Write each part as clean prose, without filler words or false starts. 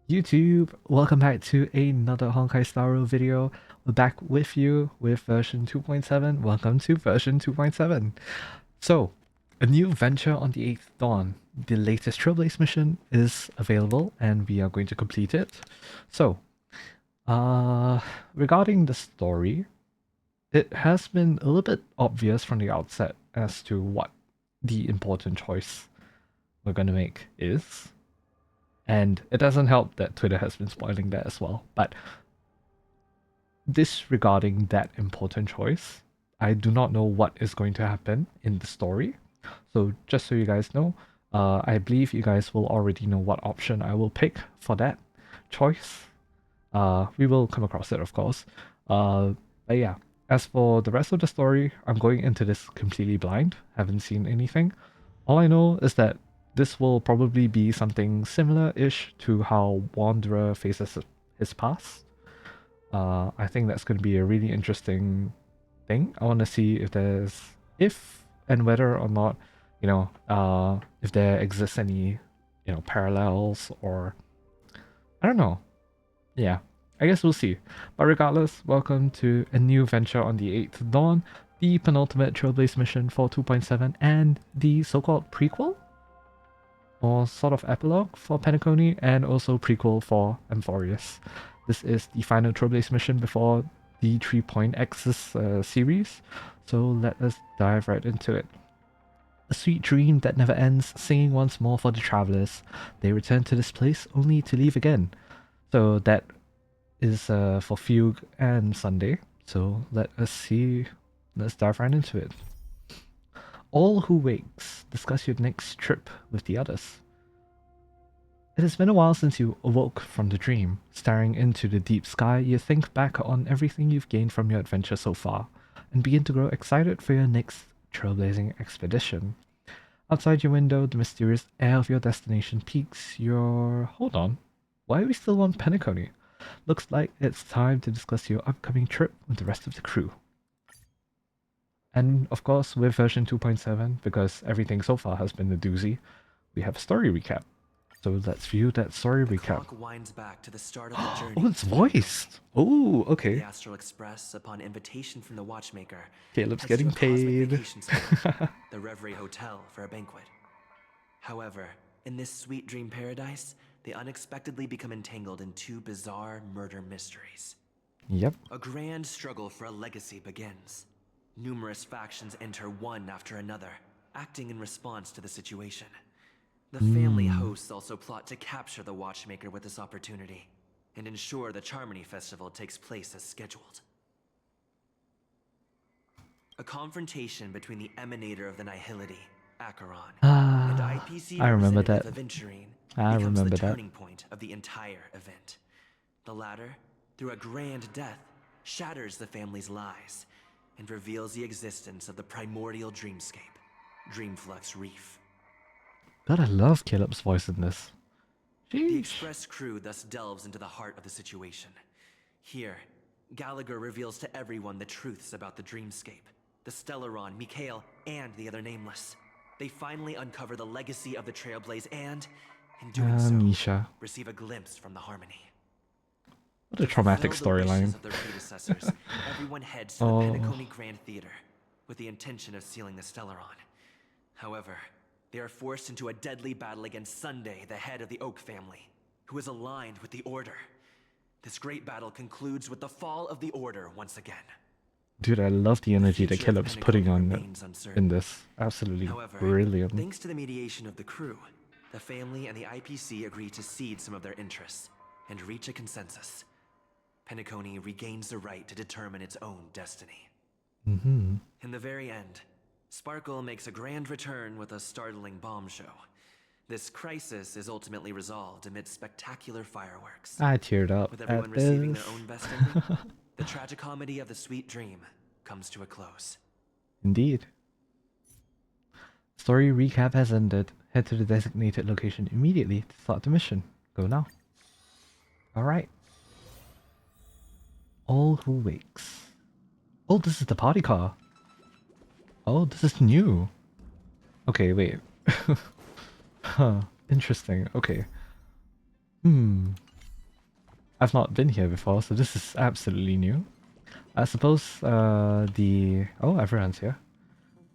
YouTube, welcome back to another Honkai Star Rail video. We're back with you with version 2.7. Welcome to version 2.7. So, a new venture on the 8th dawn. The latest Trailblaze mission is available and we are going to complete it. So, regarding the story, it has been a little bit obvious from the outset as to what the important choice we're going to make is. And it doesn't help that Twitter has been spoiling that as well. But disregarding that important choice, I do not know what is going to happen in the story. So just so you guys know, I believe you guys will already know what option I will pick for that choice. We will come across it, of course. But yeah, as for the rest of the story, I'm going into this completely blind. Haven't seen anything. All I know is that this will probably be something similar-ish to how Wanderer faces his past. I think that's going to be a really interesting thing. I want to see if and whether or not, if there exists any, parallels or, I don't know. Yeah, I guess we'll see. But regardless, welcome to a new venture on the 8th Dawn, the penultimate Trailblaze mission for 2.7 and the so-called prequel? Or sort of epilogue for Penacony and also prequel for Amphorius. This is the final Trailblaze mission before the 3.X's series, so let us dive right into it. A sweet dream that never ends, singing once more for the travelers. They return to this place only to leave again. So that is for Fugue and Sunday. So let's dive right into it. All who wakes, discuss your next trip with the others. It has been a while since you awoke from the dream. Staring into the deep sky, you think back on everything you've gained from your adventure so far, and begin to grow excited for your next trailblazing expedition. Outside your window, the mysterious air of your destination piques your... Hold on. Why are we still on Penacony? Looks like it's time to discuss your upcoming trip with the rest of the crew. And of course, with version 2.7, because everything so far has been a doozy, we have a story recap. So let's view that story recap. Clock winds back to the start of the journey. Oh, it's voiced. Oh, okay. The Astral Express, upon invitation from the watchmaker, Caleb's heads getting to a cosmic paid. vacation spot, the Reverie Hotel, for a banquet. However, in this sweet dream paradise, they unexpectedly become entangled in two bizarre murder mysteries. Yep. A grand struggle for a legacy begins. Numerous factions enter one after another, acting in response to the situation. The family hosts also plot to capture the watchmaker with this opportunity, and ensure the Charmony Festival takes place as scheduled. A confrontation between the emanator of the Nihility, Acheron, and IPC I remember representative that. Aventurine I becomes the remember that. turning point of the entire event. The latter, through a grand death, shatters the family's lies, and reveals the existence of the primordial dreamscape, Dreamflux Reef. God, I love Caleb's voice in this. The Sheesh. Express crew thus delves into the heart of the situation. Here, Gallagher reveals to everyone the truths about the dreamscape, the Stellaron, Mikhail, and the other nameless. They finally uncover the legacy of the Trailblaze and, in doing so, Misha. receive a glimpse from the Harmony. What a traumatic storyline. Of their predecessors, everyone heads to the Penacony Grand Theater with the intention of sealing the Stellaron. However, they are forced into a deadly battle against Sunday, the head of the Oak family, who is aligned with the Order. This great battle concludes with the fall of the Order once again. Dude, I love the energy that Caleb's putting on in this. Absolutely However, brilliant. thanks to the mediation of the crew, the family and the IPC agree to cede some of their interests and reach a consensus. Penacony regains the right to determine its own destiny. In the very end, Sparkle makes a grand return with a startling bomb show. This crisis is ultimately resolved amid spectacular fireworks. I teared up With everyone at receiving this. their own best ending, the tragicomedy of the sweet dream comes to a close. Indeed. Story recap has ended. Head to the designated location immediately to start the mission. Go now. Alright. All who wakes. Oh, this is the party car. Oh, this is new. Okay, wait. Huh. Interesting. Okay. I've not been here before, so this is absolutely new. I suppose oh, everyone's here.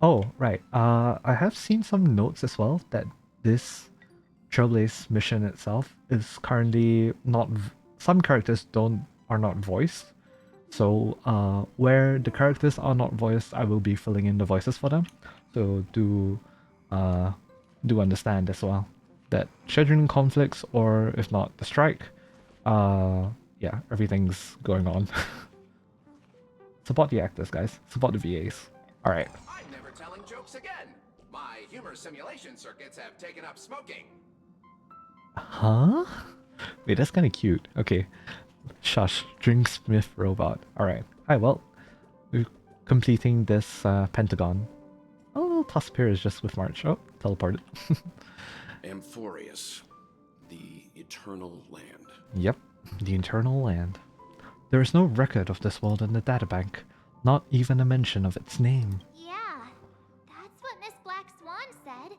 Oh, right. I have seen some notes as well that this Trailblaze mission itself is currently not. Some characters are not voiced. So where the characters are not voiced, I will be filling in the voices for them. So uh, do understand as well that scheduling conflicts, or if not the strike, yeah, everything's going on. Support the actors, guys. Support the VAs. All right. I'm never telling jokes again. My humor simulation circuits have taken up smoking. Huh? Wait, that's kind of cute. Okay. Shush. Drink Smith robot. Alright. Hi, well, we're completing this pentagon. Oh, Tuspir is just with March. Oh, teleported. Amphorius, the eternal land. Yep, the Eternal Land. There is no record of this world in the databank. Not even a mention of its name. Yeah, that's what Miss Black Swan said.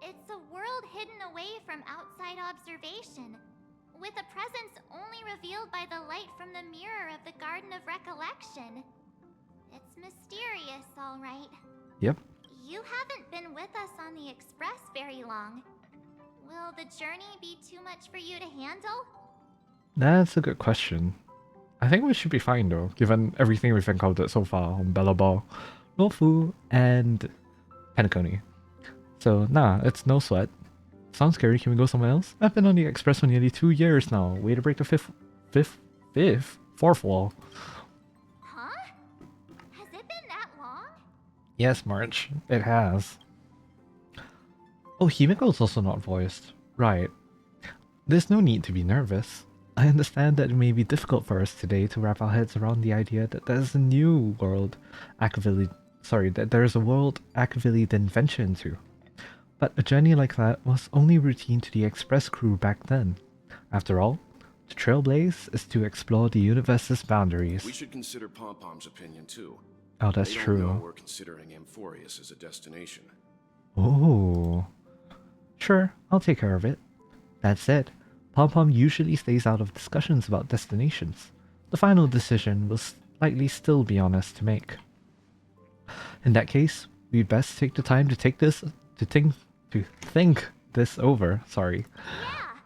It's a world hidden away from outside observation, with a presence only revealed by the light from the mirror of the Garden of Recollection. It's mysterious, all right. Yep. You haven't been with us on the Express very long. Will the journey be too much for you to handle? That's a good question. I think we should be fine though, given everything we've encountered so far on Bellaball, Nofu, and Penacony. So, nah, it's no sweat. Sounds scary, can we go somewhere else? I've been on the Express for nearly 2 years now. Way to break the fourth wall. Huh? Has it been that long? Yes, March, it has. Oh, Himiko's also not voiced. Right. There's no need to be nervous. I understand that it may be difficult for us today to wrap our heads around the idea that there's a new world that there's a world actively didn't venture into. But a journey like that was only routine to the Express crew back then. After all, the Trailblaze is to explore the universe's boundaries. We should consider Pom-Pom's opinion too. Oh, that's They don't true. know we're considering Amphorius as a destination. Oh. Sure, I'll take care of it. That said, Pom-Pom usually stays out of discussions about destinations. The final decision will likely still be on us to make. In that case, we'd best take the time to think this over. Sorry. Yeah.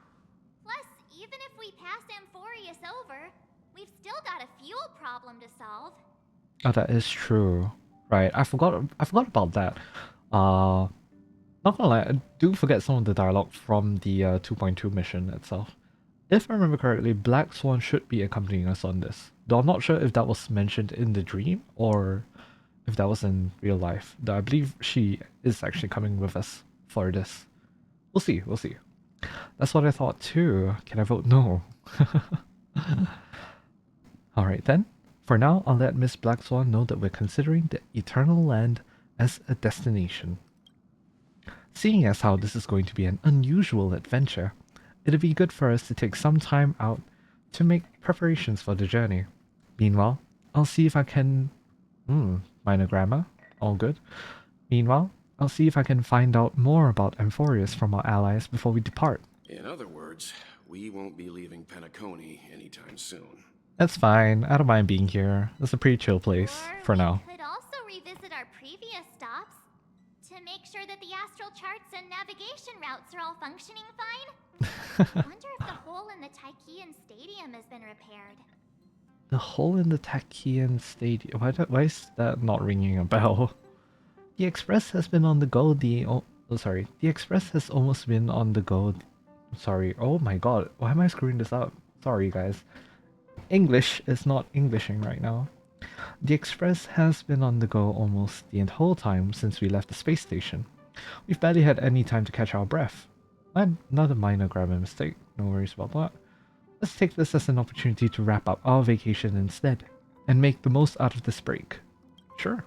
Plus, even if we pass Amphorius over, we've still got a fuel problem to solve. Oh, that is true. Right, I forgot about that. Not gonna lie, I do forget some of the dialogue from the 2.2 mission itself. If I remember correctly, Black Swan should be accompanying us on this. Though I'm not sure if that was mentioned in the dream or if that was in real life. Though I believe she is actually coming with us for this. We'll see, we'll see. That's what I thought too. Can I vote no? Alright then. For now, I'll let Miss Black Swan know that we're considering the Eternal Land as a destination. Seeing as how this is going to be an unusual adventure, it'd be good for us to take some time out to make preparations for the journey. Meanwhile, I'll see if I can... minor grammar, all good. Meanwhile, I'll see if I can find out more about Amphorius from our allies before we depart. In other words, we won't be leaving Penacony anytime soon. That's fine, I don't mind being here. It's a pretty chill place, Or for now. we could also revisit our previous stops to make sure that the astral charts and navigation routes are all functioning fine. Wonder if the hole in the Tychean Stadium has been repaired. The hole in the Tachian Stadium. Why is that not ringing a bell? The Express has been on the go. The Express has almost been on the go. Sorry. Oh my god. Why am I screwing this up? Sorry, guys. English is not Englishing right now. The Express has been on the go almost the whole time since we left the space station. We've barely had any time to catch our breath. Not a minor grammar mistake. No worries about that. Let's take this as an opportunity to wrap up our vacation instead, and make the most out of this break. Sure.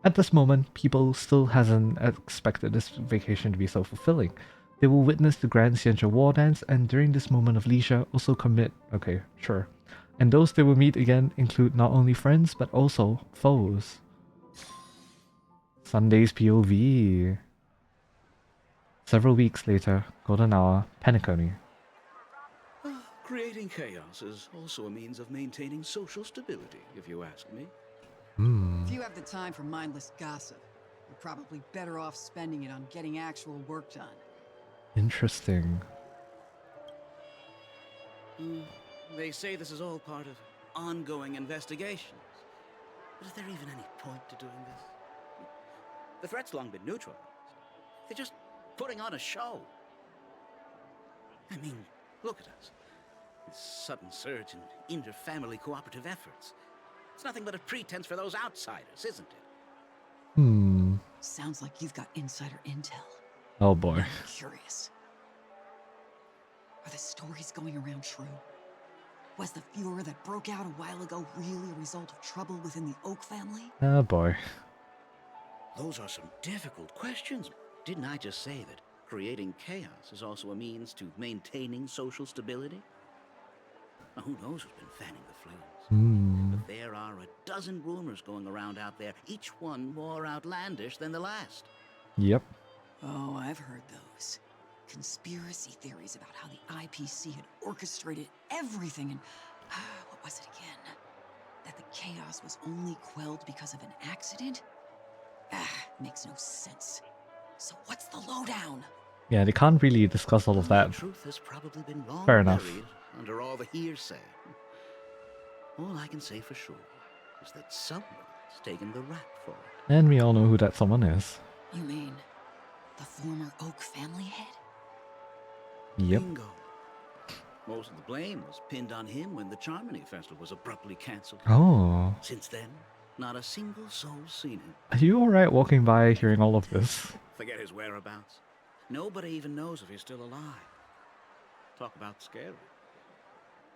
At this moment, people still hasn't expected this vacation to be so fulfilling. They will witness the Grand Xianzhou War Dance, and during this moment of leisure also commit... Okay, sure. And those they will meet again include not only friends, but also foes. Sunday's POV. Several weeks later, golden hour, Penacony. Creating chaos is also a means of maintaining social stability, if you ask me. If you have the time for mindless gossip, you're probably better off spending it on getting actual work done. Interesting. They say this is all part of ongoing investigations. But is there even any point to doing this? The threat's long been neutralized. They're just putting on a show. I mean, look at us. This sudden surge in inter-family cooperative efforts. It's nothing but a pretense for those outsiders, isn't it? Sounds like you've got insider intel. Oh boy. I'm curious. Are the stories going around true? Was the furor that broke out a while ago really a result of trouble within the Oak family? Oh boy. Those are some difficult questions. Didn't I just say that creating chaos is also a means to maintaining social stability? Now, who knows who's been fanning the flames? But there are a dozen rumors going around out there, each one more outlandish than the last. Yep. Oh, I've heard those. Conspiracy theories about how the IPC had orchestrated everything and... what was it again? That the chaos was only quelled because of an accident? Makes no sense. So what's the lowdown? Yeah, they can't really discuss all of that. The truth has probably been long Fair enough. buried under all the hearsay. All I can say for sure is that someone's taken the rap for it. And we all know who that someone is. You mean the former Oak family head? Yep. Bingo. Most of the blame was pinned on him when the Charmony Festival was abruptly cancelled. Oh. Since then, not a single soul's seen him. Are you alright walking by hearing all of this? Forget his whereabouts. Nobody even knows if he's still alive. Talk about scary.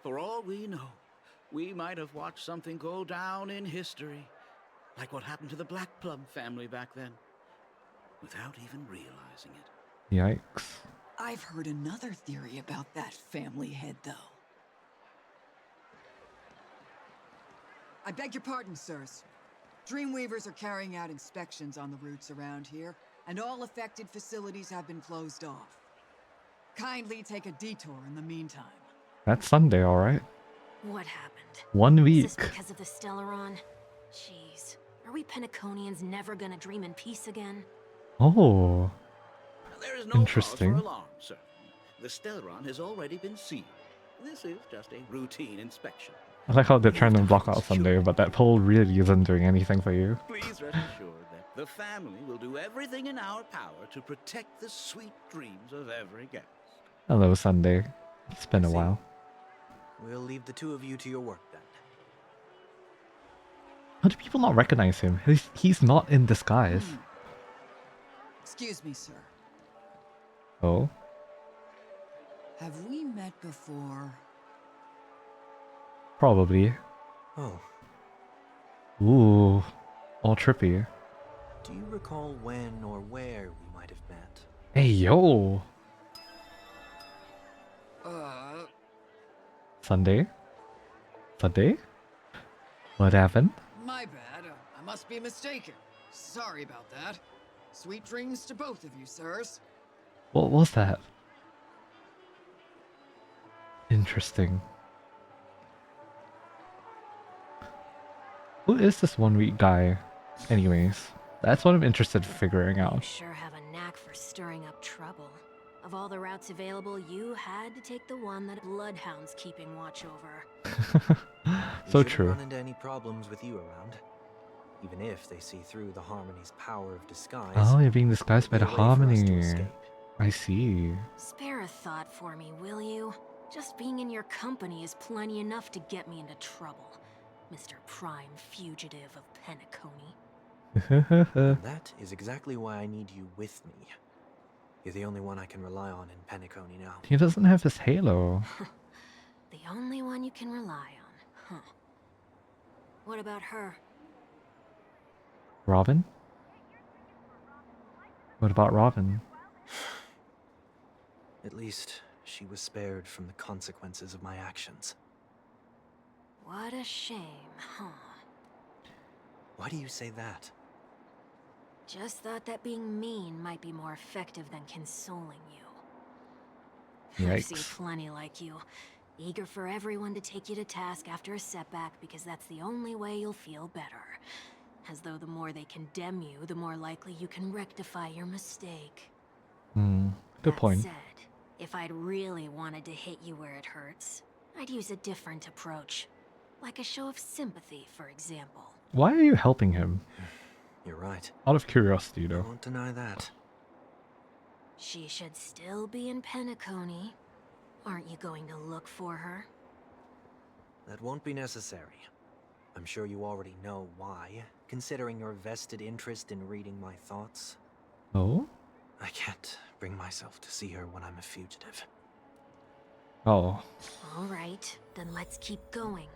For all we know, we might have watched something go down in history, like what happened to the Black Plum family back then, without even realizing it. Yikes. I've heard another theory about that family head, though. I beg your pardon, sirs. Dreamweavers are carrying out inspections on the routes around here, and all affected facilities have been closed off. Kindly take a detour in the meantime. That's Sunday, alright. What happened? 1 week. Is this because of the Stellaron? Jeez. Are we Penaconians never gonna dream in peace again? Oh. There is no Interesting. cause for alarm, sir. The Stellaron has already been sealed. This is just a routine inspection. I like how they're trying to block out Sunday, but that poll really isn't doing anything for you. Please rest assured that the family will do everything in our power to protect the sweet dreams of every guest. Hello, Sunday. It's been a while. We'll leave the two of you to your work then. How do people not recognize him? He's not in disguise. Excuse me, sir. Oh? Have we met before? Probably. Oh, Ooh. All trippy. do you recall when or where we might have met? Hey, yo! Sunday? Sunday? What happened? My bad. I must be mistaken. Sorry about that. Sweet dreams to both of you, sirs. What was that? Interesting. Who is this 1 week guy? Anyways, that's what I'm interested in figuring You out. sure have a knack for stirring up trouble. Of all the routes available, you had to take the one that Bloodhound's keeping watch over. So We shouldn't true. run into any problems with you around. Even if they see through the Harmony's power of disguise. Oh, you're being disguised by the there'll be a way for us to harmony. escape. I see. Spare a thought for me, will you? Just being in your company is plenty enough to get me into trouble, Mr. Prime Fugitive of Penacony. That is exactly why I need you with me. You're the only one I can rely on in Penacony now. He doesn't have his halo. The only one you can rely on, huh? What about her? Robin? What about Robin? At least she was spared from the consequences of my actions. What a shame, huh? Why do you say that? Just thought that being mean might be more effective than consoling you. I've seen Yikes. plenty like you. Eager for everyone to take you to task after a setback because that's the only way you'll feel better. As though the more they condemn you, the more likely you can rectify your mistake. Good That point. said, if I'd really wanted to hit you where it hurts, I'd use a different approach. Like a show of sympathy, for example. Why are you helping him? You're right. Out of curiosity, I though. won't deny that. She should still be in Penacony. Aren't you going to look for her? That won't be necessary. I'm sure you already know why, considering your vested interest in reading my thoughts. Oh? I can't bring myself to see her when I'm a fugitive. Oh. Alright, then let's keep going.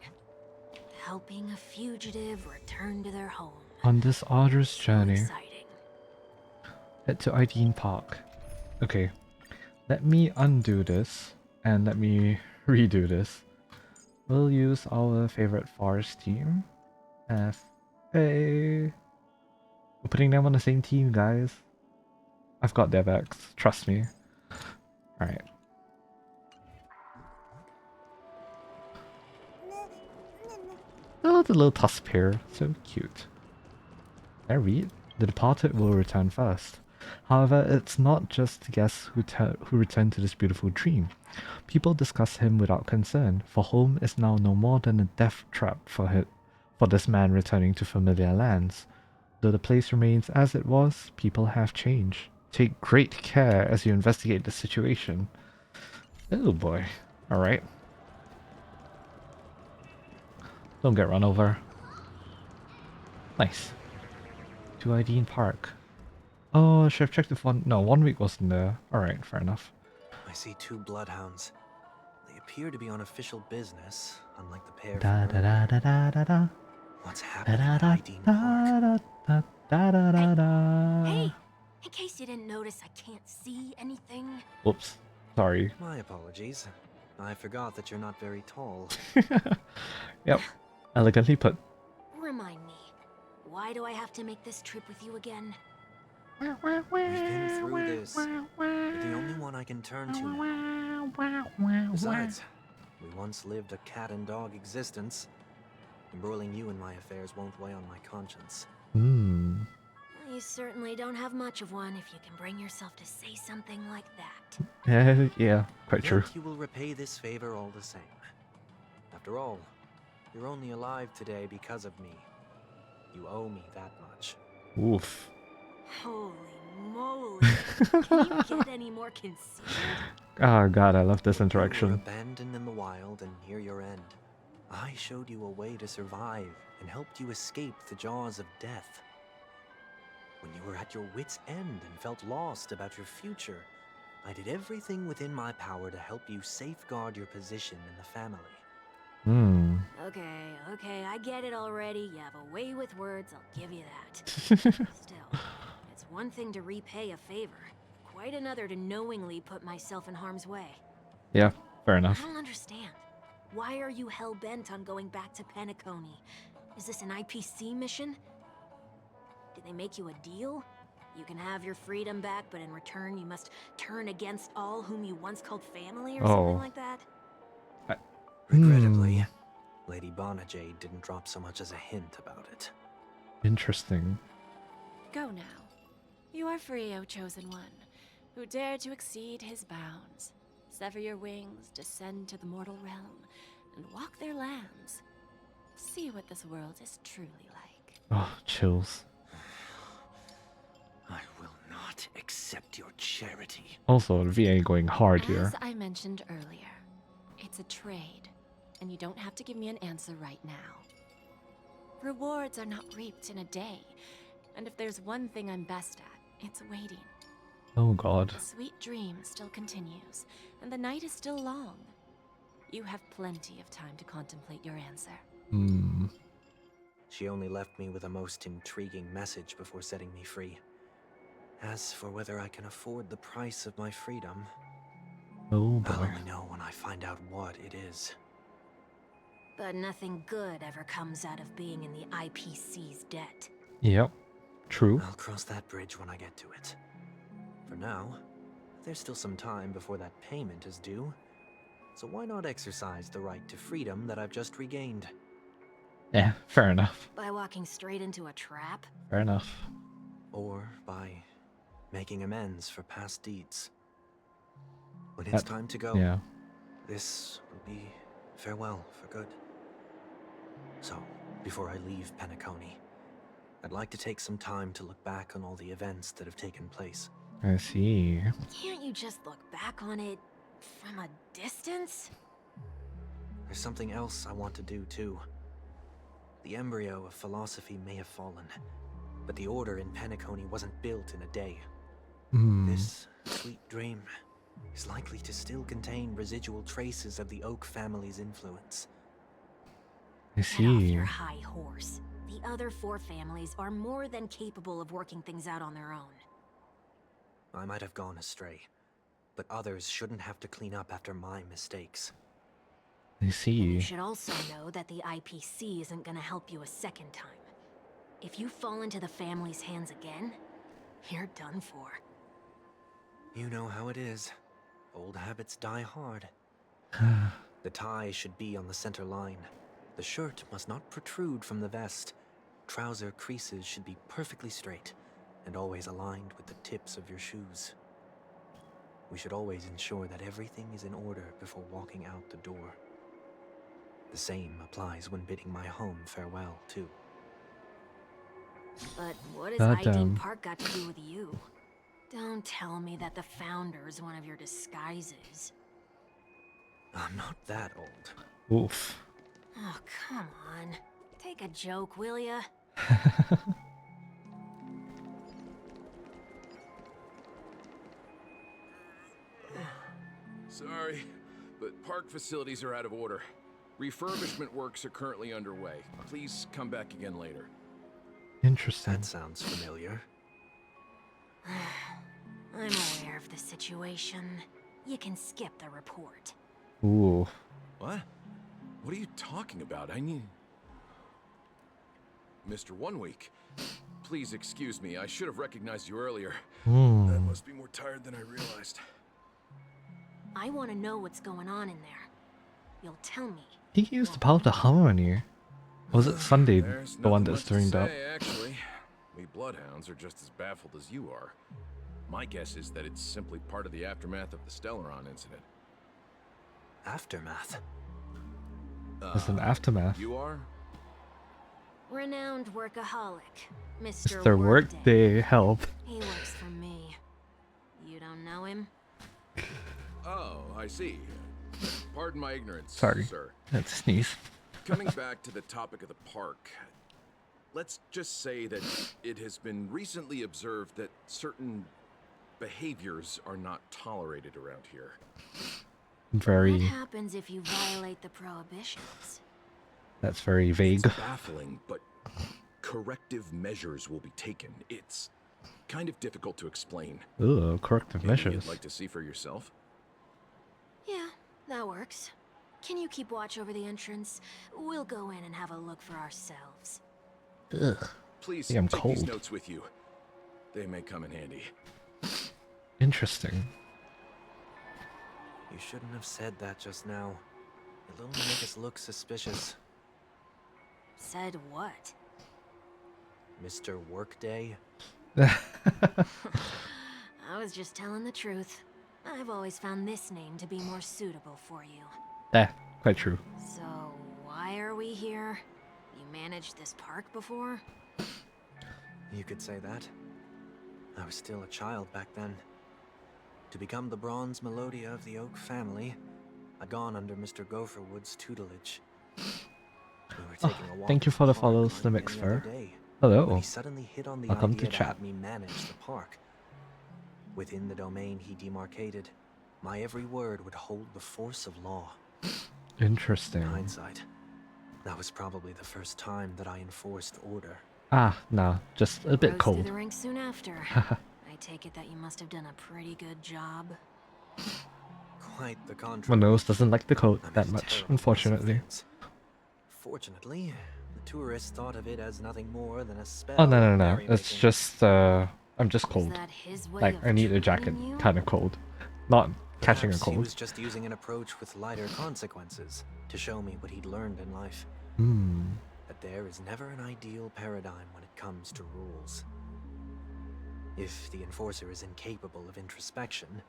Helping a fugitive return to their home. On this arduous So journey, exciting. head to Ideen Park. Okay. Let me undo this, and let me redo this. We'll use our favorite forest team. FA. We're putting them on the same team, guys. I've got their backs, trust me. Alright. Oh, the little tusk pair. So cute. I read? The departed will return first. However, it's not just guests who return to this beautiful dream. People discuss him without concern, for home is now no more than a death trap for this man returning to familiar lands. Though the place remains as it was, people have changed. Take great care as you investigate the situation. Oh boy. Alright. Don't get run over. Nice. To Ideen Park. Oh, should have checked if one week wasn't there. Alright, fair enough. I see 2 bloodhounds. They appear to be on official business, unlike the pair Da from da da earlier. da da da da. What's Da happening da at da Ideen Park? da da da da da. Hey! In case you didn't notice, I can't see anything. Whoops. Sorry. My apologies. I forgot that you're not very tall. Yep. Elegantly put. Remind me, why do I have to make this trip with you again? We've been through this. You're the only one I can turn to now. Besides, we once lived a cat and dog existence. Embroiling you in my affairs won't weigh on my conscience. Hmm. You certainly don't have much of one if you can bring yourself to say something like that. Yeah, quite true. Yet you will repay this favor all the same. After all, you're only alive today because of me. You owe me that much. Oof. Holy moly! Can you get any more conceited? Oh god, I love this You were interaction. abandoned in the wild and near your end. I showed you a way to survive and helped you escape the jaws of death. When you were at your wit's end and felt lost about your future, I did everything within my power to help you safeguard your position in the family. Hmm. Okay, I get it already. You have a way with words, I'll give you that. Still, it's one thing to repay a favor, quite another to knowingly put myself in harm's way. Yeah, fair I enough. don't understand. Why are you hell-bent on going back to Penacony? Is this an IPC mission? Did they make you a deal? You can have your freedom back, but in return you must turn against all whom you once called family or something like that? Regrettably, Lady Bonajade didn't drop so much as a hint about it. Interesting. Go now. You are free, O Chosen One, who dare to exceed his bounds. Sever your wings, descend to the mortal realm, and walk their lands. See what this world is truly like. Oh, chills. I will not accept your charity. Also, VA going hard here. As I mentioned earlier, it's a trade, and you don't have to give me an answer right now. Rewards are not reaped in a day, and if there's one thing I'm best at, it's waiting. Oh god. The sweet dream still continues, and the night is still long. You have plenty of time to contemplate your answer. Hmm. She only left me with a most intriguing message before setting me free. As for whether I can afford the price of my freedom, Oh I'll boy. only know when I find out what it is. But nothing good ever comes out of being in the IPC's debt. Yep. True. I'll cross that bridge when I get to it. For now, there's still some time before that payment is due. So why not exercise the right to freedom that I've just regained? Yeah, fair enough. By walking straight into a trap? Fair enough. Or by making amends for past deeds. When it's time to go, Yeah. this will be farewell for good. So, before I leave Penacony, I'd like to take some time to look back on all the events that have taken place. I see. Can't you just look back on it from a distance? There's something else I want to do too. The embryo of philosophy may have fallen, but the order in Penacony wasn't built in a day. This sweet dream is likely to still contain residual traces of the Oak family's influence. I Get off see. your high horse. The other 4 families are more than capable of working things out on their own. I might have gone astray, but others shouldn't have to clean up after my mistakes. I You see. should also know that the IPC isn't gonna help you a second time. If you fall into the family's hands again, you're done for. You know how it is. Old habits die hard. The tie should be on the center line. The shirt must not protrude from the vest. Trouser creases should be perfectly straight and always aligned with the tips of your shoes. We should always ensure that everything is in order before walking out the door. The same applies when bidding my home farewell, too. But what has Goddamn. ID Park got to do with you? Don't tell me that the Founder's one of your disguises. I'm not that old. Oof. Oh, come on. Take a joke, will ya? Sorry, but park facilities are out of order. Refurbishment works are currently underway. Please come back again later. Interesting. That sounds familiar. I'm aware of the situation. You can skip the report. Ooh. What? What are you talking about? I need... Mr. 1 Week, please excuse me. I should have recognized you earlier. I must be more tired than I realized. I want to know what's going on in there. You'll tell me. He used the power to harmony. Or was it Sunday, There's the one nothing that's much to turned up? say, actually. We bloodhounds are just as baffled as you are. My guess is that it's simply part of the aftermath of the Stellaron incident. Aftermath? It's an aftermath. You are? Renowned workaholic, Mr. Mr. Workday help. He works for me. You don't know him? Oh, I see. Pardon my ignorance, Sorry. sir. That's a sneeze. Coming back to the topic of the park, let's just say that it has been recently observed that certain behaviors are not tolerated around here. What Very. happens if you violate the prohibitions? That's very vague. It's baffling, but corrective measures will be taken. It's kind of difficult to explain. Ugh, corrective Maybe measures. you'd like to see for yourself? Yeah, that works. Can you keep watch over the entrance? We'll go in and have a look for ourselves. Ugh. Please think I'm take these cold. notes with you. They may come in handy. Interesting. You shouldn't have said that just now. It'll only make us look suspicious. Said what? Mr. Workday? I was just telling the truth. I've always found this name to be more suitable for you. Quite true. So, why are we here? You managed this park before? You could say that. I was still a child back then. To become the bronze Melodia of the Oak family, I'd gone under Mr. Gopherwood's tutelage. We were taking a walk Thank you for the park follows, the like any other miXPHERE. day, Hello. when he suddenly hit on the Welcome idea to to have chat. me manage the park. Within the domain he demarcated, my every word would hold the force of law. Interesting. In hindsight, that was probably the first time that I enforced order. Ah, nah, just a bit Rose through cold. the ranks soon after. I take it that you must have done a pretty good job. Quite the My contrary. nose doesn't like the coat I made that a much, terrible mess of unfortunately. things. Fortunately, the tourists thought of it as nothing more than a spell. Oh, no, no, of no. It's merrymaking. just, I'm just Is cold. that his way Like, of I need a treating jacket, you? kind of cold. Not catching a Perhaps he cold. was just using an approach with lighter consequences to show me what he'd learned in life. That there is never an ideal paradigm when it comes to rules. If the enforcer is incapable of introspection,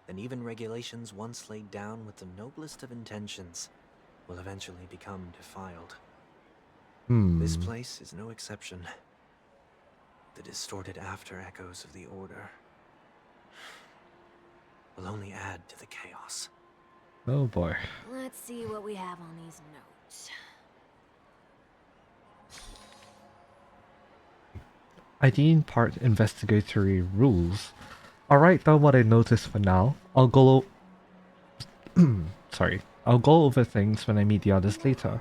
then even regulations once laid down with the noblest of intentions will eventually become defiled. This place is no exception. The distorted after echoes of the Order will only add to the chaos. Oh boy. Let's see what we have on these notes. ID part investigatory rules. Alright, though, what I noticed for now. I'll go sorry. I'll go over things when I meet the others later.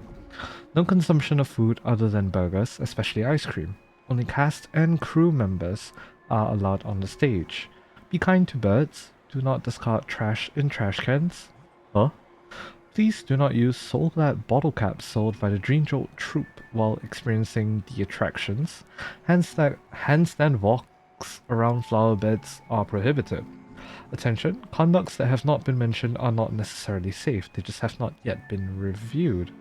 No consumption of food other than burgers, especially ice cream. Only cast and crew members are allowed on the stage. Be kind to birds. Do not discard trash in trash cans. Huh? Please do not use Soul-Glad bottle caps sold by the Dream Jolt troupe while experiencing the attractions. Handstand walks around flower beds are prohibited. Attention, conducts that have not been mentioned are not necessarily safe, they just have not yet been reviewed.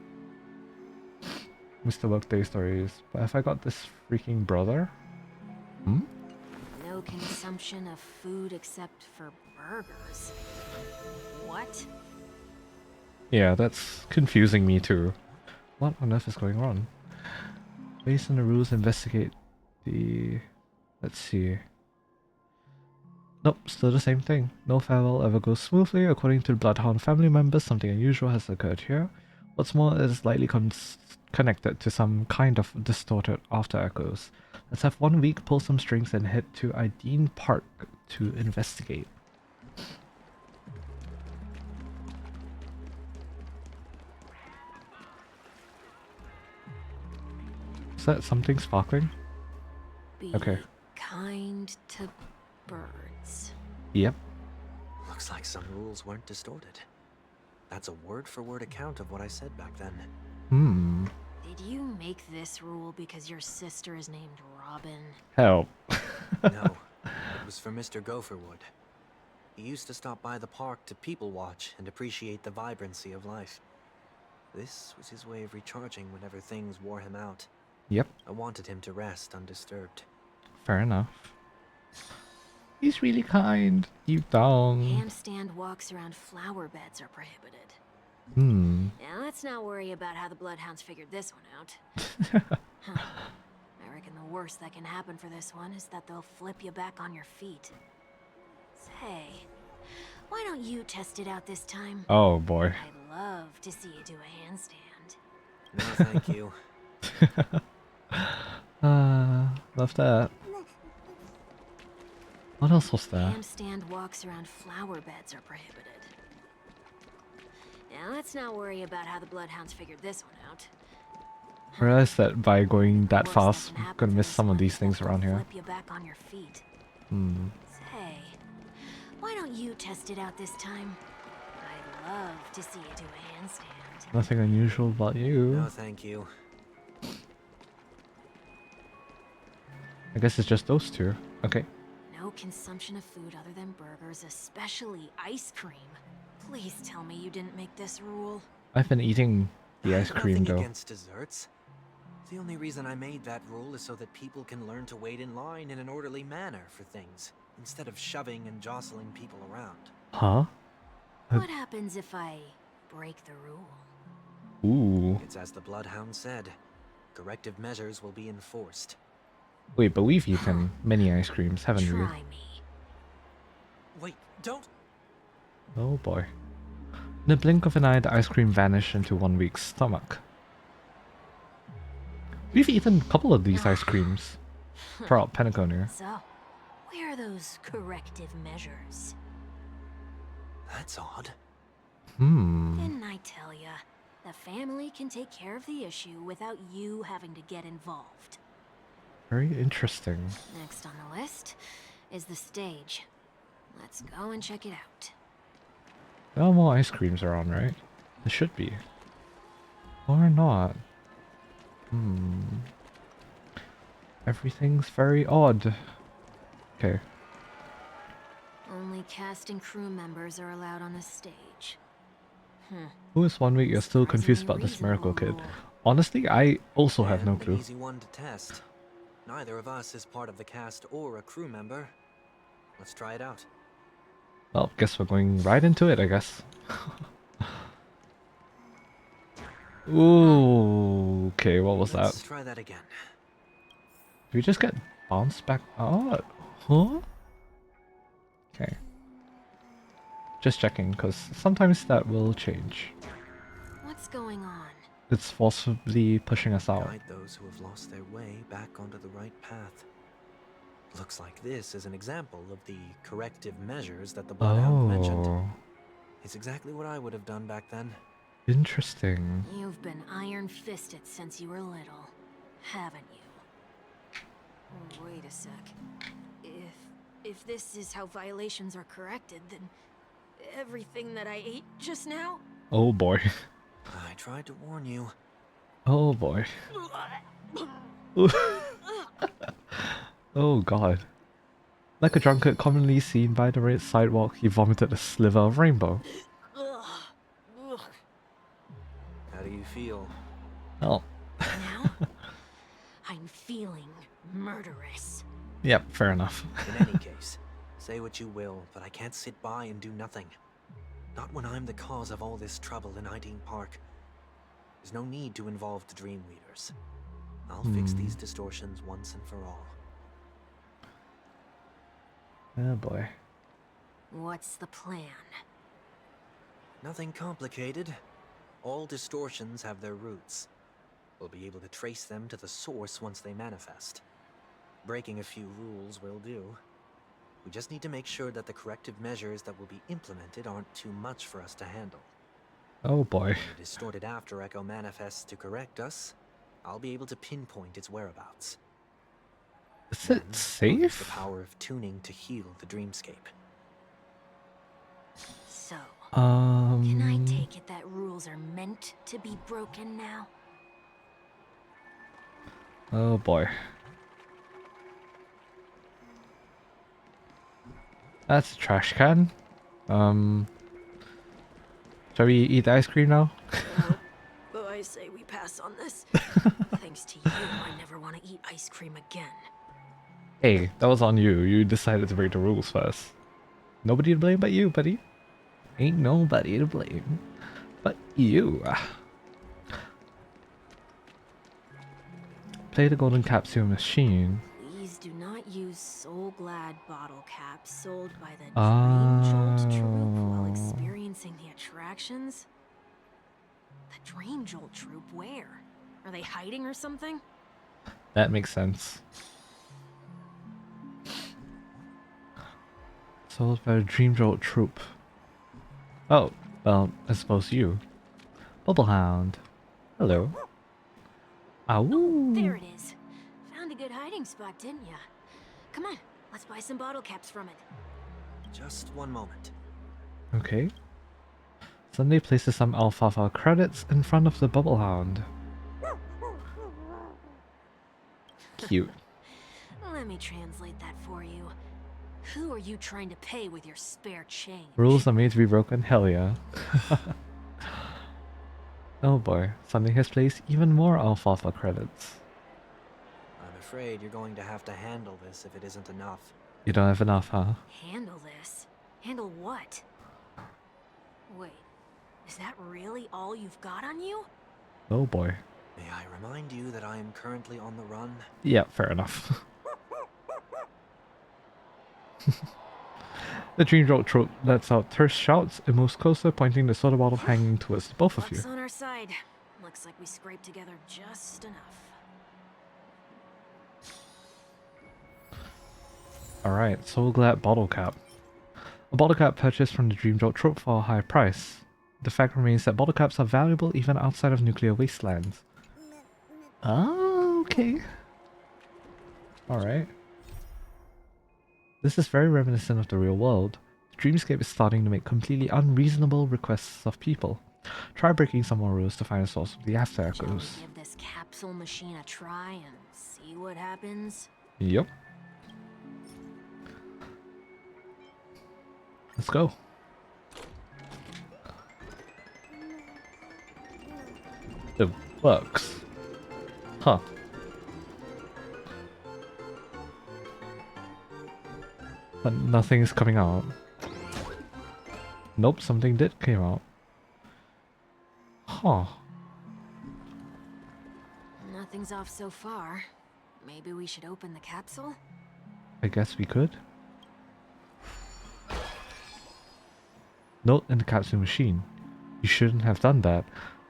Mr. Workday stories. But have I got this freaking brother? No consumption of food except for burgers. What? Yeah, that's confusing me too. What on earth is going on? Based on the rules, investigate the... Let's see. Nope, still the same thing. No farewell ever goes smoothly. According to the Bloodhound family members, something unusual has occurred here. What's more, it is likely connected to some kind of distorted after echoes. Let's have 1 week, pull some strings, and head to Ideen Park to investigate. Is that something sparkling? Be Okay. kind to birds. Yep. Looks like some rules weren't distorted. That's a word-for-word account of what I said back then. Did you make this rule because your sister is named Robin? Help. No, it was for Mr. Gopherwood. He used to stop by the park to people watch and appreciate the vibrancy of life. This was his way of recharging whenever things wore him out. Yep, I wanted him to rest undisturbed. fair enough. He's really kind. Deep down. Handstand walks around flower beds are prohibited. Now let's not worry about how the Bloodhounds figured this one out. I reckon the worst that can happen for this one is that they'll flip you back on your feet. Say, why don't you test it out this time? Oh boy. I'd love to see you do a handstand. No, thank you. Love that. What else was there? Handstand walks around flower beds are prohibited. Now let's not worry about how the Bloodhounds figured this one out. I realized that by going that Worst fast, that can I'm happen gonna for miss this some of one these is things that around they'll here. Flip you back on your feet. Say, why don't you test it out this time? I'd love to see you do a handstand. Nothing unusual about you. No, thank you. I guess it's just those two. Okay. No consumption of food other than burgers, especially ice cream. Please tell me you didn't make this rule. I've been eating the ice cream Nothing though. against desserts. The only reason I made that rule is so that people can learn to wait in line in an orderly manner for things, instead of shoving and jostling people around. Huh? What happens if I break the rule? Ooh. It's as the Bloodhound said. Corrective measures will be enforced. Wait, but we've eaten many ice creams, haven't we? Try me. Wait, don't! Oh boy. In the blink of an eye, the ice cream vanished into 1 week's stomach. We've eaten a couple of these ice creams throughout Pentaconia. So, where are those corrective measures? That's odd. Didn't I tell ya? The family can take care of the issue without you having to get involved. Very interesting. Next on the list is the stage. Let's go and check it out. There are more ice creams around, right? There should be. Or not. Everything's very odd. Okay. Only only cast and crew members are allowed on the stage. Who is 1 week? You're still confused Surprisingly about this miracle kid. reasonable rule. Honestly, I also have no And clue. an easy one to test. Neither of us is part of the cast or a crew member. Let's try it out. Well, guess we're going right into it, I guess. Ooh, okay, what was that? Let's try that again. Did we just get bounced back out? Huh? Okay. Just checking, because sometimes that will change. What's going on? It's forcibly pushing us out. Guide those who have lost their way back onto the right path. Looks like this is an example of the corrective measures that the Bloodhound mentioned. Oh, It's exactly what I would have done back then. interesting. You've been iron-fisted since you were little, haven't you? Oh, wait a sec. If this is how violations are corrected, then everything that I ate just now? Oh boy. I tried to warn you. Oh boy. Oh god. Like a drunkard commonly seen by the red sidewalk, he vomited a sliver of rainbow. How do you feel? Oh. Now, I'm feeling murderous. Yep, fair enough. In any case, say what you will, but I can't sit by and do nothing. Not when I'm the cause of all this trouble in Ideen Park. There's no need to involve the Dream Weavers. I'll fix these distortions once and for all. Oh boy. What's the plan? Nothing complicated. All distortions have their roots. We'll be able to trace them to the source once they manifest. Breaking a few rules will do. We just need to make sure that the corrective measures that will be implemented aren't too much for us to handle. Oh boy. When a distorted after echo manifests to correct us, I'll be able to pinpoint its whereabouts. Is Then, it I'll use safe? the power of tuning to heal the dreamscape. So, can I Um. take it that rules are meant to be broken now? Oh boy. That's a trash can. Shall we eat the ice cream now? But I say we pass on this. Thanks to you, I never want to eat ice cream again. Hey, that was on you. You decided to break the rules first. Nobody to blame but you, buddy. Ain't nobody to blame but you. Play the golden capsule machine. Please do not use Soul Glad bottle caps sold by the Dream Jolt Troupe while Oh. experiencing the attractions. The Dream Jolt Troupe, where? Are they hiding or something? That makes sense. Sold by the Dream Jolt Troop. Oh, well, I suppose you. Bubblehound. Hello. Ow. There it is. Found a good hiding spot, didn't ya? Come on, let's buy some bottle caps from it. Just one moment. Okay. Sunday places some alfalfa credits in front of the Bubblehound. Cute. Let me translate that for you. Who are you trying to pay with your spare change? Rules are made to be broken? Hell yeah. Oh boy, Sunday has placed even more alfalfa credits. I'm afraid you're going to have to handle this if it isn't enough. You don't have enough, huh? Handle this? Handle what? Wait, is that really all you've got on you? Oh boy. May I remind you that I am currently on the run? Yeah, fair enough. The Dream Jolt Troop lets out terse shouts and moves closer, pointing the soda bottle hanging towards the both of you. Luck's on our side. Looks like we scraped together just enough. Alright, so glad bottle cap. A bottle cap purchased from the Dream Jolt Troop for a high price. The fact remains that bottle caps are valuable even outside of nuclear wastelands. Oh, okay. Alright. This is very reminiscent of the real world. The Dreamscape is starting to make completely unreasonable requests of people. Try breaking some more rules to find a source of the after Shall we echoes. give this capsule machine a try and see what happens? Yep. Let's go. It works. Huh. But nothing is coming out. Nope, something did came out. Huh. Nothing's off so far. Maybe we should open the capsule? I guess we could. Note in the capsule machine. You shouldn't have done that.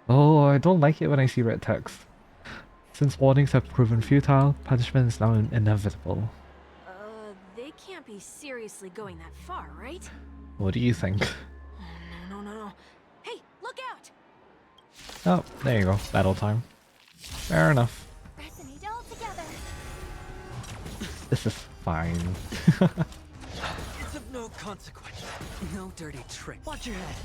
Oh, I don't like it when I see red text. Since warnings have proven futile, punishment is now inevitable. They can't be seriously going that far, right? What do you think? No. Hey, look out! Oh, there you go. Battle time. Fair enough. Resonate all together. This is fine. It's of no consequence. No dirty trick. Watch your head.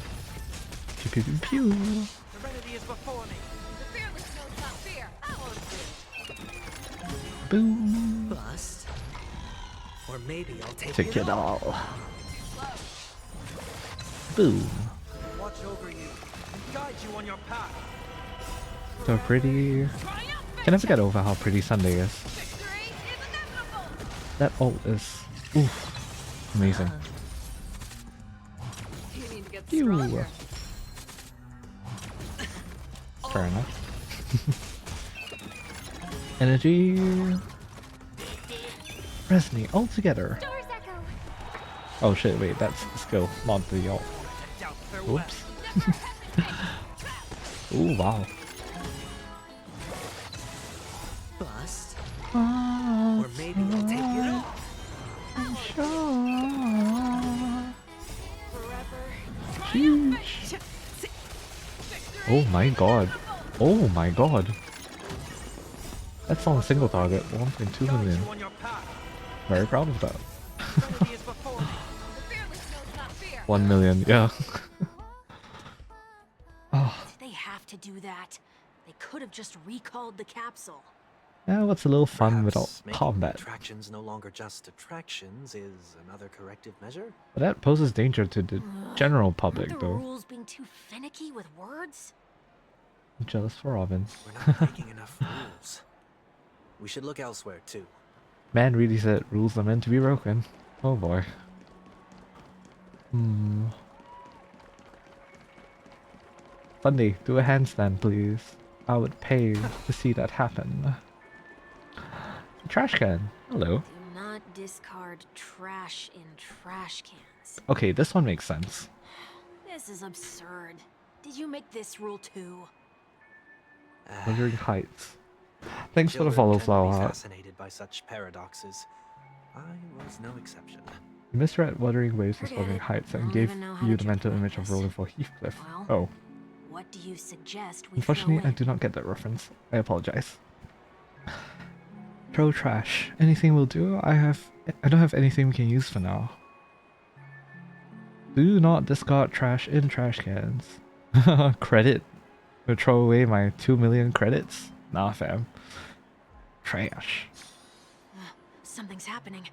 Pew pew pew pew. Serenity is before me. The fearless knows not fear. I won't fear. Boom. Bust. Or maybe I'll Take it all. Boom. Watch over you. Guide you on your path. So pretty. Can never get over how pretty Sunday is. Victory is inevitable. That ult is oof, amazing. You need to get Pew. stronger. Fair enough. Energy. Resonate all together. Doors echo. Oh shit! Wait, that's the skill, not the ult. Oops. Ooh, wow. Bust. Or maybe I'll take it all. Sheesh. Oh my god. Oh my god. That's on a single target. 1.2 million. On your path. Very proud of that. Serenity is before me. The fearless knows not fear. 1 million, yeah. Oh, Did they have to do that? They could have just recalled the capsule. yeah, what's a little fun without Perhaps making combat? attractions no longer just attractions is another corrective measure. But that poses danger to the general public, Aren't the though. rules being too finicky with words? I'm jealous for Robin. We're not making enough rules. We should look elsewhere too. Man really said rules are meant to be broken. Oh boy. Sunday, do a handstand, please. I would pay to see that happen. Trash can. Hello. Do not discard trash in trash cans. Okay, this one makes sense. This is absurd. Did you make this rule too? Wandering Heights. Thanks for the Children follow, tend to be Flower Heart. fascinated by such paradoxes. I was no exception. You misread Wuthering Waves as Forget Wuthering it. Heights I and don't gave even know how you to the mental judge image of this. rolling for Heathcliff. Well, Oh. What do you suggest we Unfortunately, throw I in? do not get that reference. I apologize. Throw trash. Anything will do. I don't have anything we can use for now. Do not discard trash in trash cans. Credit. To throw away my 2 million credits? Nah, fam. Trash. Something's happening.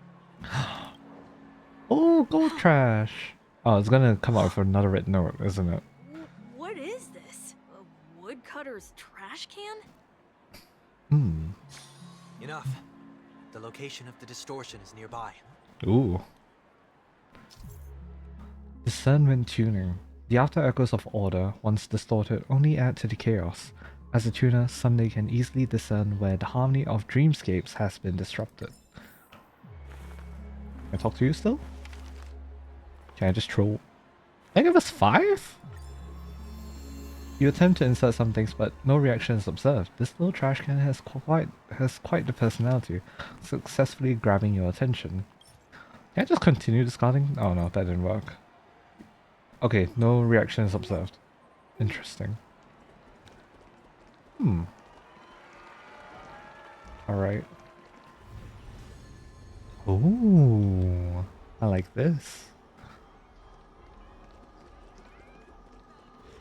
Oh, gold trash. Oh, it's gonna come out with another red note, isn't it? What is this? A woodcutter's trash can? Enough. The location of the distortion is nearby. Ooh. Discernment tuning. The after echoes of order, once distorted, only add to the chaos. As a tuner, Sunday can easily discern where the harmony of dreamscapes has been disrupted. Can I talk to you still? Can I just troll? Can I give us 5? You attempt to insert some things, but no reaction is observed. This little trash can has quite the personality, successfully grabbing your attention. Can I just continue discarding? Oh no, that didn't work. Okay, no reaction is observed. Interesting. Alright. Ooh, I like this.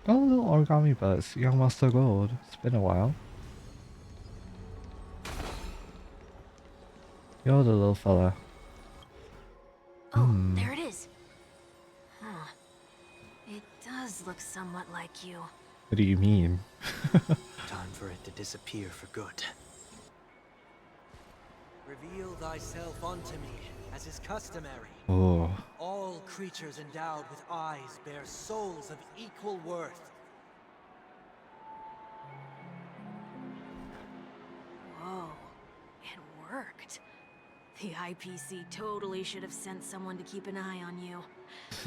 Oh, little origami birds. Young Master Gold. It's been a while. You're the little fella. Oh, there it is. looks somewhat like you. What do you mean? Time for it to disappear for good. Reveal thyself unto me, as is customary. Oh. All creatures endowed with eyes bear souls of equal worth. Whoa, it worked. The IPC totally should have sent someone to keep an eye on you.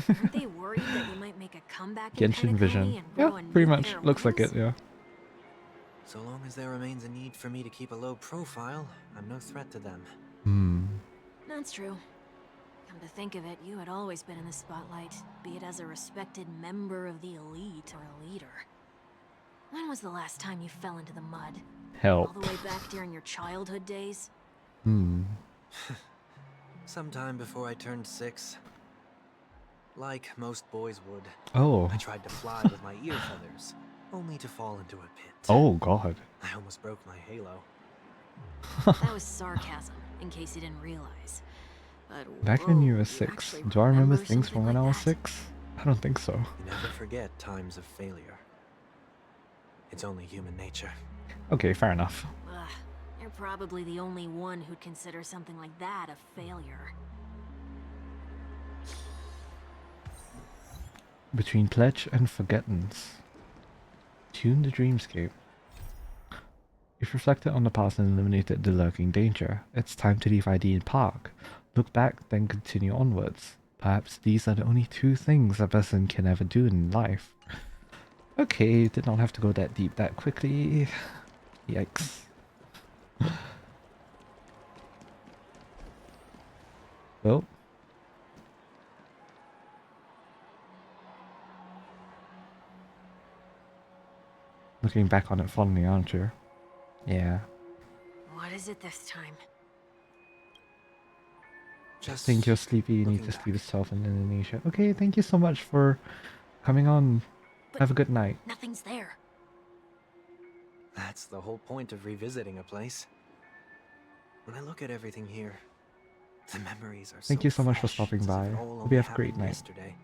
Aren't they worried that you might make a comeback in Genshin Penacony Vision. and Yeah, grow a pretty new much. pair of Looks like wings? it, yeah. So long as there remains a need for me to keep a low profile, I'm no threat to them. Hmm. That's true. Come to think of it, you had always been in the spotlight, be it as a respected member of the elite or a leader. When was the last time you fell into the mud? Help. All the way back during your childhood days? Hmm. Sometime before I turned 6. Like most boys would, Oh. I tried to fly with my ear feathers, only to fall into a pit. Oh, God. I almost broke my halo. That was sarcasm, in case you didn't realize. But Back when you whoa, were 6, actually do I remember remember things from something when I like was that? 6? I don't think so. You never forget times of failure. It's only human nature. Okay, fair enough. Ugh, you're probably the only one who'd consider something like that a failure. Between pledge and forgettance. Tune the dreamscape. You've reflected on the past and eliminated the lurking danger. It's time to leave ID in park. Look back, then continue onwards. Perhaps these are the only 2 things a person can ever do in life. Okay, did not have to go that deep that quickly. Yikes. Well. Looking back on it fondly, aren't you? Yeah. What is it this time? Just Think you're sleepy, you need looking to back. sleep yourself in Indonesia. Okay, thank you so much for coming on. But Have a good night. nothing's there. That's the whole point of revisiting a place. When I look at everything here, the memories are Thank so you so much for fresh, stopping it's as by. if it all Hope only you have a great happened night. yesterday.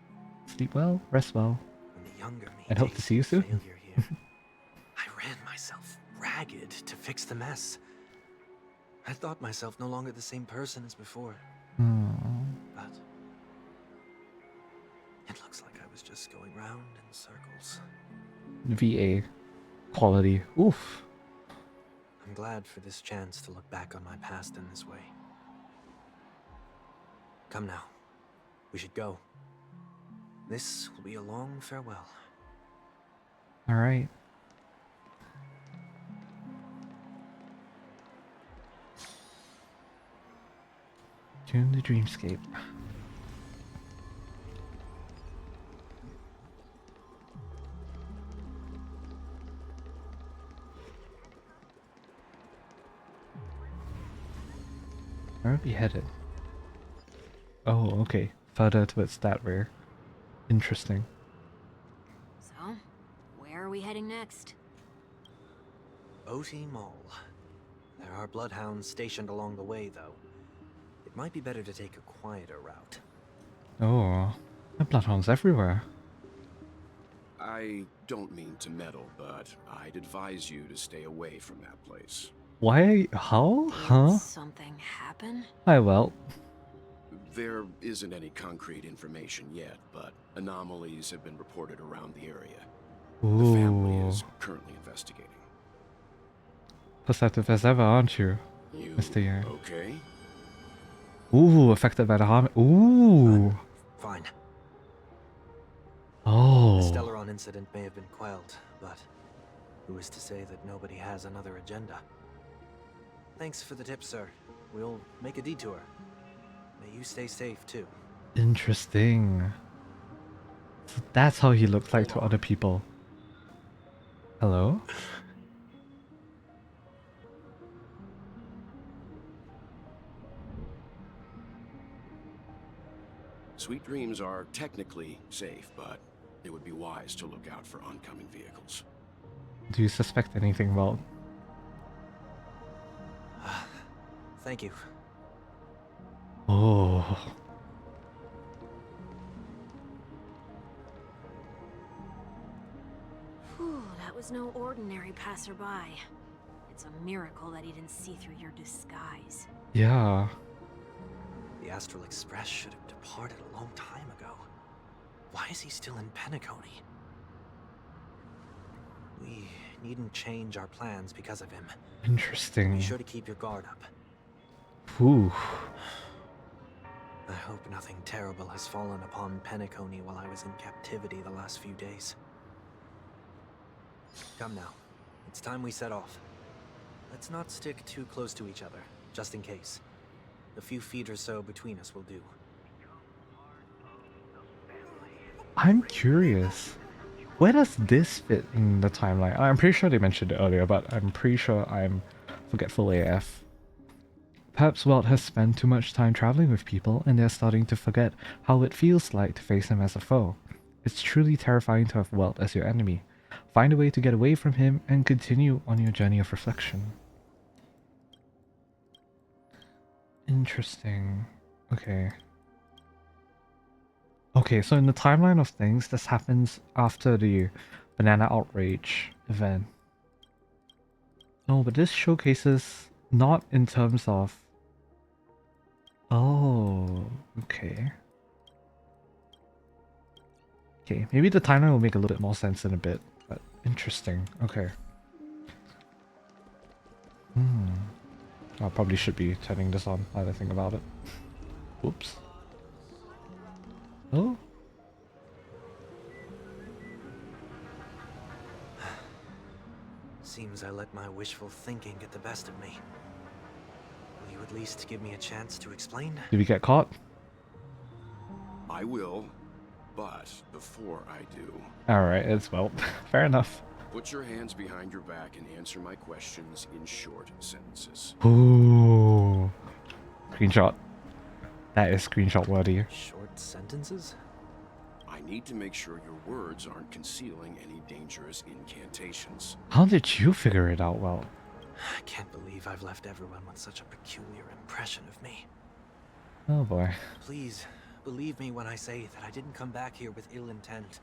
Sleep well, rest well, When the younger me and hope to see you tasted soon. failure here, I ran myself ragged to fix the mess. I thought myself no longer the same person as before, but it looks like I was just going round in circles. VA. Quality. Oof. I'm glad for this chance to look back on my past in this way. Come now. We should go. This will be a long farewell. Alright. Tune the dreamscape. Where are we headed? Oh, okay. Further towards that rear. Interesting. So, where are we heading next? Oti Mall. There are bloodhounds stationed along the way, though. It might be better to take a quieter route. Oh, there are bloodhounds everywhere. I don't mean to meddle, but I'd advise you to stay away from that place. Why? How? Did Huh? something happen? Hi, well. There isn't any concrete information yet, but anomalies have been reported around the area. The family Ooh. is currently investigating. Perceptive as ever, aren't you, You Mr. Yang? okay? Ooh, affected by the harm. Ooh. Fine. Oh. The Stellaron incident may have been quelled, but who is to say that nobody has another agenda? Thanks for the tip, sir. We'll make a detour. May you stay safe, too. Interesting. So that's how he looked like to other people. Hello? Sweet dreams are technically safe, but it would be wise to look out for oncoming vehicles. Do you suspect anything about... Thank you. Oh. That was no ordinary passerby. It's a miracle that he didn't see through your disguise. Yeah. The Astral Express should have departed a long time ago. Why is he still in Penacony? We needn't change our plans because of him. Interesting. Be sure to keep your guard up. Ooh. I hope nothing terrible has fallen upon Penacony while I was in captivity the last few days. Come now. It's time we set off. Let's not stick too close to each other, just in case. A few feet or so between us will do. I'm curious. Where does this fit in the timeline? I'm pretty sure they mentioned it earlier, but I'm pretty sure I'm forgetful AF. Perhaps Welt has spent too much time traveling with people, and they're starting to forget how it feels like to face him as a foe. It's truly terrifying to have Welt as your enemy. Find a way to get away from him and continue on your journey of reflection. Interesting. Okay. Okay, so in the timeline of things, this happens after the Banana Outrage event. No, but this showcases not in terms of... Oh, okay. Okay, maybe the timeline will make a little bit more sense in a bit, but interesting. Okay. I probably should be turning this on now that I think about it. Whoops. Oh? Seems I let my wishful thinking get the best of me. Will you at least give me a chance to explain? Did we get caught? I will, but before I do, Alright, it's well. Fair enough. put your hands behind your back and answer my questions in short sentences. Ooh. Screenshot. That is screenshot worthy. Short sentences? I need to make sure your words aren't concealing any dangerous incantations. How did you figure it out well? I can't believe I've left everyone with such a peculiar impression of me. Oh boy. Please, believe me when I say that I didn't come back here with ill intent.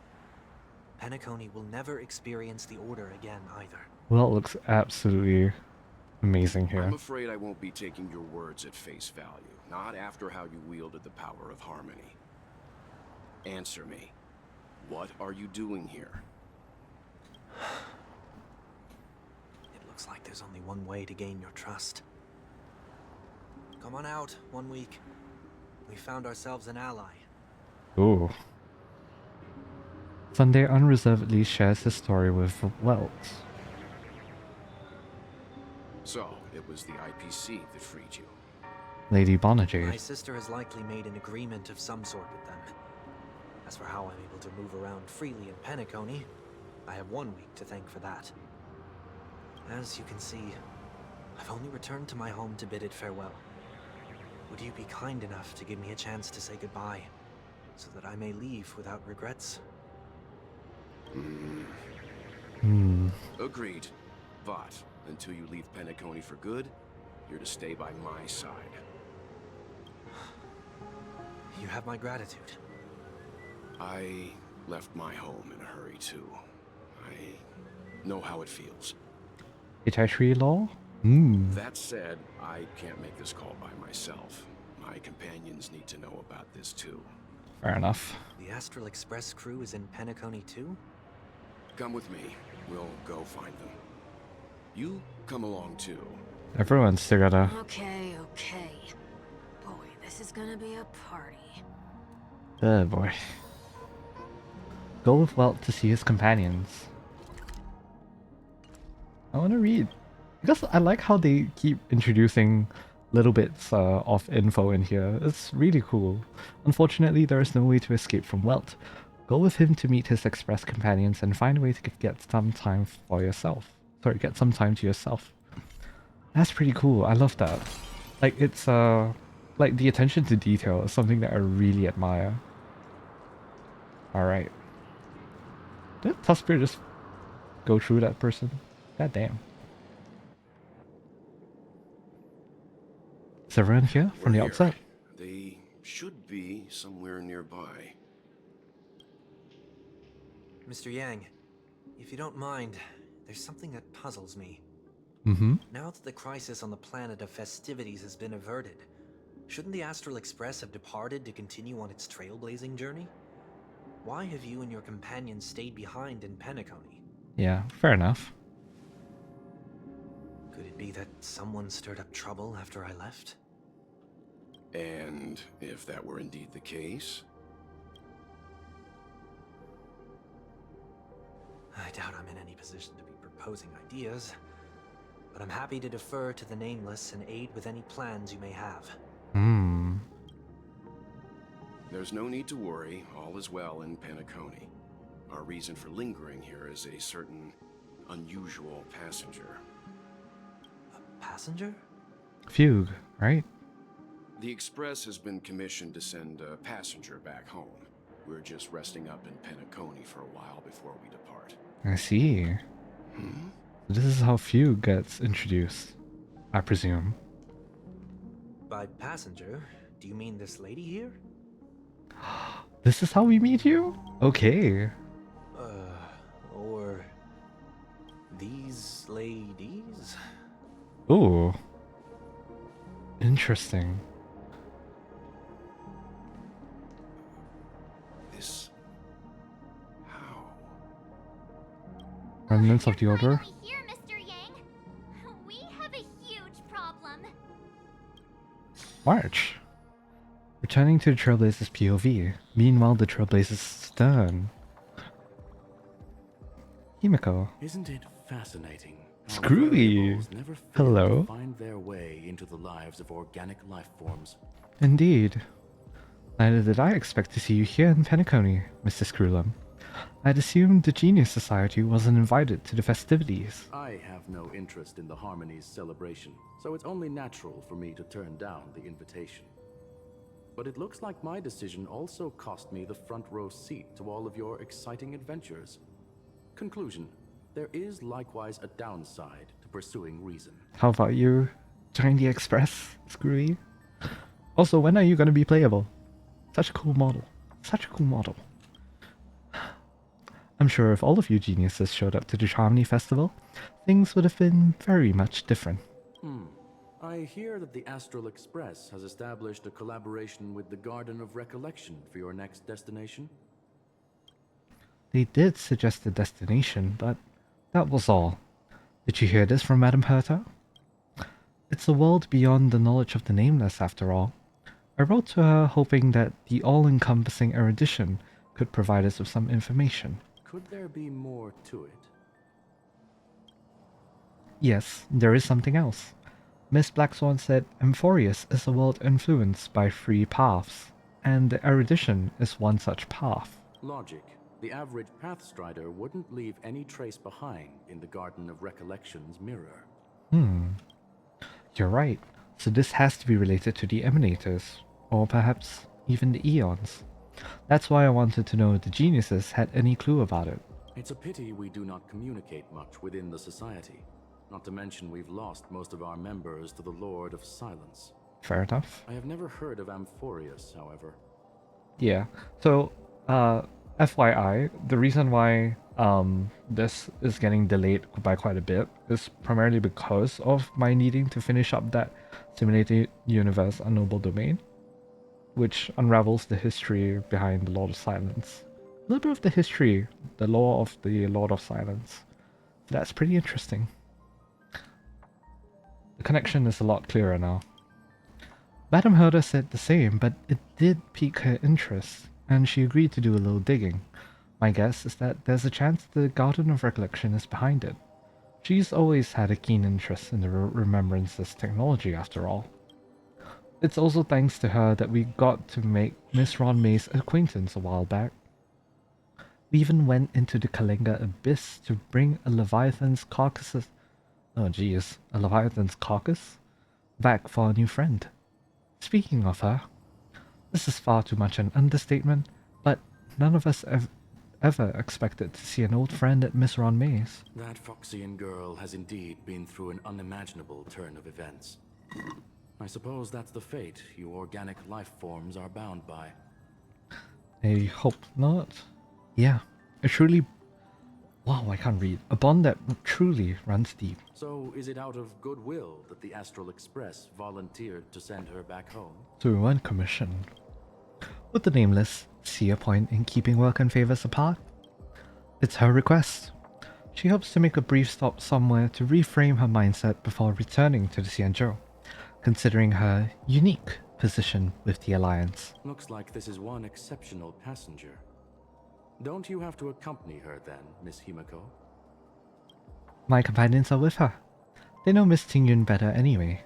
Penacony will never experience the Order again either. Well, it looks absolutely amazing here. I'm afraid I won't be taking your words at face value, not after how you wielded the power of harmony. Answer me. What are you doing here? It looks like there's only one way to gain your trust. Come on out, 1 week. We found ourselves an ally. Ooh. Sunday unreservedly shares his story with Welt. So, it was the IPC that freed you. Lady My Bonajade. sister has likely made an agreement of some sort with them. As for how I'm able to move around freely in Penacony, I have 1 week to thank for that. As you can see, I've only returned to my home to bid it farewell. Would you be kind enough to give me a chance to say goodbye, so that I may leave without regrets? Agreed. But until you leave Penacony for good, you're to stay by my side. You have my gratitude. I left my home in a hurry too. I know how it feels. Itachi law? That said, I can't make this call by myself. My companions need to know about this too. Fair enough. The Astral Express crew is in Penacony too? Come with me. We'll go find them. You come along too. Everyone's together. Okay, okay. Boy, this is gonna be a party. Oh boy. Go with Welt to see his companions. I want to read. Because I like how they keep introducing little bits of info in here. It's really cool. Unfortunately, there is no way to escape from Welt. Go with him to meet his express companions and find a way to get some time for yourself. Sorry, get some time to yourself. That's pretty cool. I love that. Like, it's like the attention to detail is something that I really admire. Alright. Did Tusker just go through that person? God damn. Is everyone here from the We're outside? They should be somewhere nearby. Mr. Yang, if you don't mind, there's something that puzzles me. Mm-hmm. Now that the crisis on the planet of festivities has been averted, shouldn't the Astral Express have departed to continue on its trailblazing journey? Why have you and your companions stayed behind in Penacony? Yeah, fair enough. Could it be that someone stirred up trouble after I left? And if that were indeed the case? I doubt I'm in any position to be proposing ideas, but I'm happy to defer to the Nameless and aid with any plans you may have. Hmm. There's no need to worry, all is well in Penacony. Our reason for lingering here is a certain unusual passenger. A passenger? Fugue, right? The Express has been commissioned to send a passenger back home. We're just resting up in Penacony for a while before we depart. I see. This is how Fugue gets introduced, I presume. By passenger, do you mean this lady here? This is how we meet you? Okay. Or these ladies? Ooh. Interesting. This... how? Remnants of the You're Order? finally here, Mr. Yang. We have a huge problem. March. Returning to the Trailblaze's POV. Meanwhile, the Trailblaze's stern. Himiko. Isn't it fascinating? how Screwy. variables never fail Hello. to find their way into the lives of organic life forms. Indeed. Neither did I expect to see you here in Penacony, Mr. Screwlum. I'd assumed the Genius Society wasn't invited to the festivities. I have no interest in the Harmony's celebration, so it's only natural for me to turn down the invitation. But it looks like my decision also cost me the front row seat to all of your exciting adventures. Conclusion: there is likewise a downside to pursuing reason. How about you join the Express, Screwy? Also, when are you going to be playable? Such a cool model. Such a cool model. I'm sure if all of you geniuses showed up to the Harmony Festival, things would have been very much different. I hear that the Astral Express has established a collaboration with the Garden of Recollection for your next destination. They did suggest a destination, but that was all. Did you hear this from Madame Herta? It's a world beyond the knowledge of the Nameless, after all. I wrote to her hoping that the all-encompassing erudition could provide us with some information. Could there be more to it? Yes, there is something else. Miss Black Swan said Amphorius is a world influenced by free paths, and the erudition is one such path. Logic. The average Pathstrider wouldn't leave any trace behind in the Garden of Recollection's mirror. You're right. So this has to be related to the Emanators, or perhaps even the Eons. That's why I wanted to know if the geniuses had any clue about it. It's a pity we do not communicate much within the society. Not to mention we've lost most of our members to the Lord of Silence. Fair enough. I have never heard of Amphorius, however. Yeah. So, FYI, the reason why this is getting delayed by quite a bit is primarily because of my needing to finish up that Simulated Universe Unknowable Domain, which unravels the history behind the Lord of Silence. A little bit of the history, the lore of the Lord of Silence. That's pretty interesting. The connection is a lot clearer now. Madame Herder said the same, but it did pique her interest, and she agreed to do a little digging. My guess is that there's a chance the Garden of Recollection is behind it. She's always had a keen interest in the Remembrances technology, after all. It's also thanks to her that we got to make Miss Ron May's acquaintance a while back. We even went into the Kalinga Abyss to bring a Leviathan's carcass back for our new friend. Speaking of her, this is far too much an understatement, but none of us ever expected to see an old friend at Miss Ron May's. That Foxian girl has indeed been through an unimaginable turn of events. I suppose that's the fate you organic life forms are bound by. I hope not. Yeah, I truly Wow, I can't read. A bond that truly runs deep. So, is it out of goodwill that the Astral Express volunteered to send her back home? To run commission. Would the Nameless see a point in keeping work and favors apart? It's her request. She hopes to make a brief stop somewhere to reframe her mindset before returning to the Xianzhou, considering her unique position with the Alliance. Looks like this is one exceptional passenger. Don't you have to accompany her then, Miss Himiko? My companions are with her. They know Miss Tingyun better anyway.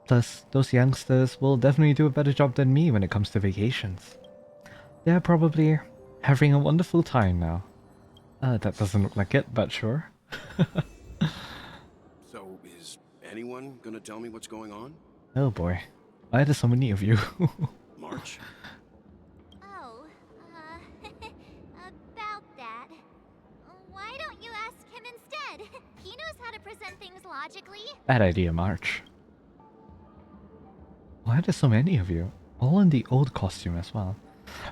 Plus, those youngsters will definitely do a better job than me when it comes to vacations. They're probably having a wonderful time now. That doesn't look like it, but sure. So, is anyone gonna tell me what's going on? Oh boy. Why are there so many of you? March? Oh, about that. Why don't you ask him instead? He knows how to present things logically. Bad idea, March. Why are there so many of you? All in the old costume as well.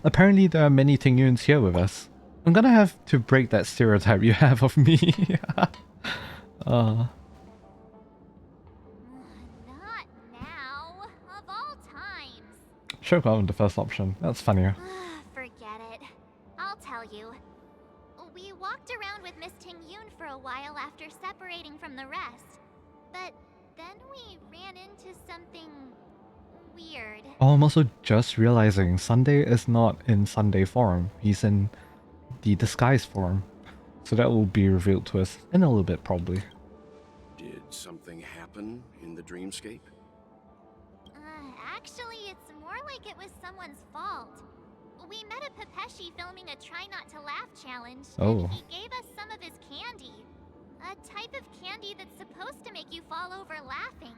Apparently there are many Tingyuns here with us. I'm gonna have to break that stereotype you have of me. Not now. Of all times. Should have gone with the first option. That's funnier. Forget it. I'll tell you. We walked around with Miss Tingyun for a while after separating from the rest. But then we ran into something weird. Oh, I'm also just realizing Sunday is not in Sunday form. He's in the disguise form. So that will be revealed to us in a little bit, probably. Did something happen in the dreamscape? Actually, it's more like it was someone's fault. We met a Pepeshi filming a Try Not to Laugh challenge, and he gave us some of his candy. A type of candy that's supposed to make you fall over laughing.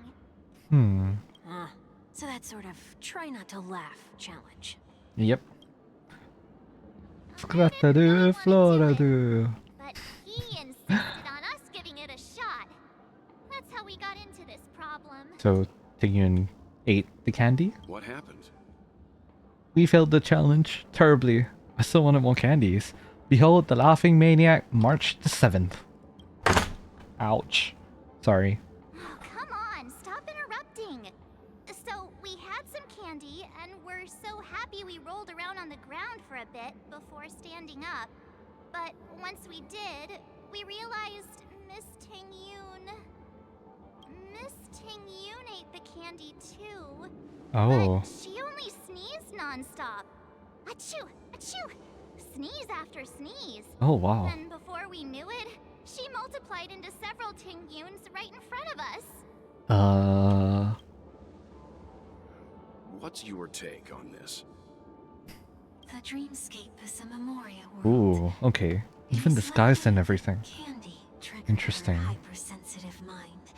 So that sort of try not to laugh challenge. Yep. Scratadoo, Floradoo. But he insisted on us giving it a shot. That's how we got into this problem. So, Tingyun ate the candy? What happened? We failed the challenge terribly. I still wanted more candies. Behold the Laughing Maniac, March the 7th. Ouch. Sorry. Oh, come on, stop interrupting. So, we had some candy, and we're so happy we rolled around on the ground for a bit before standing up. But once we did, we realized Miss Tingyun ate the candy too. Oh. But she only sneezed nonstop. Achoo! Achoo! Sneeze after sneeze. Oh, wow. And before we knew it, she multiplied into several Tingyuns right in front of us. What's your take on this? The dreamscape is a memoria world. Ooh, okay. Even disguised and everything. Candy triggered Interesting. her hypersensitive mind,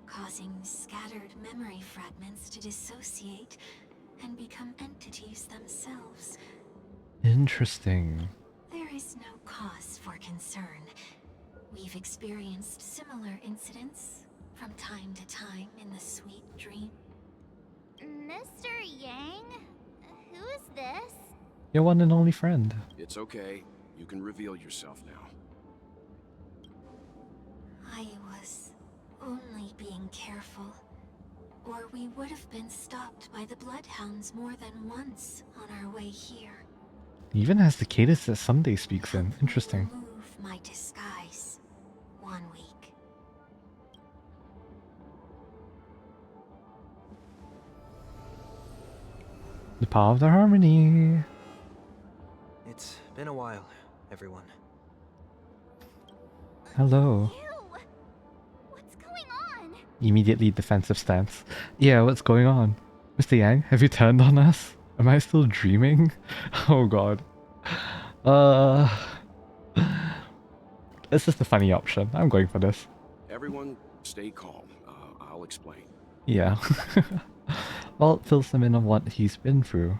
causing scattered memory fragments to dissociate and become entities themselves. Interesting. There is no cause for concern. We've experienced similar incidents from time to time in the sweet dream. Mr. Yang? Who is this? Your one and only friend. It's okay. You can reveal yourself now. I was only being careful, or we would have been stopped by the Bloodhounds more than once on our way here. He even has the cadence that Sunday speaks in. Interesting. Remove my disguise 1 week. The power of the harmony. It's been a while, everyone. Hello. You! What's going on? Immediately defensive stance. Yeah, what's going on? Mr. Yang, have you turned on us? Am I still dreaming? Oh god. This is the funny option. I'm going for this. Everyone, stay calm. I'll explain. Yeah. Well, it fills him in on what he's been through.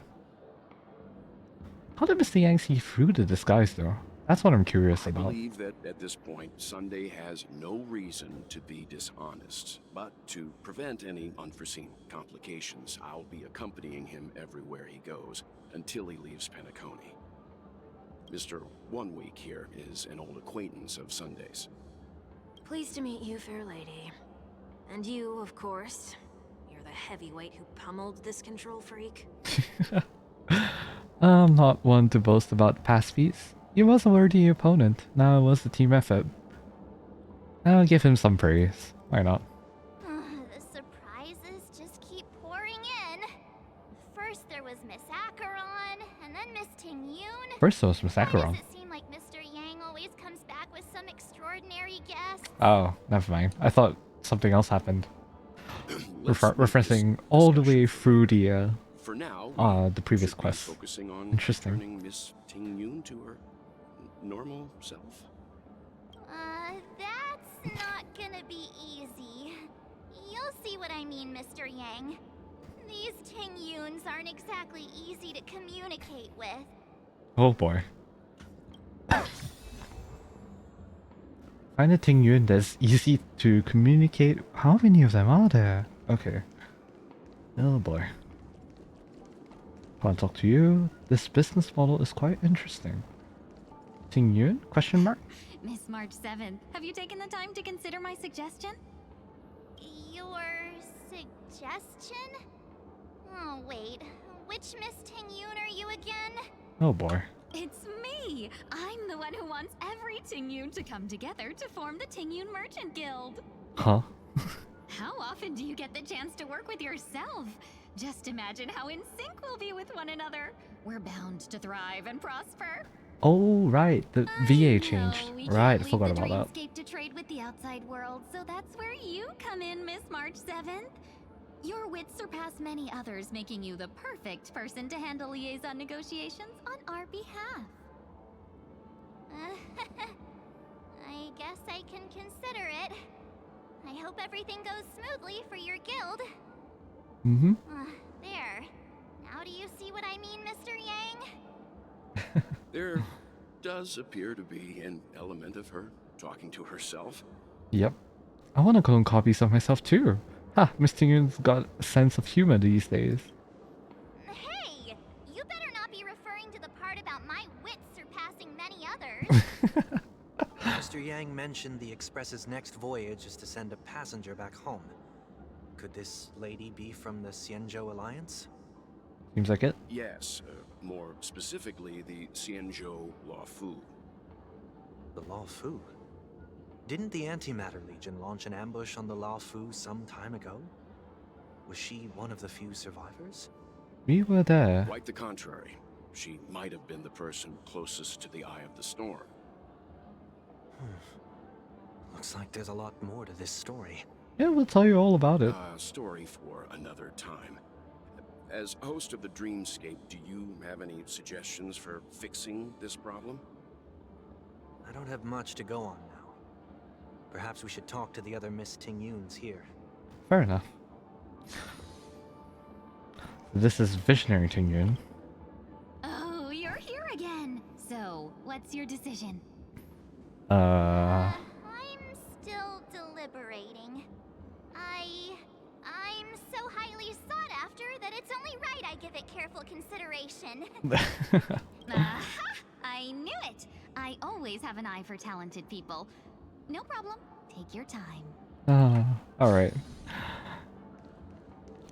How did Mr. Yang see through the disguise though? That's what I'm curious I about. believe that at this point, Sunday has no reason to be dishonest. But to prevent any unforeseen complications, I'll be accompanying him everywhere he goes until he leaves Penacony. Mr. 1 Week here is an old acquaintance of Sunday's. Pleased to meet you, fair lady. And you, of course. You're the heavyweight who pummeled this control freak. I'm not one to boast about past feats. He was a worthy opponent. Now it was a team effort. I'll give him some praise. Why not? The surprises just keep pouring in. First there was Miss Acheron, and then Miss Ting-Yoon. First it was Miss Why Acheron. does it seem like Mr. Yang always comes back with some extraordinary guest? Oh, never mind. I thought something else happened. Let's move this Referencing all the way discussion. through the For now, the previous should be quest. focusing on Interesting. returning Miss Ting-Yoon to her normal self. That's not gonna be easy. You'll see what I mean, Mr. Yang. These Ting-Yoons aren't exactly easy to communicate with. Oh boy. Find a Ting-Yun that's easy to communicate. How many of them are there? Okay. Oh boy. Want to talk to you? This business model is quite interesting. Ting-Yun? Question mark? Miss March 7th, have you taken the time to consider my suggestion? Your suggestion? Oh, wait. Which Miss Ting-Yoon are you again? Oh boy. It's me! I'm the one who wants every Ting-Yoon to come together to form the Ting-Yoon Merchant Guild. Huh? How often do you get the chance to work with yourself? Just imagine how in sync we'll be with one another. We're bound to thrive and prosper. Oh right, the VA changed. Right, I forgot about that. Dreamscape to trade with the outside world, so that's where you come in, Miss March 7th. Your wits surpass many others, making you the perfect person to handle liaison negotiations on our behalf. I guess I can consider it. I hope everything goes smoothly for your guild. Mm-hmm. There. Now do you see what I mean, Mr. Yang? There does appear to be an element of her talking to herself. Yep. I want to clone copies of myself too. Ha, Miss Ting-Yun's got a sense of humor these days. Hey! You better not be referring to the part about my wits surpassing many others. Mr. Yang mentioned the Express's next voyage is to send a passenger back home. Could this lady be from the Xianzhou Alliance? Seems like it. Yes, more specifically, the Xianzhou Luofu. The Luofu? Didn't the Antimatter Legion launch an ambush on the Luofu some time ago? Was she one of the few survivors? We were there. Quite the contrary. She might have been the person closest to the eye of the storm. Looks like there's a lot more to this story. Yeah, we'll tell you all about it. Story for another time. As host of the Dreamscape, do you have any suggestions for fixing this problem? I don't have much to go on now. Perhaps we should talk to the other Miss Ting-Yuns here. Fair enough. This is Visionary Ting-Yun. Oh, you're here again. So, what's your decision? I'm still deliberating. I'm so highly sought after that it's only right I give it careful consideration. I knew it! I always have an eye for talented people. No problem. Take your time. Alright.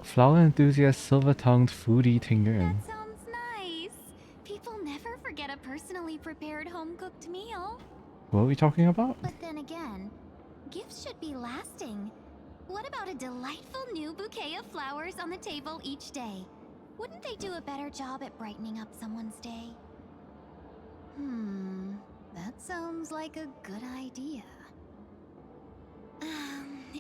Flower enthusiast, silver-tongued foodie Ting-Yun. That sounds nice. People never forget a personally prepared home-cooked meal. What are we talking about? But then again, gifts should be lasting. What about a delightful new bouquet of flowers on the table each day? Wouldn't they do a better job at brightening up someone's day? That sounds like a good idea.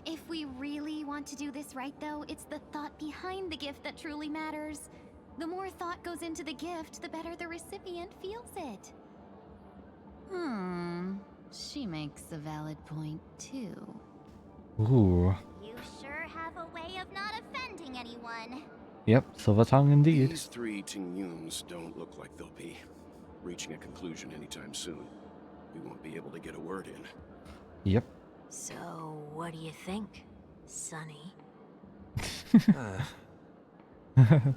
If we really want to do this right, though, it's the thought behind the gift that truly matters. The more thought goes into the gift, the better the recipient feels it. She makes a valid point, too. Ooh. You sure have a way of not offending anyone. Yep, silver tongue indeed. These three Ting-Yuns don't look like they'll be reaching a conclusion anytime soon. We won't be able to get a word in. Yep. So, what do you think, Sonny?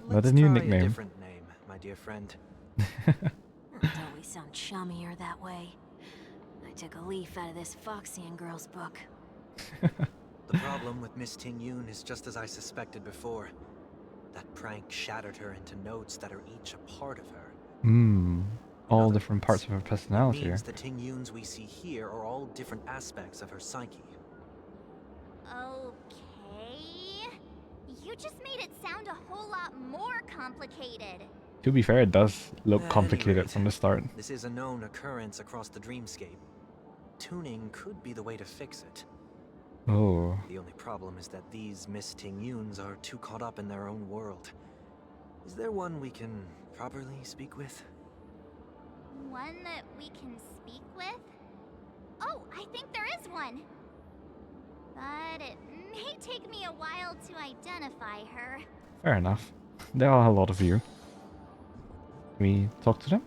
What a new try nickname. A different name, my dear friend. Don't We sound chummier that way. I took a leaf out of this Foxian girl's book. The problem with Miss Ting Yun is just as I suspected before. That prank shattered her into notes that are each a part of her. All different parts of her It personality. means the Ting Yuns we see here are all different aspects of her psyche. Okay. You just made it sound a whole lot more complicated. To be fair, it does look At any complicated rate, from the start. This is a known occurrence across the dreamscape. Tuning could be the way to fix it. Oh. The only problem is that these Miss Ting Yuns are too caught up in their own world. Is there one we can properly speak with? One that we can speak with? Oh, I think there is one. But it may take me a while to identify her. Fair enough. There are a lot of you. Can we talk to them?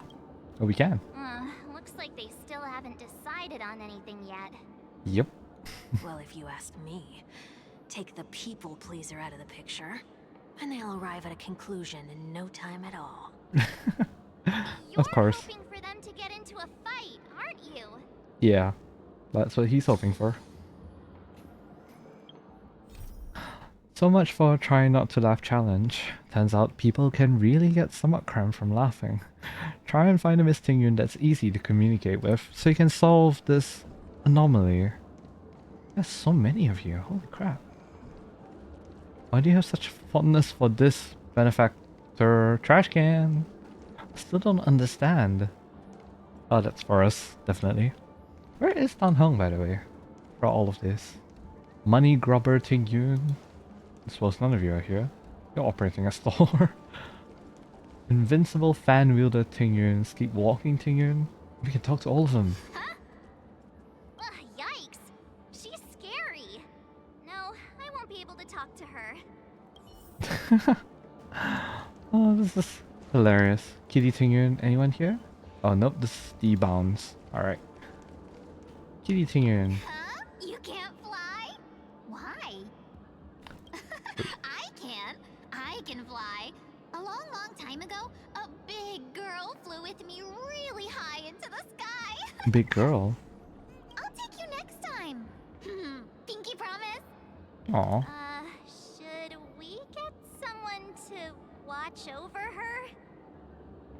Oh, we can. Looks like they still haven't decided on anything yet. Yep. Well, if you ask me, take the people pleaser out of the picture, and they'll arrive at a conclusion in no time at all. Of course. You're hoping for them to get into a fight, aren't you? Yeah. That's what he's hoping for. So much for try not to laugh challenge. Turns out people can really get stomach cramp from laughing. Try and find a Miss Ting Yun that's easy to communicate with so you can solve this anomaly. There's so many of you, holy crap. Why do you have such fondness for this benefactor trash can? I still don't understand. Oh, that's for us, definitely. Where is Dan Heng, by the way, for all of this? Money grubber Ting Yun? I suppose none of you are here. You're operating a store. Invincible fan wielder Ting Yun, sleepwalking Ting Yun. We can talk to all of them. Huh? Yikes. She's scary. No, I won't be able to talk to her. Oh, this is hilarious. Kitty Ting Yun, anyone here? Oh, nope, this is D-Bounds. Alright. Kitty Ting Yun. Huh? You can't fly? Why? I can fly. A long, long time ago, a big girl flew with me really high into the sky. Big girl. I'll take you next time. Pinky promise? Aw. Should we get someone to watch over her?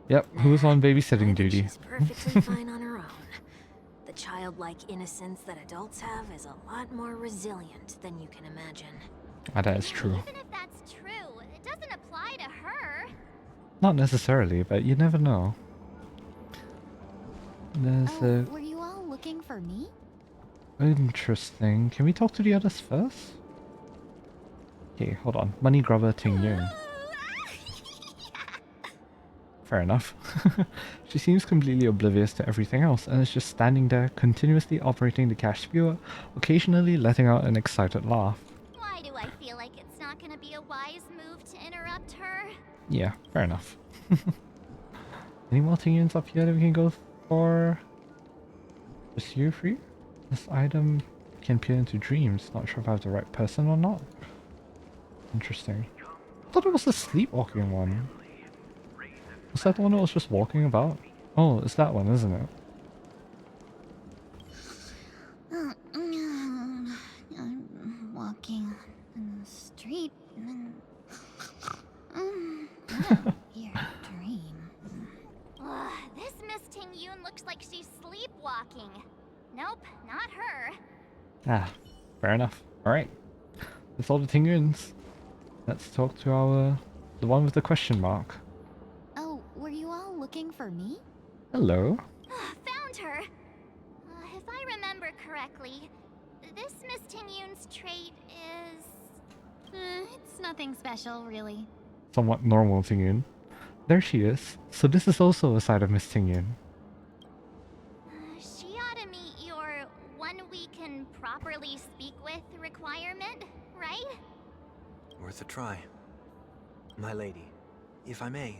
Yep, who's on babysitting I think duty? she's perfectly fine on her own. The childlike innocence that adults have is a lot more resilient than you can imagine. Ah, that is true. Even if that's true, it doesn't apply to her. Not necessarily, but you never know. There's Oh, were you all looking for me? interesting. Can we talk to the others first? Okay, hold on. Money grubber Ting Yun. Fair enough. She seems completely oblivious to everything else and is just standing there, continuously operating the cash spewer, occasionally letting out an excited laugh. Why do I feel like it's not gonna be a wise move to interrupt her? Yeah, fair enough. Any more Ting Yuns up here that we can go for? Just you free? This item can peer into dreams. Not sure if I have the right person or not. Interesting. I thought it was the sleepwalking one. Was that the one that was just walking about? Oh, it's that one, isn't it? I'm walking in the street and your dream. This Miss Ting Yun looks like she's sleepwalking. Nope, not her. Ah, fair enough. Alright. That's all the Ting Yuns. Let's talk to the one with the question mark. Oh, were you all looking for me? Hello. Found her. If I remember correctly, this Miss Ting Yun's trait is... It's nothing special, really. Somewhat normal Ting Yun. There she is. So this is also a side of Miss Ting Yun. She ought to meet your one we can properly speak with requirement, right? Worth a try. My lady, if I may,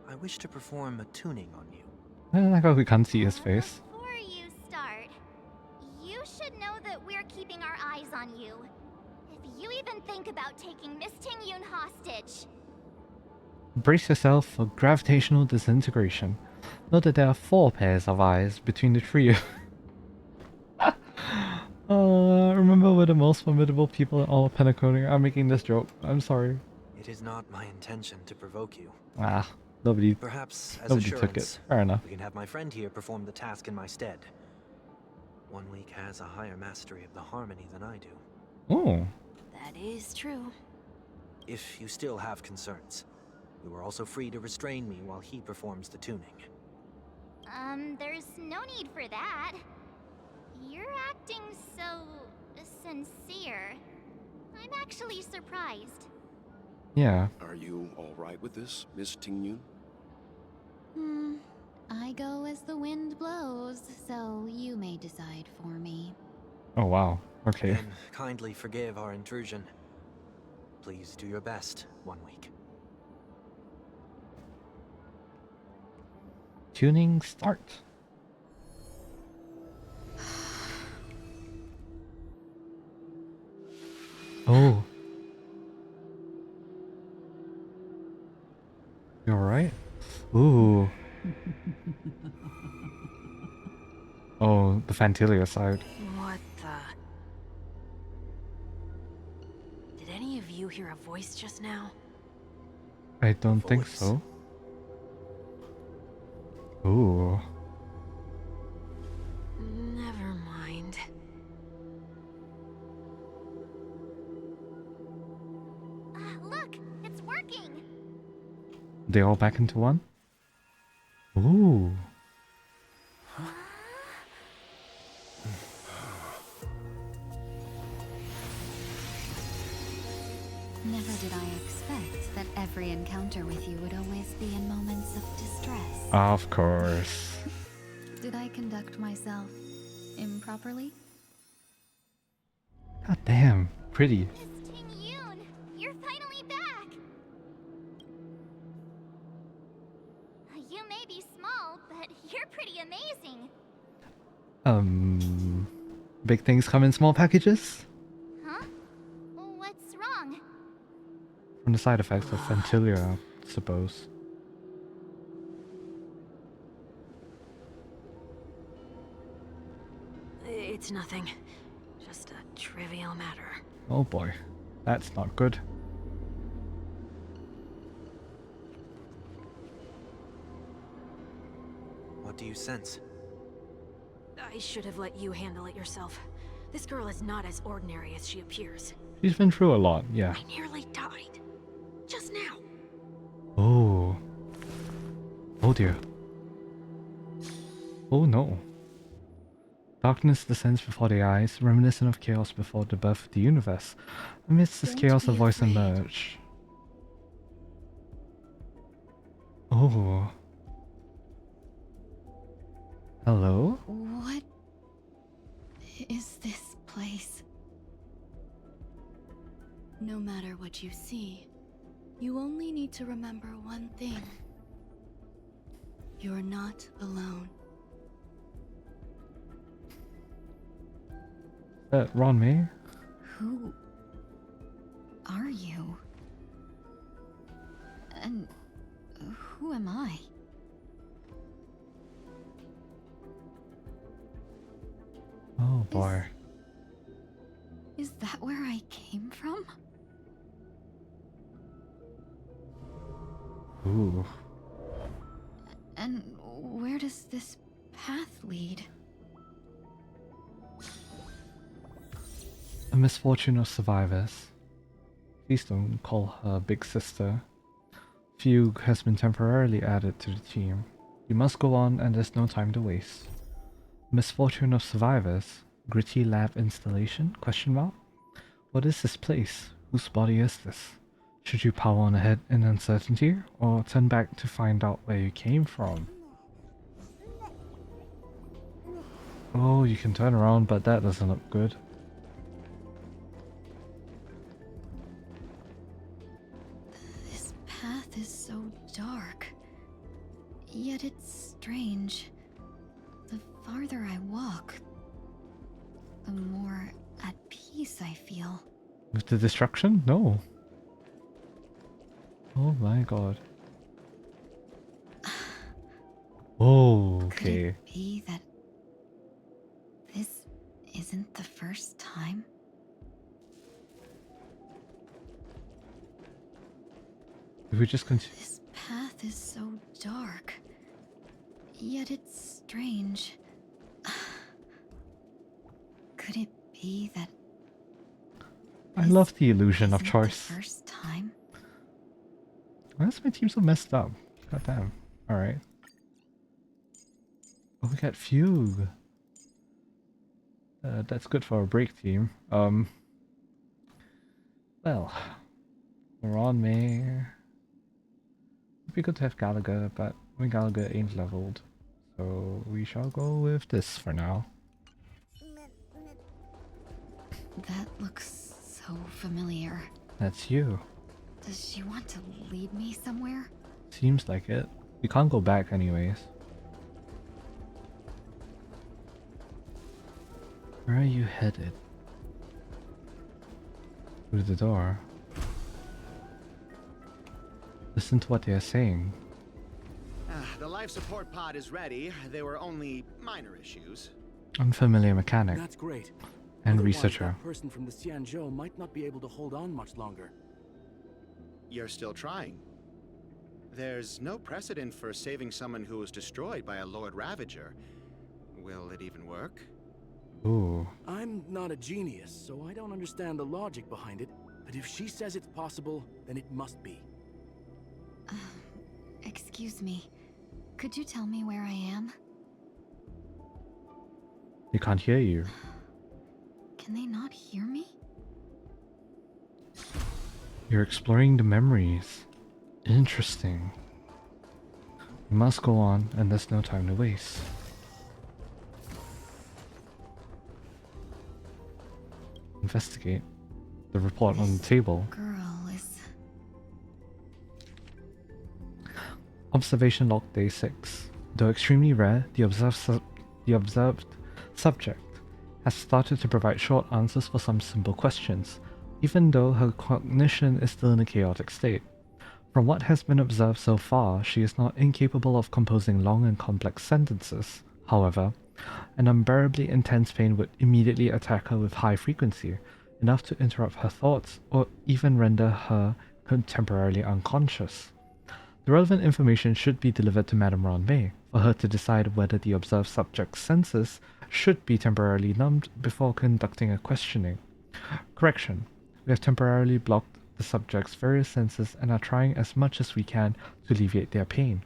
I wish to perform a tuning on you. I don't like how we can't see his face. Before you start, you should know that we're keeping our eyes on you. If you even think about taking Miss Ting Yun hostage... Brace yourself for gravitational disintegration. Note that there are 4 pairs of eyes between the three. Remember we're the most formidable people in all of Penacony. I'm making this joke. I'm sorry. It is not my intention to provoke you. Ah, nobody Perhaps, as took it. assurance, Fair enough. we can have my friend here perform the task in my stead. 1 week has a higher mastery of the harmony than I do. Oh. That is true. If you still have concerns, you are also free to restrain me while he performs the tuning. There's no need for that. You're acting so sincere. I'm actually surprised. Yeah. Are you all right with this, Miss Tingyun? I go as the wind blows, so you may decide for me. Oh wow. Okay. Then kindly forgive our intrusion. Please do your best, 1 week. Tuning start. Oh. You alright? Ooh. Oh, the Fantilia side. What the? Did any of you hear a voice just now? I don't think Voice. so. Ooh. Never mind. Look, it's working. They all back into one? Ooh. Never did I expect that every encounter with you would always be in moments of distress. Of course. Did I conduct myself improperly? God damn, pretty. Miss Tingyun, you're finally back. You may be small, but you're pretty amazing. Big things come in small packages? Huh? What's wrong? From the side effects of Fantilia, I suppose. It's nothing. Just a trivial matter. Oh boy, that's not good. What do you sense? I should have let you handle it yourself. This girl is not as ordinary as she appears. She's been through a lot, yeah. I nearly died. Just now. Oh. Oh dear. Oh no. Darkness descends before the eyes, reminiscent of chaos before the birth of the universe. Amidst this Don't chaos, a be voice afraid. emerged. Oh. Hello? What is this place? No matter what you see, you only need to remember one thing. You're not alone. Ron May? Who are you? And who am I? Oh boy. Is that where I came from? Ooh. And where does this path lead? A misfortune of survivors. Please don't call her big sister. Fugue has been temporarily added to the team. You must go on and there's no time to waste. Misfortune of survivors? Gritty lab installation? Question mark? What is this place? Whose body is this? Should you power on ahead in uncertainty, or turn back to find out where you came from? Oh, you can turn around, but that doesn't look good. This path is so dark. Yet it's strange. The farther I walk, the more at peace I feel. With the destruction? No. Oh my god. Oh, Could okay. it be that this isn't the first time? If we just continue. This path is so dark, yet it's strange. Could it be that I love the illusion of isn't choice. the first time? Why is my team so messed up? God damn. Alright. Oh, we got Fugue. That's good for a break team. Well, we're on May. It'd be good to have Gallagher, but Gallagher ain't leveled. So we shall go with this for now. That looks so familiar. That's you. Does she want to lead me somewhere? Seems like it. We can't go back anyways. Where are you headed? Through the door. Listen to what they are saying. The life support pod is ready. There were only minor issues. Unfamiliar mechanic. That's great. And Otherwise, researcher. that person from the Xianzhou might not be able to hold on much longer. You're still trying. There's no precedent for saving someone who was destroyed by a Lord Ravager. Will it even work? Ooh. I'm not a genius, so I don't understand the logic behind it. But if she says it's possible, then it must be. Excuse me. Could you tell me where I am? They can't hear you. Can they not hear me? You're exploring the memories. Interesting. We must go on, and there's no time to waste. Investigate. The report on the table. Girl is... Observation log day 6. Though extremely rare, the observed subject has started to provide short answers for some simple questions, even though her cognition is still in a chaotic state. From what has been observed so far, she is not incapable of composing long and complex sentences. However, an unbearably intense pain would immediately attack her with high frequency, enough to interrupt her thoughts or even render her temporarily unconscious. The relevant information should be delivered to Madame Ronmei for her to decide whether the observed subject's senses should be temporarily numbed before conducting a questioning. Correction. We have temporarily blocked the subject's various senses and are trying as much as we can to alleviate their pain.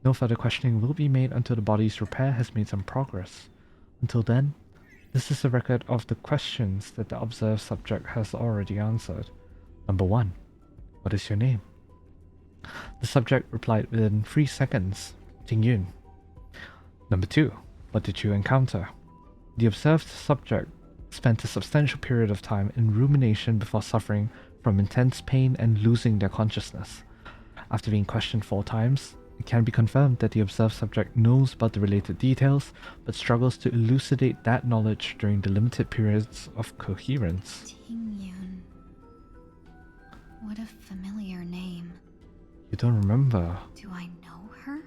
No further questioning will be made until the body's repair has made some progress. Until then, this is a record of the questions that the observed subject has already answered. Number 1. What is your name? The subject replied within 3 seconds, Ting Yun. Number 2. What did you encounter? The observed subject spent a substantial period of time in rumination before suffering from intense pain and losing their consciousness. After being questioned 4 times, it can be confirmed that the observed subject knows about the related details, but struggles to elucidate that knowledge during the limited periods of coherence. Ting Yun. What a familiar name. You don't remember? Do I know her?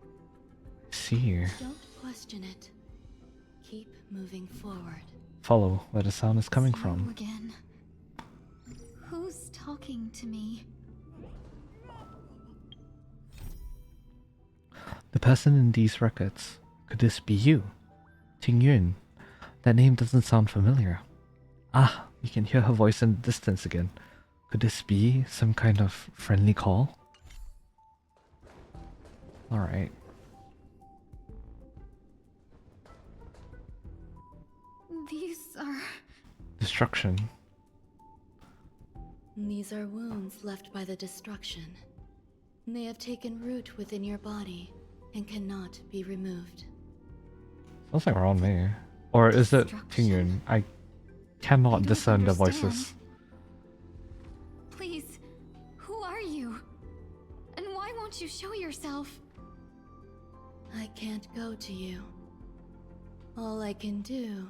I see. Don't question it. Keep moving forward. Follow where the sound is coming You from. again. Who's talking to me? The person in these records. Could this be you? Ting Yun. That name doesn't sound familiar. Ah, you can hear her voice in the distance again. Could this be some kind of friendly call? Alright. These are... Destruction. These are wounds left by the destruction. They have taken root within your body and cannot be removed. Sounds like we're on me. Or is it Ting Yun? I cannot discern the voices. Please, who are you? And why won't you show yourself? I can't go to you. All I can do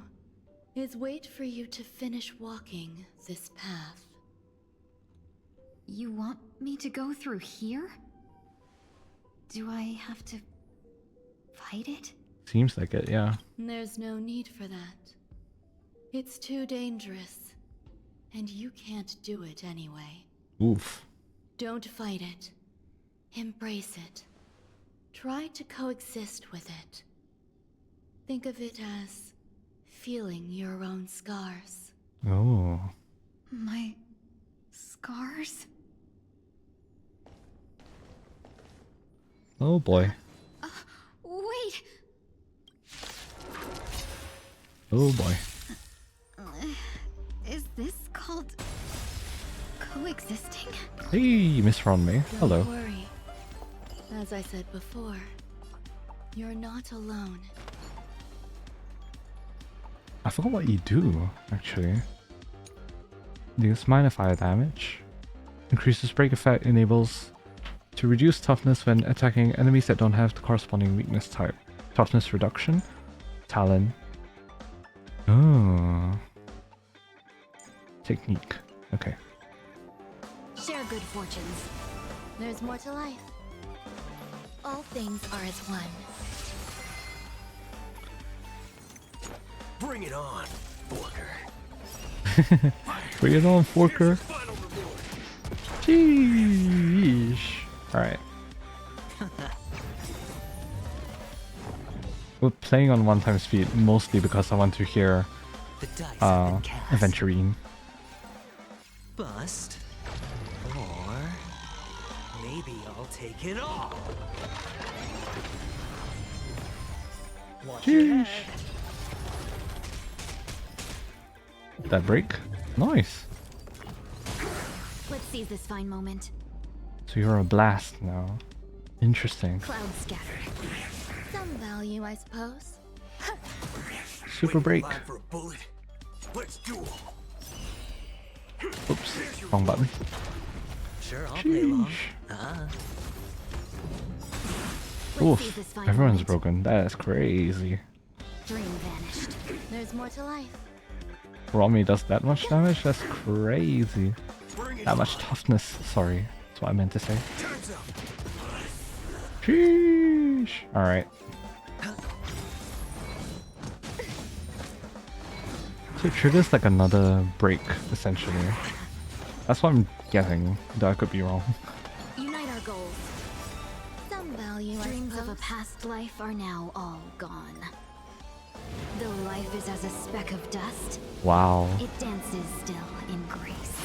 is wait for you to finish walking this path. You want me to go through here? Do I have to fight it? Seems like it, yeah. There's no need for that. It's too dangerous. And you can't do it anyway. Oof. Don't fight it. Embrace it. Try to coexist with it. Think of it as feeling your own scars. Oh. My scars? Oh boy. Wait! Oh boy. Is this called coexisting? Hey, Miss Ronmei. Hello. Don't worry. As I said before, you're not alone. I forgot what you do, actually. Deals minor fire damage. Increases break effect, enables to reduce toughness when attacking enemies that don't have the corresponding weakness type. Toughness reduction. Talon. Oh. Technique. Okay. Share good fortunes. There's more to life. All things are as one. Bring it on, Forker. Bring it on, Forker. Jeez. Alright. We're playing on 1x speed mostly because I want to hear Aventurine. Bust. Or maybe I'll take it all. Watch your Jeez. head. That break? Nice. Let's seize this fine moment. So you're a blast now. Interesting. Clouds scattered. Some value, I suppose. Super break. Live for a bullet. Let's duel. Oops. Wrong button. Sure, I'll play along. Oof. Everyone's broken. That is crazy. Dream vanished. There's more to life. Romy does that much damage? That's crazy. That much toughness. Sorry. That's what I meant to say. Sheesh. Alright. So it triggers like another break, essentially. That's what I'm guessing, though I could be wrong. Unite our goals. Some value, dreams of a past life are now all gone. Though life is as a speck of dust, Wow. it dances still in grace.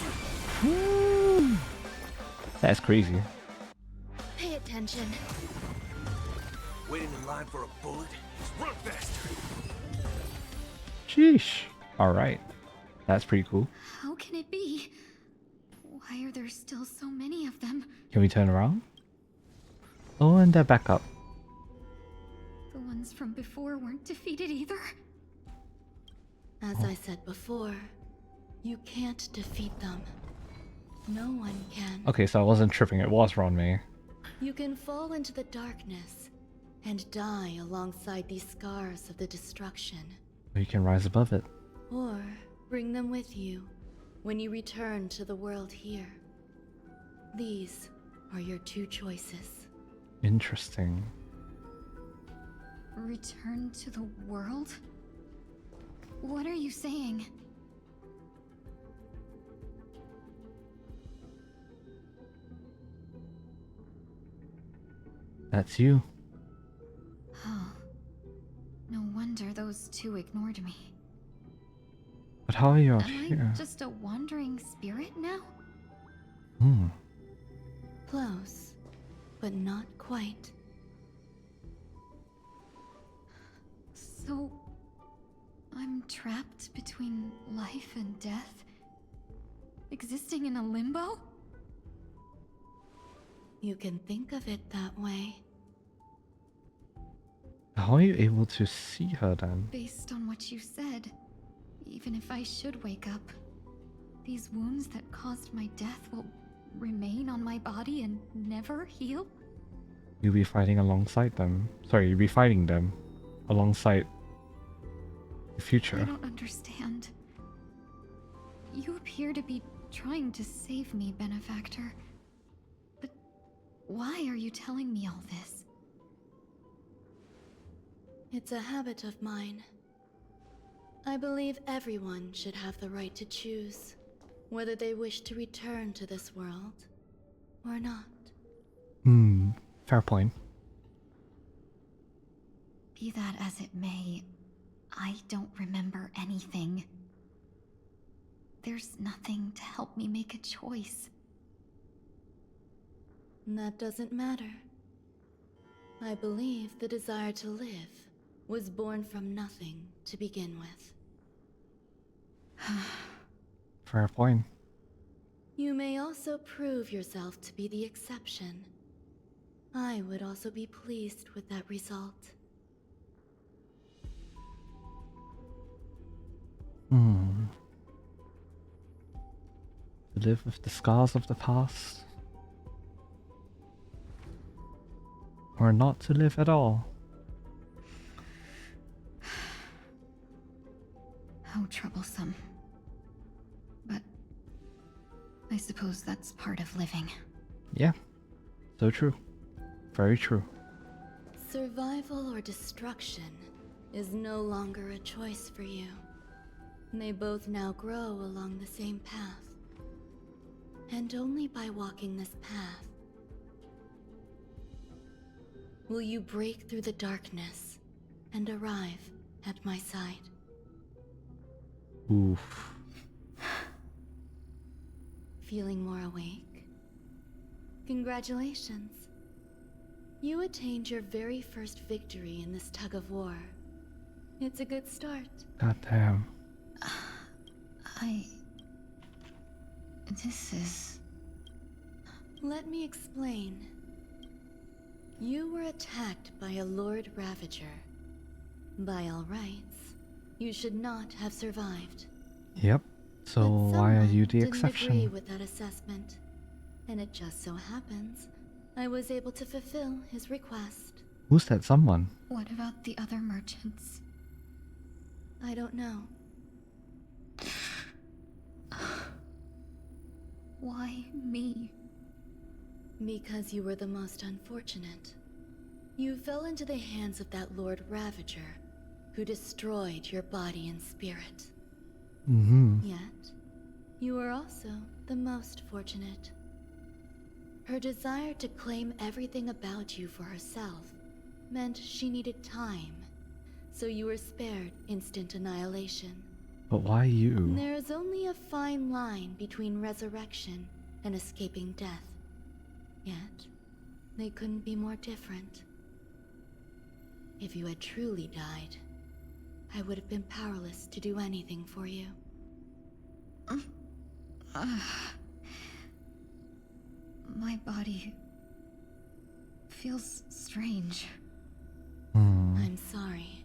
That's crazy. Pay attention. Waiting in line for a bullet? Run faster. Sheesh. Alright. That's pretty cool. How can it be? Why are there still so many of them? Can we turn around? Oh, and they're back up. The ones from before weren't defeated either? As I said before, you can't defeat them. No one can. Okay, so I wasn't tripping. It was Ronmei. You can fall into the darkness and die alongside these scars of the destruction. Or you can rise above it. Or bring them with you when you return to the world here. These are your two choices. Interesting. Return to the world? What are you saying? That's you. Oh. No wonder those two ignored me. But how are you out Am here? I just a wandering spirit now? Hmm. Close, but not quite. So, I'm trapped between life and death? Existing in a limbo? You can think of it that way. How are you able to see her then? Based on what you said, even if I should wake up, these wounds that caused my death will remain on my body and never heal? You'll be fighting alongside them. Sorry, you'll be fighting them alongside the future. I don't understand. You appear to be trying to save me, Benefactor. But why are you telling me all this? It's a habit of mine. I believe everyone should have the right to choose whether they wish to return to this world or not. Fair point. Be that as it may, I don't remember anything. There's nothing to help me make a choice. That doesn't matter. I believe the desire to live was born from nothing to begin with. Fair point. You may also prove yourself to be the exception. I would also be pleased with that result. To live with the scars of the past. Or not to live at all. How troublesome. But I suppose that's part of living. Yeah, so true. Very true. Survival or destruction is no longer a choice for you. They both now grow along the same path. And only by walking this path will you break through the darkness and arrive at my side. Oof. Feeling more awake? Congratulations. You attained your very first victory in this tug of war. It's a good start. Goddamn. This is... Let me explain. You were attacked by a Lord Ravager. By all rights, you should not have survived. Yep. So why are you the exception? I didn't agree with that assessment, and it just so happens I was able to fulfill his request. Who's that someone? What about the other merchants? I don't know. Why me? Because you were the most unfortunate. You fell into the hands of that Lord Ravager, who destroyed your body and spirit. Yet, you were also the most fortunate. Her desire to claim everything about you for herself meant she needed time, so you were spared instant annihilation. But why you? There is only a fine line between resurrection and escaping death. Yet, they couldn't be more different. If you had truly died, I would have been powerless to do anything for you. My body feels strange. I'm sorry.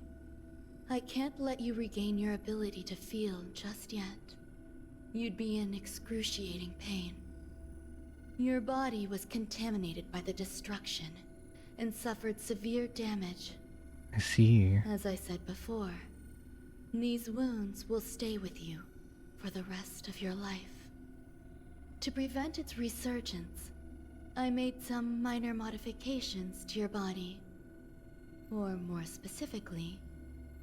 I can't let you regain your ability to feel just yet. You'd be in excruciating pain. Your body was contaminated by the destruction and suffered severe damage. I see. As I said before, these wounds will stay with you for the rest of your life. To prevent its resurgence, I made some minor modifications to your body. Or more specifically,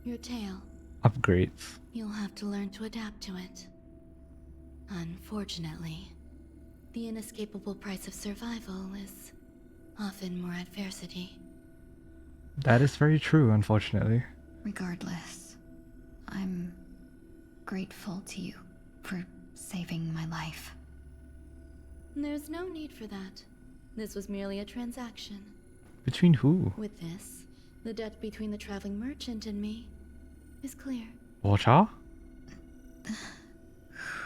your tail. Upgrades. You'll have to learn to adapt to it. Unfortunately, the inescapable price of survival is often more adversity. That is very true, unfortunately. Regardless, I'm grateful to you for saving my life. There's no need for that. This was merely a transaction. Between who? With this, the debt between the traveling merchant and me is clear. Luocha?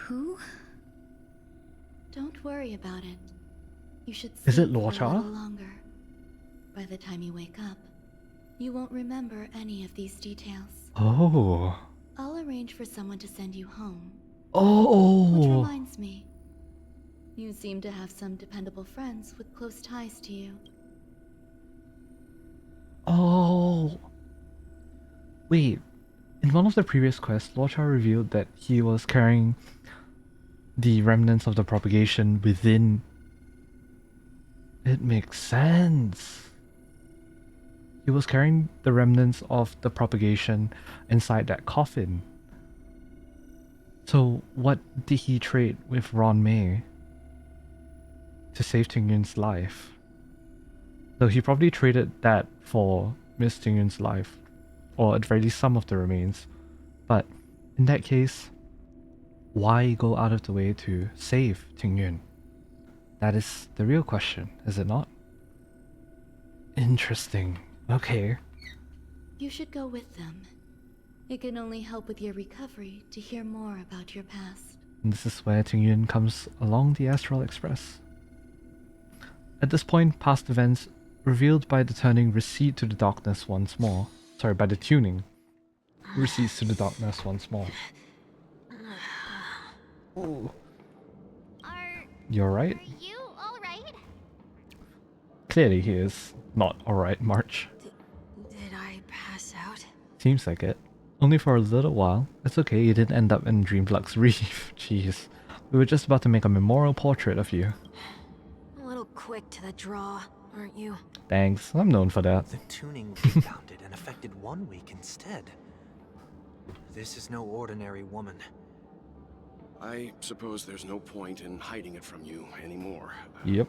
Who? Don't worry about it. You should Is it sleep for a Luocha? little longer. By the time you wake up, you won't remember any of these details. Oh. I'll arrange for someone to send you home. Oh. Which reminds me, you seem to have some dependable friends with close ties to you. Oh. Wait. In one of the previous quests, Luocha revealed that he was carrying the remnants of the propagation within. It makes sense. he was carrying the remnants of the propagation inside that coffin. So what did he trade with Ron May to save Tingyun's life? So he probably traded that for Miss Tingyun's life, or at very least some of the remains. But in that case, why go out of the way to save Tingyun? That is the real question, is it not? Interesting. Okay. You should go with them. It can only help with your recovery to hear more about your past. And this is where Tingyun comes along the Astral Express. At this point, past events revealed by the turning recede to the darkness once more. Sorry, by the tuning recedes to the darkness once more. Oh. You're right? Are you alright? Clearly he is not alright, March. Did I pass out? Seems like it. Only for a little while. It's okay, you didn't end up in Dreamflux Reef. Jeez. We were just about to make a memorial portrait of you. A little quick to the draw, aren't you? Thanks, I'm known for that. The tuning rebounded and affected 1 week instead. This is no ordinary woman. I suppose there's no point in hiding it from you anymore. Yep.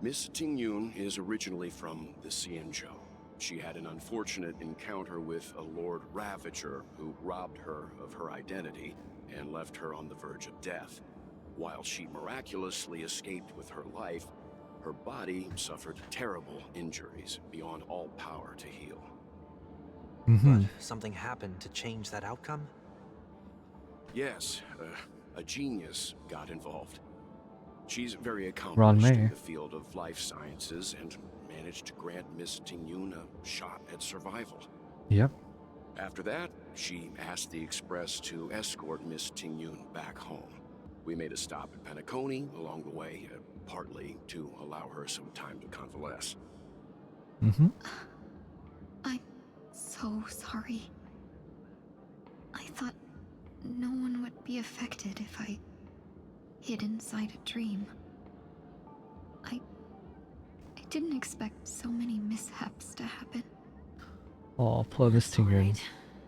Miss Tingyun is originally from the Xianzhou. She had an unfortunate encounter with a Lord Ravager who robbed her of her identity and left her on the verge of death. While she miraculously escaped with her life, her body suffered terrible injuries beyond all power to heal. But something happened to change that outcome? Yes, a genius got involved. She's very Ron accomplished May. in the field of life sciences and managed to grant Miss Tingyun a shot at survival. Yep. After that, she asked the Express to escort Miss Tingyun back home. We made a stop at Penacony along the way, partly to allow her some time to convalesce. I'm so sorry. I thought no one would be affected if I hid inside a dream. I didn't expect so many mishaps to happen. Oh, poor Miss Tingyun.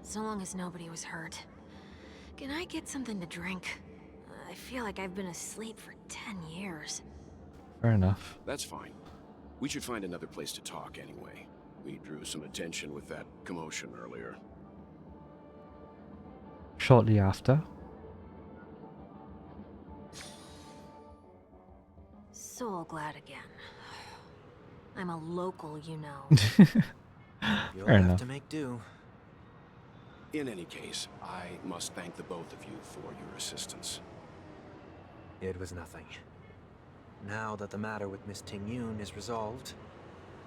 So long as nobody was hurt. Can I get something to drink? I feel like I've been asleep for 10 years. Fair enough. That's fine. We should find another place to talk anyway. We drew some attention with that commotion earlier. Shortly after. So glad again. I'm a local, you know. You'll Fair have enough. to make do. In any case, I must thank the both of you for your assistance. It was nothing. Now that the matter with Miss Tingyun is resolved,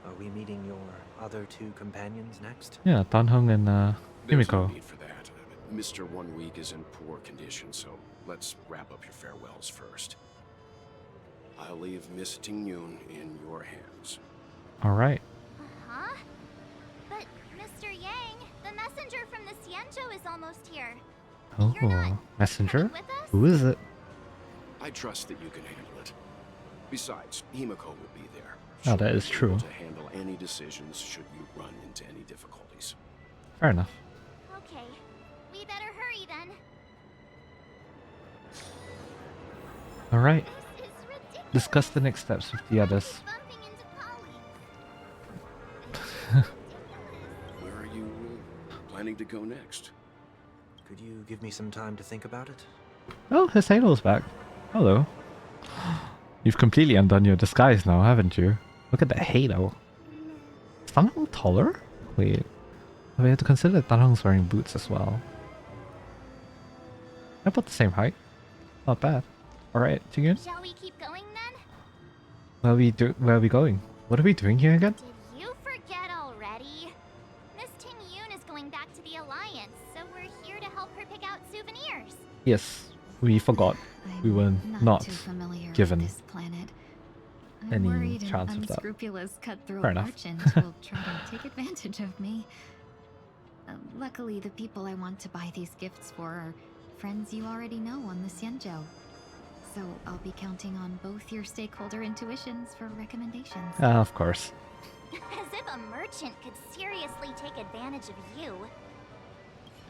are we meeting your other 2 companions next? Yeah, Tan Heng and There's no Himiko. need for that. Mr. 1 Week is in poor condition, so let's wrap up your farewells first. I'll leave Miss Tingyun in your hands. Alright. Huh? But, Mr. Yang, the messenger from the Xianzhou is almost here. Oh, messenger? with us? Who is it? I trust that you can handle it. Besides, Himiko will be there. Oh, that She'll is be able true. to handle any decisions should you run into any difficulties. Fair enough. Okay, we better hurry then. Alright. This is ridiculous. Discuss the next steps with the others. Bumping into colleagues. Where are you planning to go next? Could you give me some time to think about it? Oh, his halo's back. Hello. You've completely undone your disguise now, haven't you? Look at that halo. Is Tan Heng taller? Wait. We have to consider that Tan Heng's wearing boots as well. They're about the same height. Not bad. Alright, Tingyun. Shall we keep going then? Where are we going? What are we doing here again? Did you forget already? Miss Tingyun is going back to the Alliance, so we're here to help her pick out souvenirs. Yes, we forgot. We were not too familiar given with this planet. I'm any worried chance an of that. unscrupulous cutthroat Fair enough. merchant will try to take advantage of me. Luckily, the people I want to buy these gifts for are friends you already know on the Xianzhou. So I'll be counting on both your stakeholder intuitions for recommendations. Of course. As if if a merchant could seriously take advantage of you.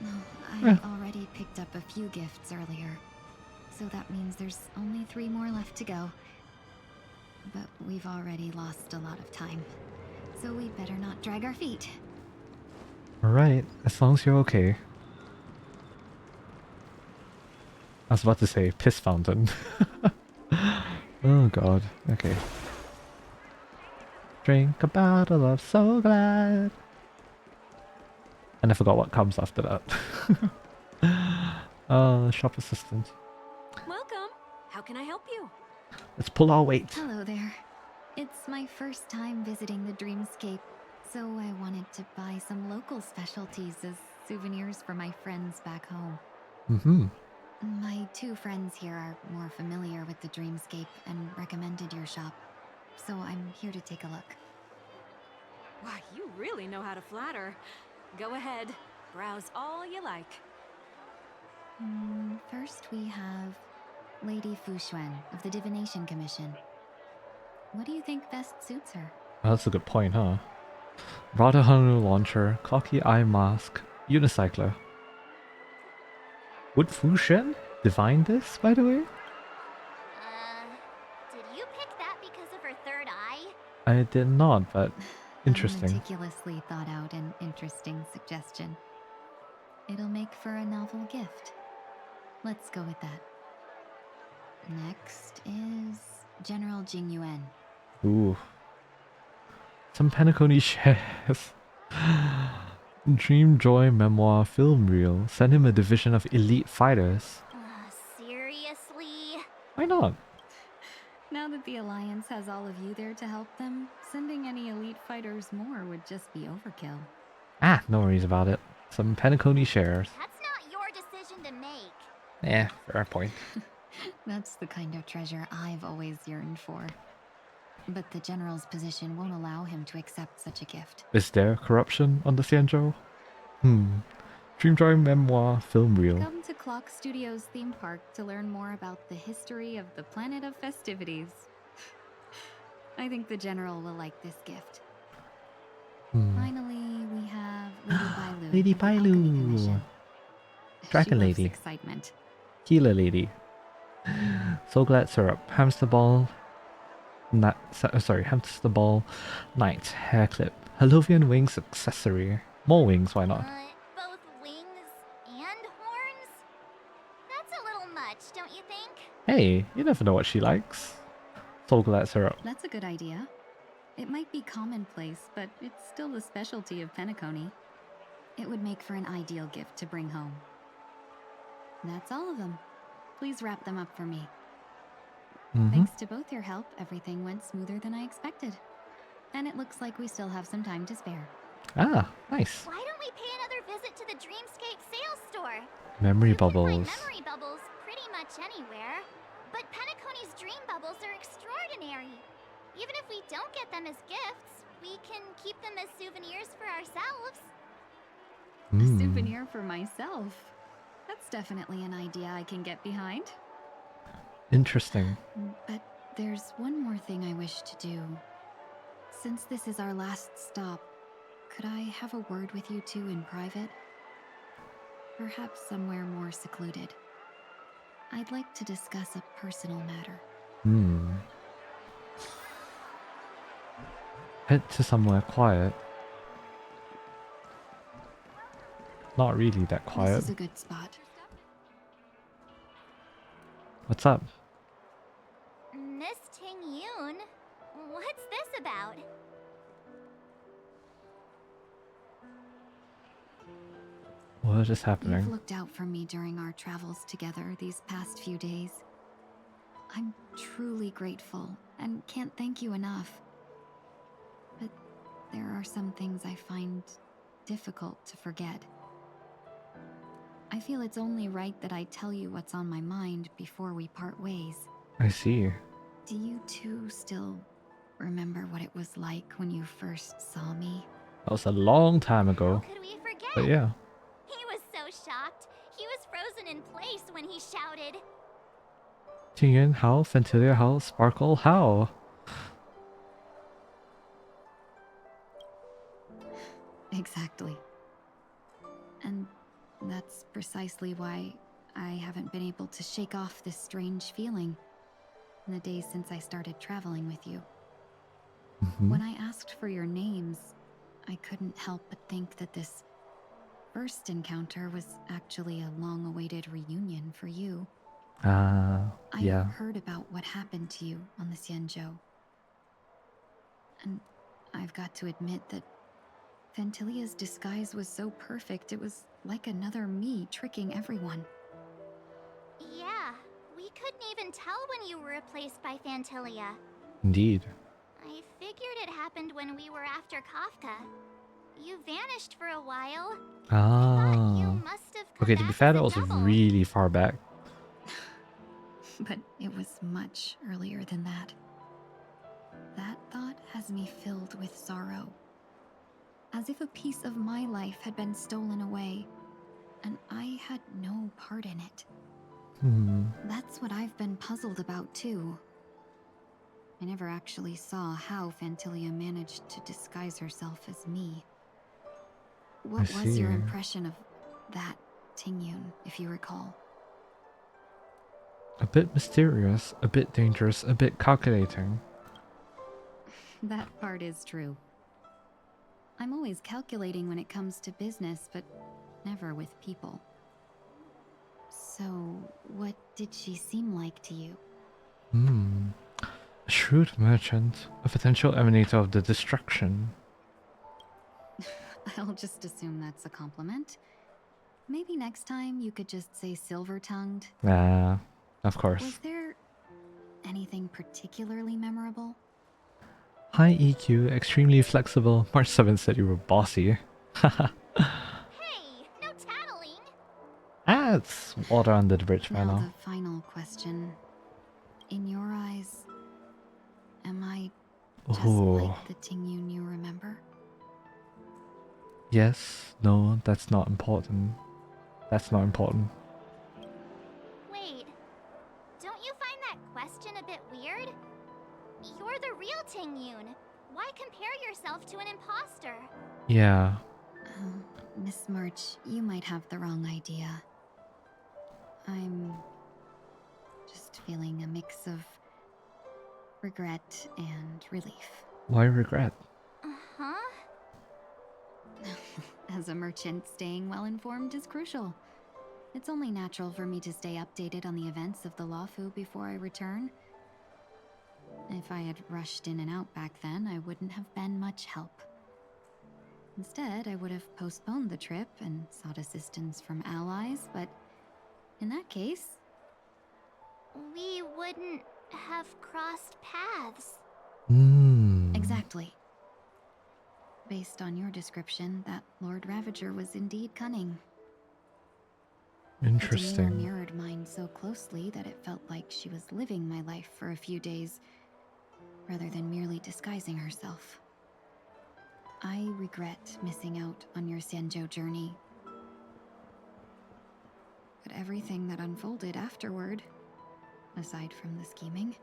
No, I already picked up a few gifts earlier. So that means there's only 3 more left to go. But we've already lost a lot of time. So we better not drag our feet. Alright, as long as you're okay. I was about to say piss fountain. Oh god, okay. Drink a bottle of So Glad. And I forgot what comes after that. Shop assistant. Welcome. How can I help you? Let's pull our weight. Hello there. It's my first time visiting the Dreamscape, so I wanted to buy some local specialties as souvenirs for my friends back home. Mm-hmm. My 2 friends here are more familiar with the Dreamscape and recommended your shop, so I'm here to take a look. Why, you really know how to flatter. Go ahead, browse all you like. First we have Lady Fuxuan of the Divination Commission. What do you think best suits her? Oh, that's a good point, huh? Radahanu launcher, cocky eye mask, unicycler. Would Fuxian divine this, by the way? Did you pick that because of her third eye? I did not, but interesting. A meticulously thought out and interesting suggestion. It'll make for a novel gift. Let's go with that. Next is General Jing Yuan. Ooh. Some Penacony shares. Dream Joy Memoir Film Reel. Send him a division of elite fighters. Seriously? Why not? Now that the Alliance has all of you there to help them, sending any elite fighters more would just be overkill. Ah, no worries about it. Some Penacony shares. That's not your decision to make. Eh, fair point. That's the kind of treasure I've always yearned for. But the General's position won't allow him to accept such a gift. Is there corruption on the Xianzhou? Dreamjoy Memoir Film Reel. Come to Clock Studios theme park to learn more about the history of the planet of festivities. I think the General will like this gift. Finally, we have Lady Bailu. Lady Bailu. Dragon Lady. Excitement. Healer Lady. So Glad Syrup. Hamster Ball. Hamster Ball Knight Hair Clip. Halovian Wings Accessory. More wings, why not? Both wings and horns? That's a little much, don't you think? Hey, you never know what she likes. So Glad Syrup. That's a good idea. It might be commonplace, but it's still the specialty of Penacony. It would make for an ideal gift to bring home. That's all of them. Please wrap them up for me. Thanks to both your help, everything went smoother than I expected. And it looks like we still have some time to spare. Ah, nice. Why don't we pay another visit to the Dreamscape sales store? Memory You can bubbles. find memory bubbles pretty much anywhere. But Penacony's dream bubbles are extraordinary. Even if we don't get them as gifts, we can keep them as souvenirs for ourselves. A souvenir for myself? That's definitely an idea I can get behind. Interesting. But there's one more thing I wish to do. Since this is our last stop, could I have a word with you two in private? Perhaps somewhere more secluded. I'd like to discuss a personal matter. Head to somewhere quiet. Not really that quiet. This is a good spot. What's up? Miss Ting Yun, what's this about? What is happening? You've looked out for me during our travels together these past few days. I'm truly grateful and can't thank you enough. But there are some things I find difficult to forget. I feel it's only right that I tell you what's on my mind before we part ways. I see. Do you two still remember what it was like when you first saw me? That was a long time ago. How could we forget? But yeah. He was so shocked. He was frozen in place when he shouted. Tingyun, how? Fentilia, how? Sparkle, how? precisely why I haven't been able to shake off this strange feeling in the days since I started traveling with you. When I asked for your names, I couldn't help but think that this first encounter was actually a long-awaited reunion for you. Yeah. I heard about what happened to you on the Xianzhou. And I've got to admit that Fantilia's disguise was so perfect, it was like another me tricking everyone. Yeah, we couldn't even tell when you were replaced by Fantilia. Indeed. I figured it happened when we were after Kafka. You vanished for a while. Ah. You must have come Okay, to be back fair, as a that was double. really far back. But it was much earlier than that. That thought has me filled with sorrow. As if a piece of my life had been stolen away, and I had no part in it. That's what I've been puzzled about too. I never actually saw how Fantilia managed to disguise herself as me. What was your impression of that Tingyun, if you recall? A bit mysterious, a bit dangerous, a bit calculating. That part is true. I'm always calculating when it comes to business, but never with people. So, what did she seem like to you? A shrewd merchant, a potential emanator of the destruction. I'll just assume that's a compliment. Maybe next time you could just say silver-tongued. Of course. Was there anything particularly memorable? High EQ, extremely flexible. March 7th said you were bossy. Hey, no tattling. It's water under the bridge by Now now. the final question. In your eyes, am I just like the Tingyun you remember? Yes, no, that's not important. That's not important. Wait, don't you find that question a bit weird? You're the real Tingyun. Why compare yourself to an imposter? Yeah. Miss March, you might have the wrong idea. I'm just feeling a mix of regret and relief. Why regret? Uh-huh. As a merchant, staying well-informed is crucial. It's only natural for me to stay updated on the events of the Lawfu before I return. If I had rushed in and out back then, I wouldn't have been much help. Instead, I would have postponed the trip and sought assistance from allies, but in that case... we wouldn't have crossed paths. Exactly. Based on your description, that Lord Ravager was indeed cunning. Interesting. The demeanor mirrored mine so closely that it felt like she was living my life for a few days, rather than merely disguising herself. I regret missing out on your Xianzhou journey. But everything that unfolded afterward, aside from the scheming,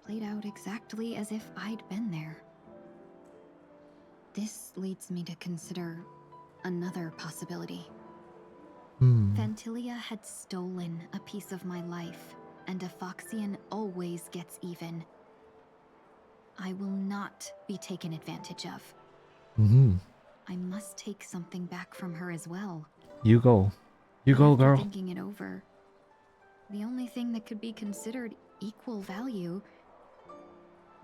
played out exactly as if I'd been there. This leads me to consider another possibility. Fantilia had stolen a piece of my life, and a Foxian always gets even. I will not be taken advantage of. I must take something back from her as well. You go. You go, After girl. thinking it over, the only thing that could be considered equal value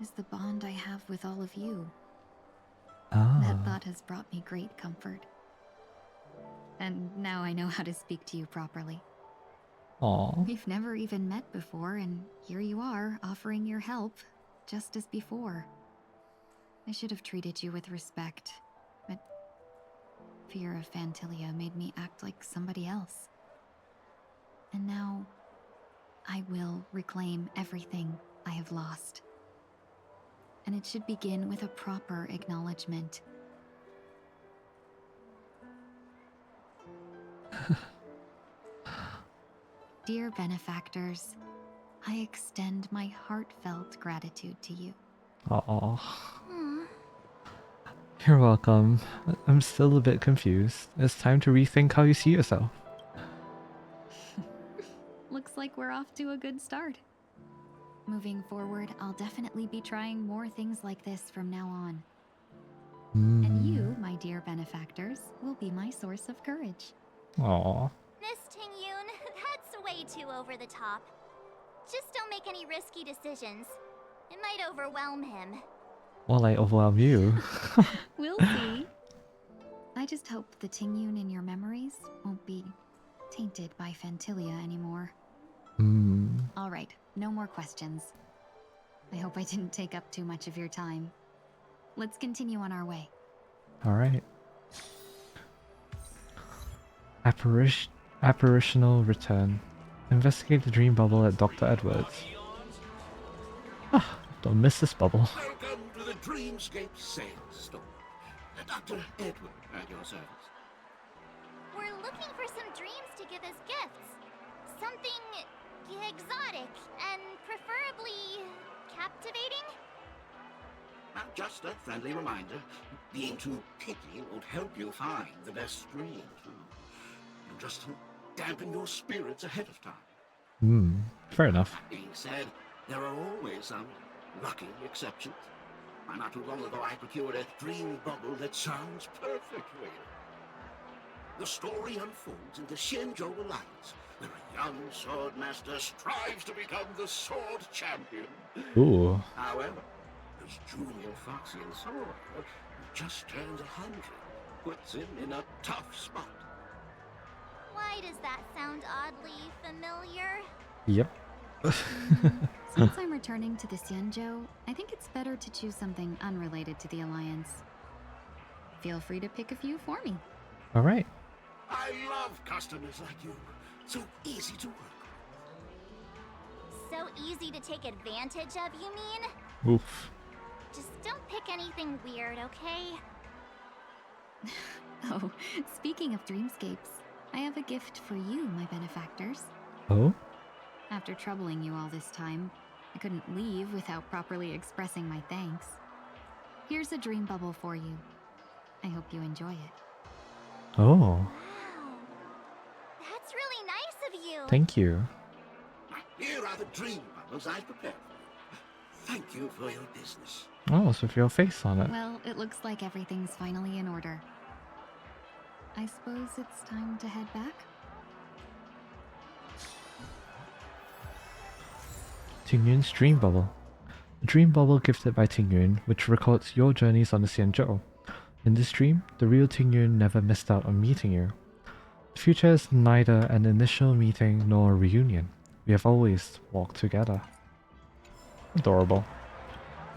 is the bond I have with all of you. That thought has brought me great comfort. And now I know how to speak to you properly. Aww. We've never even met before, and here you are, offering your help, just as before. I should have treated you with respect, but fear of Fantilia made me act like somebody else. And now, I will reclaim everything I have lost. And it should begin with a proper acknowledgement. Dear benefactors, I extend my heartfelt gratitude to you. Aww. You're welcome. I'm still a bit confused. It's time to rethink how you see yourself. Looks like we're off to a good start. Moving forward, I'll definitely be trying more things like this from now on. And you, my dear benefactors, will be my source of courage. Aww. Miss Ting-yoon, that's way too over the top. Just don't make any risky decisions. It might overwhelm him. Well, I overwhelm you. We'll see. I just hope the Ting-yoon in your memories won't be tainted by Phantilia anymore. Alright, no more questions. I hope I didn't take up too much of your time. Let's continue on our way. Alright. Apparitional return. Investigate the dream bubble at Dr. Edwards. Ah, don't miss this bubble. Welcome to the Dreamscape Sales Store. Dr. Edward at your service. We're looking for some dreams to give as gifts. Something exotic and preferably captivating. Just a friendly reminder, being too picky won't help you find the best dreams. You just dampen your spirits ahead of time. Fair enough. That being said, there are always some lucky exceptions. Not too long ago I procured a dream bubble that sounds perfect for you. The story unfolds in the Shenzhou Alliance, where a young sword master strives to become the sword champion. Ooh. However, his junior Foxian sword, who just turned 100, puts him in a tough spot. Why does that sound oddly familiar? Yep. Since I'm returning to the Xianzhou, I think it's better to choose something unrelated to the Alliance. Feel free to pick a few for me. Alright. I love customers like you. So easy to work with. So easy to take advantage of, you mean? Oof. Just don't pick anything weird, okay? Oh, speaking of dreamscapes, I have a gift for you, my benefactors. Oh? After troubling you all this time, I couldn't leave without properly expressing my thanks. Here's a dream bubble for you. I hope you enjoy it. Oh. Wow. That's really nice of you. Thank you. Here are the dream bubbles I prepared for you. Thank you for your business. Oh, it's with your face on it. Well, it looks like everything's finally in order. I suppose it's time to head back? Tingyun's Dream Bubble. A dream bubble gifted by Tingyun, which records your journeys on the Xianzhou. In this dream, the real Tingyun never missed out on meeting you. The future is neither an initial meeting nor a reunion. We have always walked together. Adorable.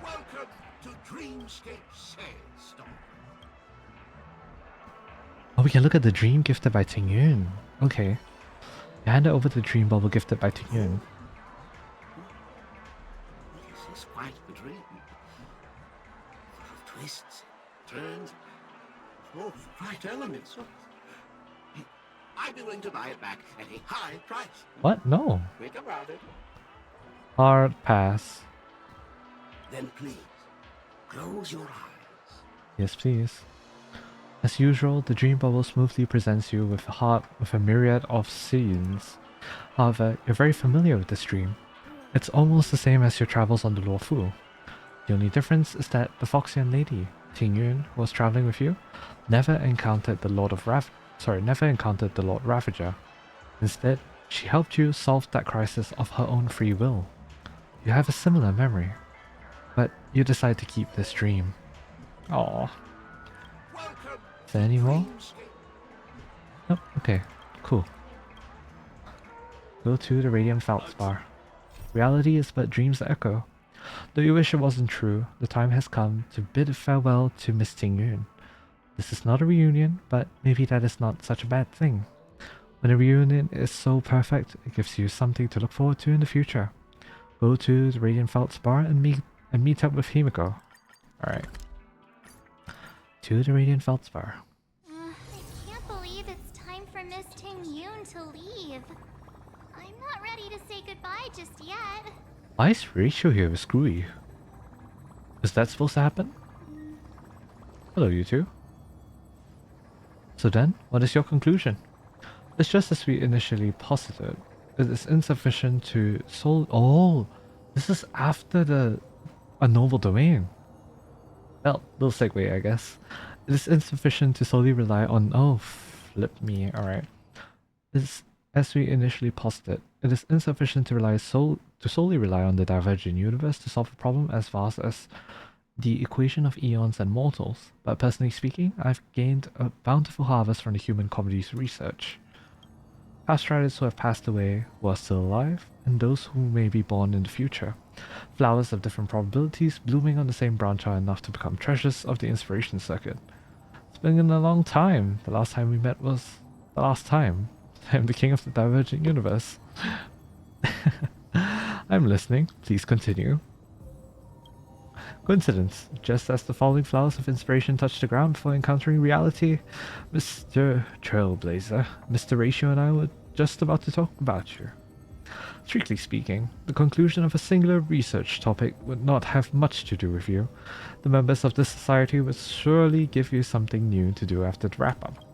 Welcome to Dreamscape Sales Store. Oh, we can look at the dream gifted by Tingyun. Okay. You hand it over to the dream bubble gifted by Tingyun. This is quite the dream. Full of twists, turns, all the right elements. I'd be willing to buy it back at a high price. What? No. Think about it. Hard pass. Then please, close your eyes. Yes, please. As usual, the dream bubble smoothly presents you with a heart with a myriad of scenes. However, you're very familiar with this dream. It's almost the same as your travels on the Luofu. The only difference is that the Foxian lady, Tingyun, who was traveling with you, never encountered the Lord Ravager. Instead, she helped you solve that crisis of her own free will. You have a similar memory, but you decide to keep this dream. Aww. Is there any more? Nope, okay, cool. Go to the Radiant Feldspar. Reality is but dreams that echo. Though you wish it wasn't true, the time has come to bid farewell to Miss Tingyun. This is not a reunion, but maybe that is not such a bad thing. When a reunion is so perfect, it gives you something to look forward to in the future. Go to the Radiant Feldspar and meet up with Himiko. Alright. To the Radiant Feldspar. I can't believe it's time for Miss Ting-yoon to leave. I'm not ready to say goodbye just yet. Why is Rachel here with Screwy? Is that supposed to happen? Hello, you two. So then, what is your conclusion? It's just as we initially posited. It is insufficient to Oh, this is after a novel domain. Well, little segue, I guess. It is insufficient to solely rely on. Oh, flip me. Alright. As we initially posited, it is insufficient to solely rely on the divergent universe to solve a problem as vast as the equation of eons and mortals, but personally speaking, I've gained a bountiful harvest from the human comedy's research. Past writers who have passed away, who are still alive, and those who may be born in the future. Flowers of different probabilities blooming on the same branch are enough to become treasures of the inspiration circuit. It's been a long time. The last time we met was the last time. I'm the king of the divergent universe. I'm listening. Please continue. Coincidence. Just as the falling flowers of inspiration touched the ground before encountering reality, Mr. Trailblazer, Mr. Ratio and I were just about to talk about you. Strictly speaking, the conclusion of a singular research topic would not have much to do with you. The members of this society would surely give you something new to do after the wrap-up.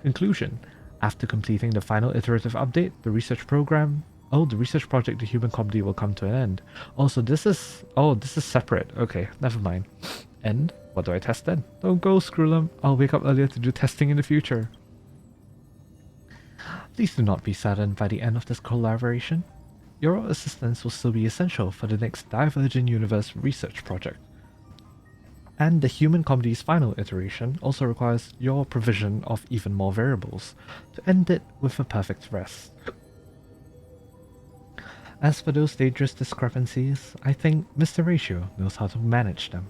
Conclusion. After completing the final iterative update, the research project The Human Comedy will come to an end. Also, this is separate. Okay, never mind. And what do I test then? Don't go, Screwlum. I'll wake up earlier to do testing in the future. Please do not be saddened by the end of this collaboration. Your assistance will still be essential for the next Divergent Universe research project. And the Human Comedy's final iteration also requires your provision of even more variables to end it with a perfect rest. As for those dangerous discrepancies, I think Mr. Ratio knows how to manage them.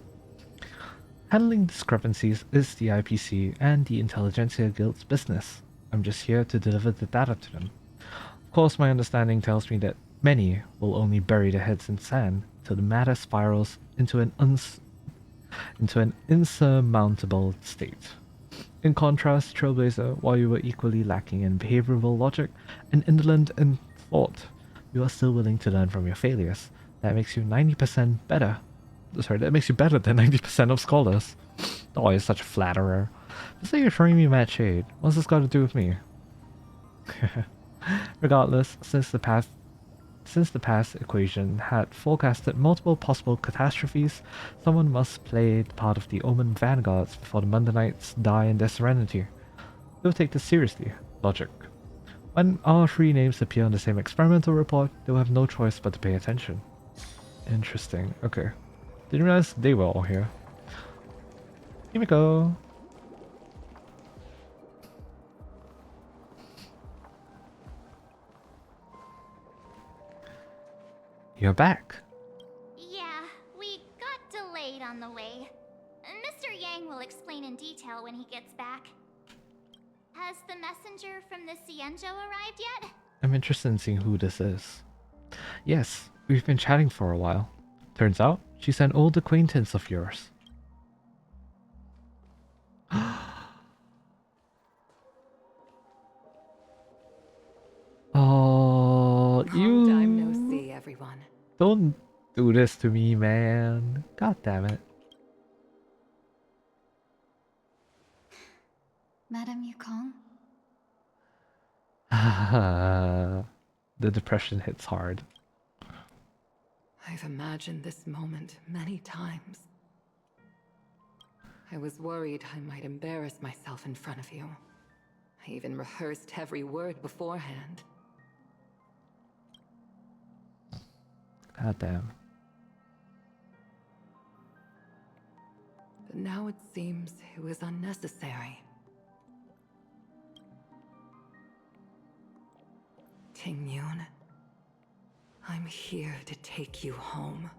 Handling discrepancies is the IPC and the Intelligentsia Guild's business. I'm just here to deliver the data to them. Of course, my understanding tells me that many will only bury their heads in sand till the matter spirals into an insurmountable state. In contrast, Trailblazer, while you were equally lacking in behavioral logic and indolent in thought, you are still willing to learn from your failures. That makes you 90% better. Sorry, that makes you better than 90% of scholars. Oh, you're such a flatterer. Just like you're showing me mad shade. What's this got to do with me? Regardless, since the past equation had forecasted multiple possible catastrophes, someone must play the part of the Omen Vanguards before the Mundanites die in their serenity. They'll take this seriously. Logic. When our three names appear on the same experimental report, they'll have no choice but to pay attention. Interesting. Okay. Didn't realize they were all here. Here we go. You're back. Yeah, we got delayed on the way. Mr. Yang will explain in detail when he gets back. Has the messenger from the Cienjo arrived yet? I'm interested in seeing who this is. Yes, we've been chatting for a while. Turns out, she's an old acquaintance of yours. Oh, Long time no see, everyone. Don't do this to me, man. God damn it. Madame Yukong? The depression hits hard. I've imagined this moment many times. I was worried I might embarrass myself in front of you. I even rehearsed every word beforehand. God damn. But now it seems it was unnecessary. Ting-Yun, I'm here to take you home.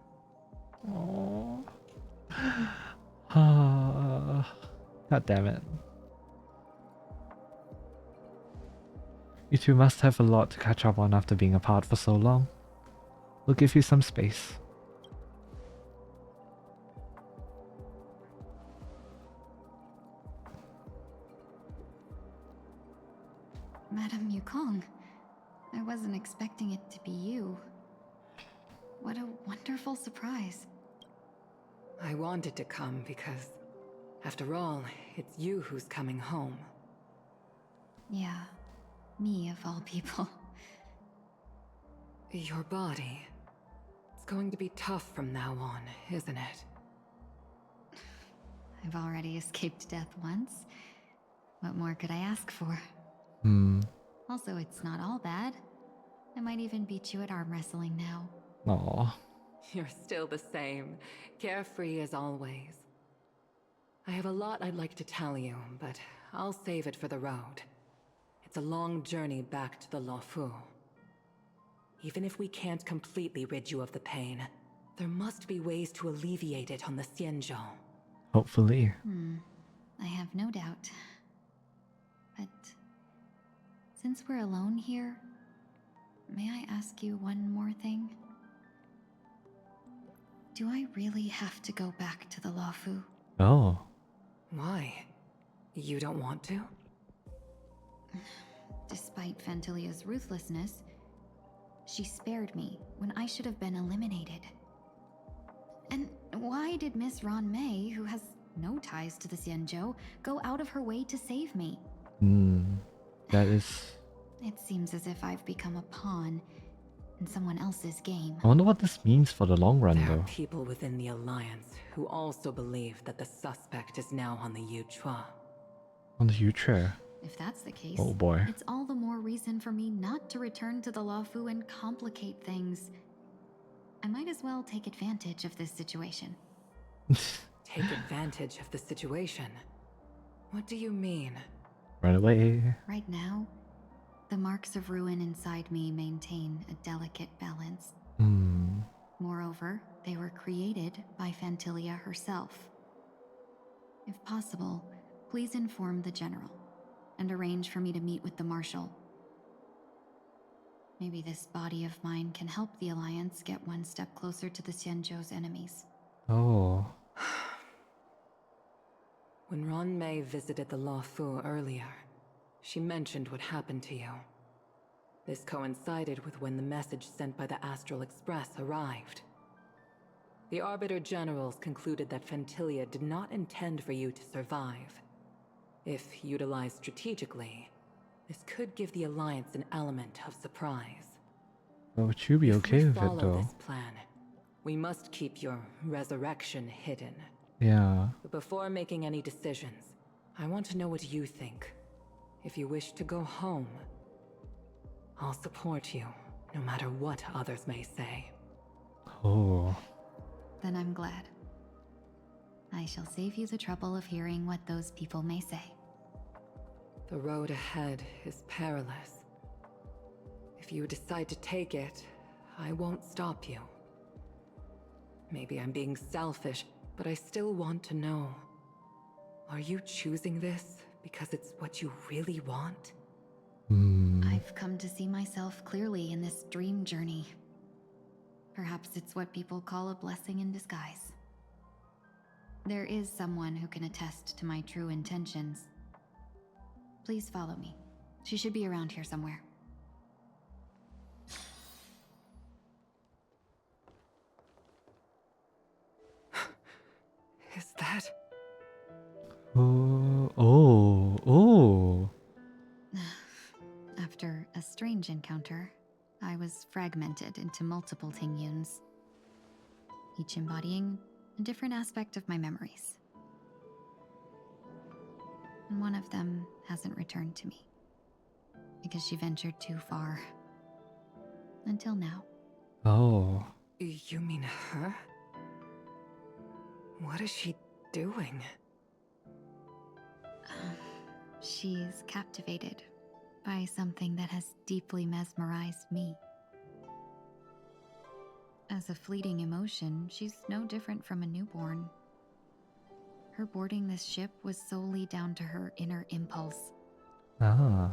God damn it. You two must have a lot to catch up on after being apart for so long. We'll give you some space. Madame Yukong, I wasn't expecting it to be you. What a wonderful surprise. I wanted to come because After all, it's you who's coming home. Yeah, me of all people. Your body. It's going to be tough from now on, isn't it? I've already escaped death once. What more could I ask for? Also, it's not all bad. I might even beat you at arm wrestling now. Aw. You're still the same, carefree as always. I have a lot I'd like to tell you, but I'll save it for the road. It's a long journey back to the Luofu. Even if we can't completely rid you of the pain, there must be ways to alleviate it on the Xianzhou. Hopefully. I have no doubt. But since we're alone here, may I ask you one more thing? Do I really have to go back to the Luofu? Oh. Why? You don't want to? Despite Fantilia's ruthlessness, she spared me when I should have been eliminated. And why did Miss Ron Mei, who has no ties to the Xianzhou, go out of her way to save me? That is... It seems as if I've become a pawn in someone else's game. I wonder what this means for the long run, There though. are people within the Alliance who also believe that the suspect is now on the Yuchua. On the future. If that's the case, Oh boy. it's all the more reason for me not to return to the Luofu and complicate things. I might as well take advantage of this situation. Take advantage of the situation? What do you mean? Run away. Right now, the marks of ruin inside me maintain a delicate balance. Moreover, they were created by Fantilia herself. If possible, please inform the General and arrange for me to meet with the Marshal. Maybe this body of mine can help the Alliance get one step closer to the Xianzhou's enemies. Oh. When Ron Mei visited the Luofu earlier, she mentioned what happened to you. This coincided with when the message sent by the Astral Express arrived. The Arbiter Generals concluded that Fantilia did not intend for you to survive. If utilized strategically, this could give the Alliance an element of surprise. Would you be okay with it, Follow though? this plan. We must keep your resurrection hidden. Yeah. But before making any decisions, I want to know what you think. If you wish to go home, I'll support you, no matter what others may say. Oh. Then I'm glad. I shall save you the trouble of hearing what those people may say. The road ahead is perilous. If you decide to take it, I won't stop you. Maybe I'm being selfish, but I still want to know. Are you choosing this because it's what you really want? I've come to see myself clearly in this dream journey. Perhaps it's what people call a blessing in disguise. There is someone who can attest to my true intentions. Please follow me. She should be around here somewhere. Is that... Oh. After a strange encounter, I was fragmented into multiple Tingyuns, each embodying a different aspect of my memories. And one of them hasn't returned to me, because she ventured too far. Until now. Oh. You mean her? What is she doing? She's captivated by something that has deeply mesmerized me. As a fleeting emotion, she's no different from a newborn. Her boarding this ship was solely down to her inner impulse. Ah.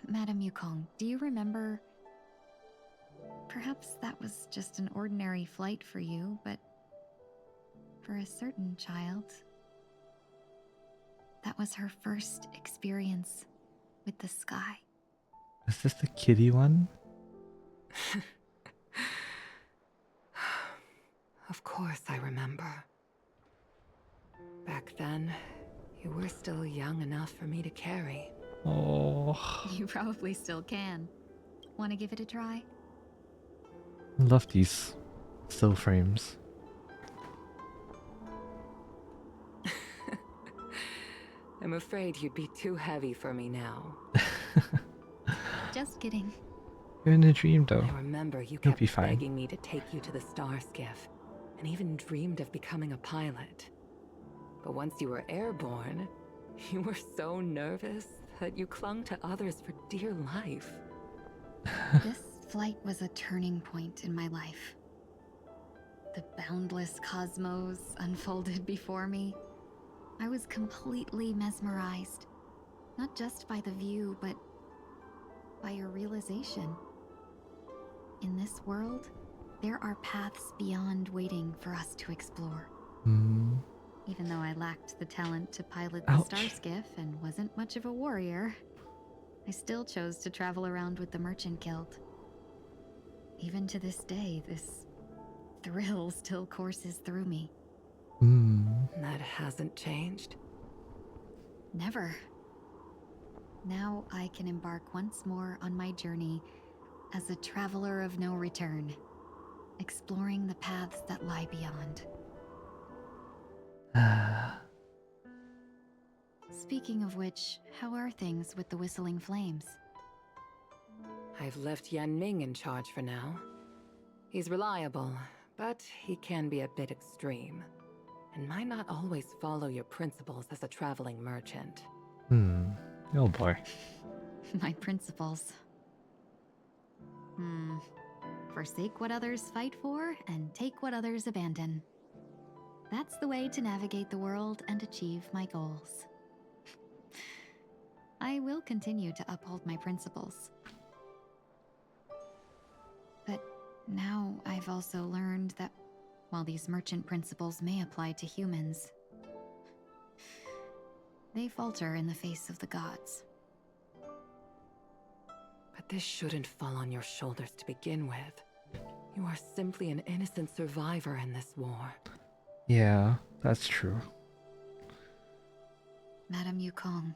Madame Yukong, do you remember? Perhaps that was just an ordinary flight for you, but for a certain child, that was her first experience with the sky. Is this the kiddie one? Of course I remember. Back then, you were still young enough for me to carry. Oh, You probably still can. Want to give it a try? I love these still frames. I'm afraid you'd be too heavy for me now. Just kidding. You're in a dream though. I remember you You'll kept be fine. begging me to take you to the star skiff, and even dreamed of becoming a pilot. But once you were airborne, you were so nervous that you clung to others for dear life. This flight was a turning point in my life. The boundless cosmos unfolded before me. I was completely mesmerized, not just by the view, but by a realization. In this world, there are paths beyond waiting for us to explore. Even though I lacked the talent to pilot the star skiff and wasn't much of a warrior, I still chose to travel around with the Merchant Guild. Even to this day, this thrill still courses through me. That hasn't changed? Never. Now I can embark once more on my journey as a traveler of no return, exploring the paths that lie beyond. Speaking of which, how are things with the Whistling Flames? I've left Yan Ming in charge for now. He's reliable, but he can be a bit extreme, and might not always follow your principles as a traveling merchant. Oh boy. My principles. Forsake what others fight for and take what others abandon. That's the way to navigate the world and achieve my goals. I will continue to uphold my principles. But now I've also learned that while these merchant principles may apply to humans, they falter in the face of the gods. But this shouldn't fall on your shoulders to begin with. You are simply an innocent survivor in this war. Yeah, that's true. Madame Yukong,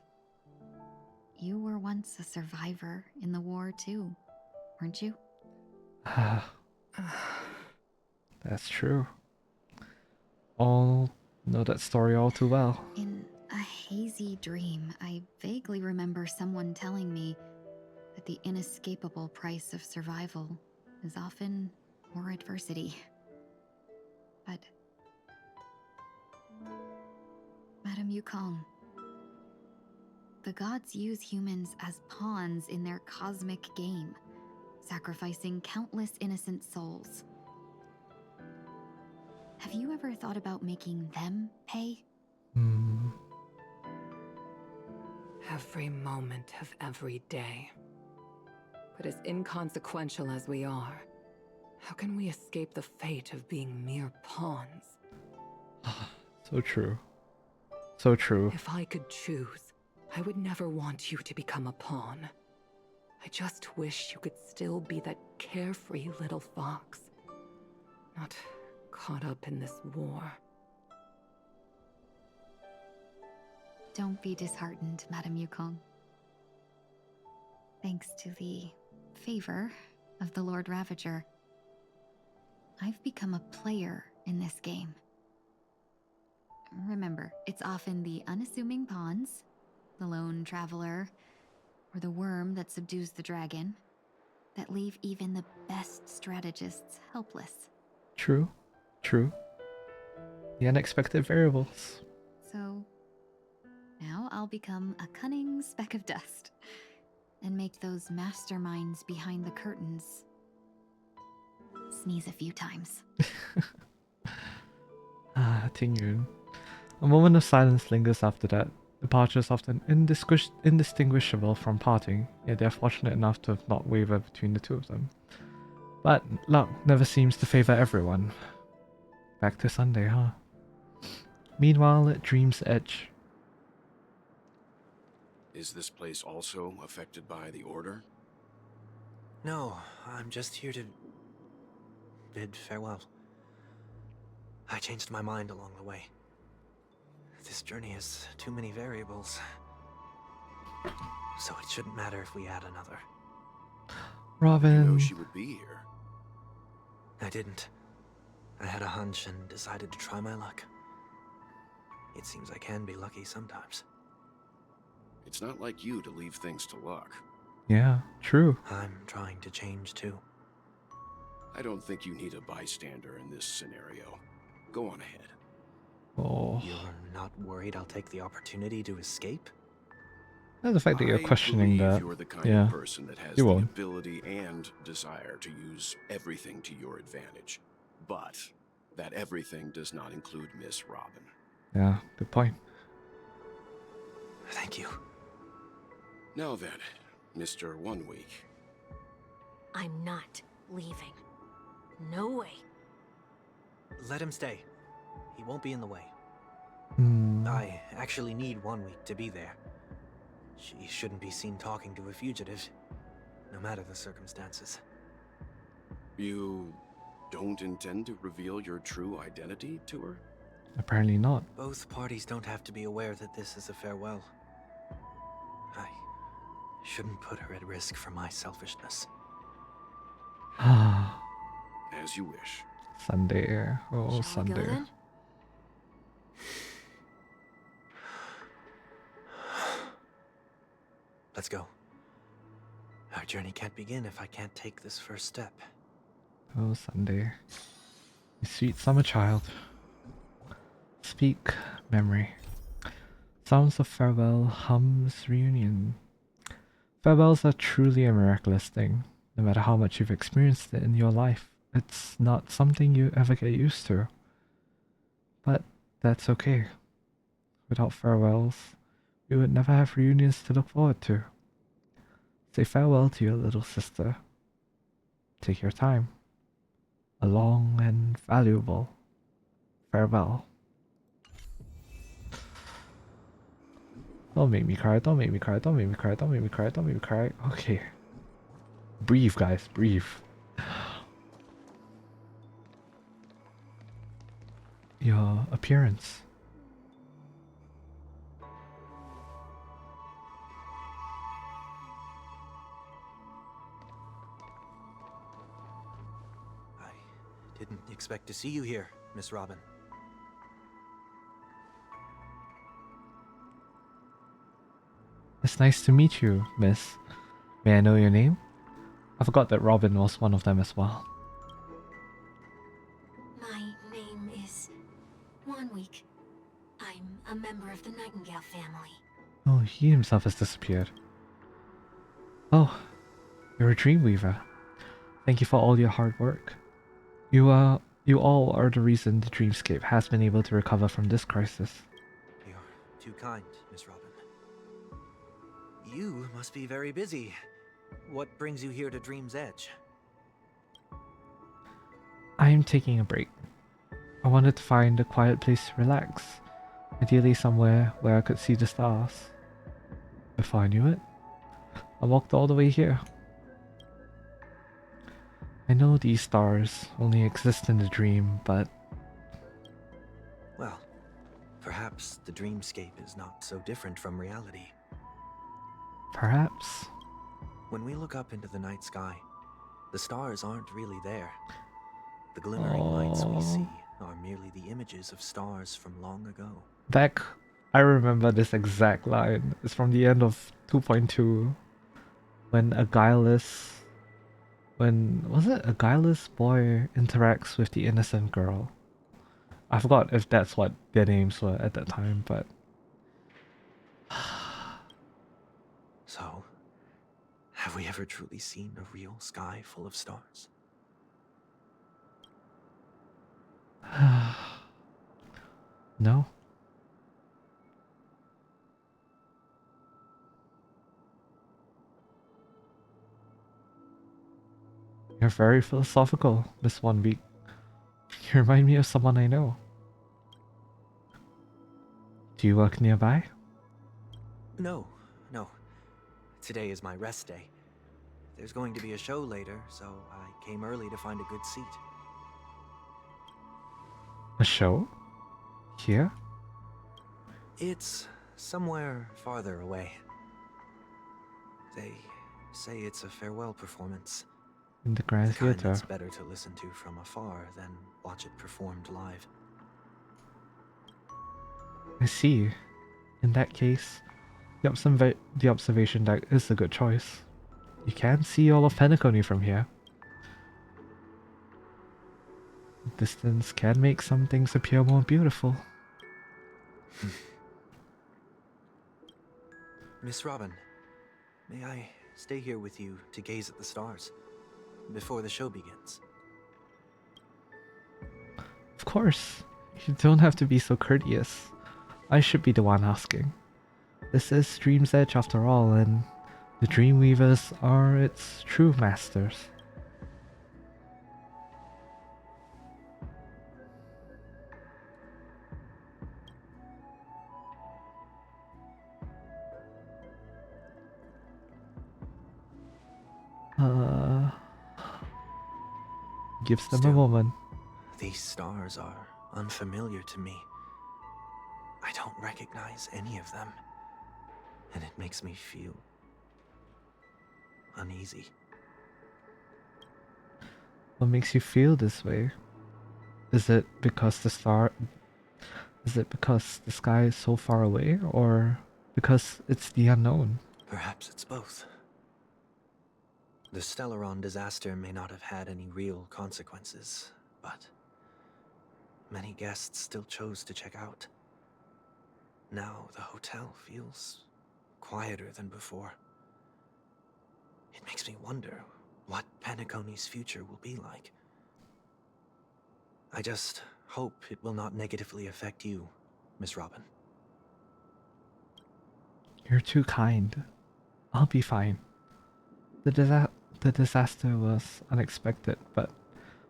you were once a survivor in the war too, weren't you? That's true. All know that story all too well. In a hazy dream, I vaguely remember someone telling me that the inescapable price of survival is often more adversity. But Madame Yukong, the gods use humans as pawns in their cosmic game, sacrificing countless innocent souls. Have you ever thought about making them pay? Every moment of every day. But as inconsequential as we are, how can we escape the fate of being mere pawns? So true. So true. If I could choose, I would never want you to become a pawn. I just wish you could still be that carefree little fox. Not caught up in this war. Don't be disheartened, Madame Yukong. Thanks to the favor of the Lord Ravager, I've become a player in this game. Remember, it's often the unassuming pawns, the lone traveler, or the worm that subdues the dragon, that leave even the best strategists helpless. True. True. The unexpected variables. So, now I'll become a cunning speck of dust, and make those masterminds behind the curtains sneeze a few times. Ting Yun. A moment of silence lingers after that. Departure is often indistinguishable from parting, yet they are fortunate enough to have not wavered between the two of them. But luck never seems to favor everyone. Back to Sunday, huh? Meanwhile, at Dream's Edge. Is this place also affected by the Order? No, I'm just here to bid farewell. I changed my mind along the way. This journey has too many variables. So it shouldn't matter if we add another. Robin. You know she would be here. I didn't. I had a hunch and decided to try my luck. It seems I can be lucky sometimes. It's not like you to leave things to luck. Yeah, true. I'm trying to change too. I don't think you need a bystander in this scenario. Go on ahead. Oh. You're not worried I'll take the opportunity to escape? The fact that you're questioning that. You're the kind yeah. of person that has You the won't. ability and desire to use everything to your advantage. But that everything does not include Miss Robin. Yeah, good point. Thank you. Now then, Mr. 1 Week. I'm not leaving. No way. Let him stay. He won't be in the way. Hmm. I actually need 1 week to be there. She shouldn't be seen talking to a fugitive, no matter the circumstances. You don't intend to reveal your true identity to her? Apparently not. Both parties don't have to be aware that this is a farewell. I shouldn't put her at risk for my selfishness. As you wish. Sunday. Oh, Shall Sunday. we go then? Let's go. Our journey can't begin if I can't take this first step. Oh, Sunday. You sweet summer child. Speak, memory. Sounds of farewell, hums reunion. Farewells are truly a miraculous thing. No matter how much you've experienced it in your life, it's not something you ever get used to. But that's okay. Without farewells, we would never have reunions to look forward to. Say farewell to your little sister. Take your time. A long and valuable farewell. Don't make me cry, don't make me cry, don't make me cry, don't make me cry, don't make me cry. Okay. Breathe, guys, breathe. Your appearance. Didn't expect to see you here, Miss Robin. It's nice to meet you, miss. May I know your name? I forgot that Robin was one of them as well. My name is 1 Week. I'm a member of the Nightingale family. Oh, he himself has disappeared. Oh, you're a Dreamweaver. Thank you for all your hard work. You all are the reason the Dreamscape has been able to recover from this crisis. You're too kind, Miss Robin. You must be very busy. What brings you here to Dream's Edge? I'm taking a break. I wanted to find a quiet place to relax. Ideally somewhere where I could see the stars. Before I knew it, I walked all the way here. I know these stars only exist in the dream, but... Well, perhaps the dreamscape is not so different from reality. Perhaps. When we look up into the night sky, the stars aren't really there. The glimmering lights we see are merely the images of stars from long ago. I remember this exact line. It's from the end of 2.2. When a guileless boy interacts with the innocent girl. I forgot if that's what their names were at that time, but... So, have we ever truly seen a real sky full of stars? No. You're very philosophical, Miss 1 Week. You remind me of someone I know. Do you work nearby? No. Today is my rest day. There's going to be a show later, so I came early to find a good seat. A show? Here? It's somewhere farther away. They say it's a farewell performance. In the Grand The kind Theater. that's better to listen to from afar than watch it performed live. I see. In that case, the observation deck is a good choice. You can see all of Penacony from here. Distance can make some things appear more beautiful. Miss Robin, may I stay here with you to gaze at the stars before the show begins? Of course. You don't have to be so courteous. I should be the one asking. This is Dream's Edge after all, and the Dreamweavers are its true masters. Gives them a moment. These stars are unfamiliar to me. I don't recognize any of them, and it makes me feel uneasy. What makes you feel this way? Is it because the sky is so far away, or because it's the unknown? Perhaps it's both. The Stellaron disaster may not have had any real consequences, but many guests still chose to check out. Now the hotel feels quieter than before. It makes me wonder what Penacony's future will be like. I just hope it will not negatively affect you, Miss Robin. You're too kind. I'll be fine. The disaster was unexpected, but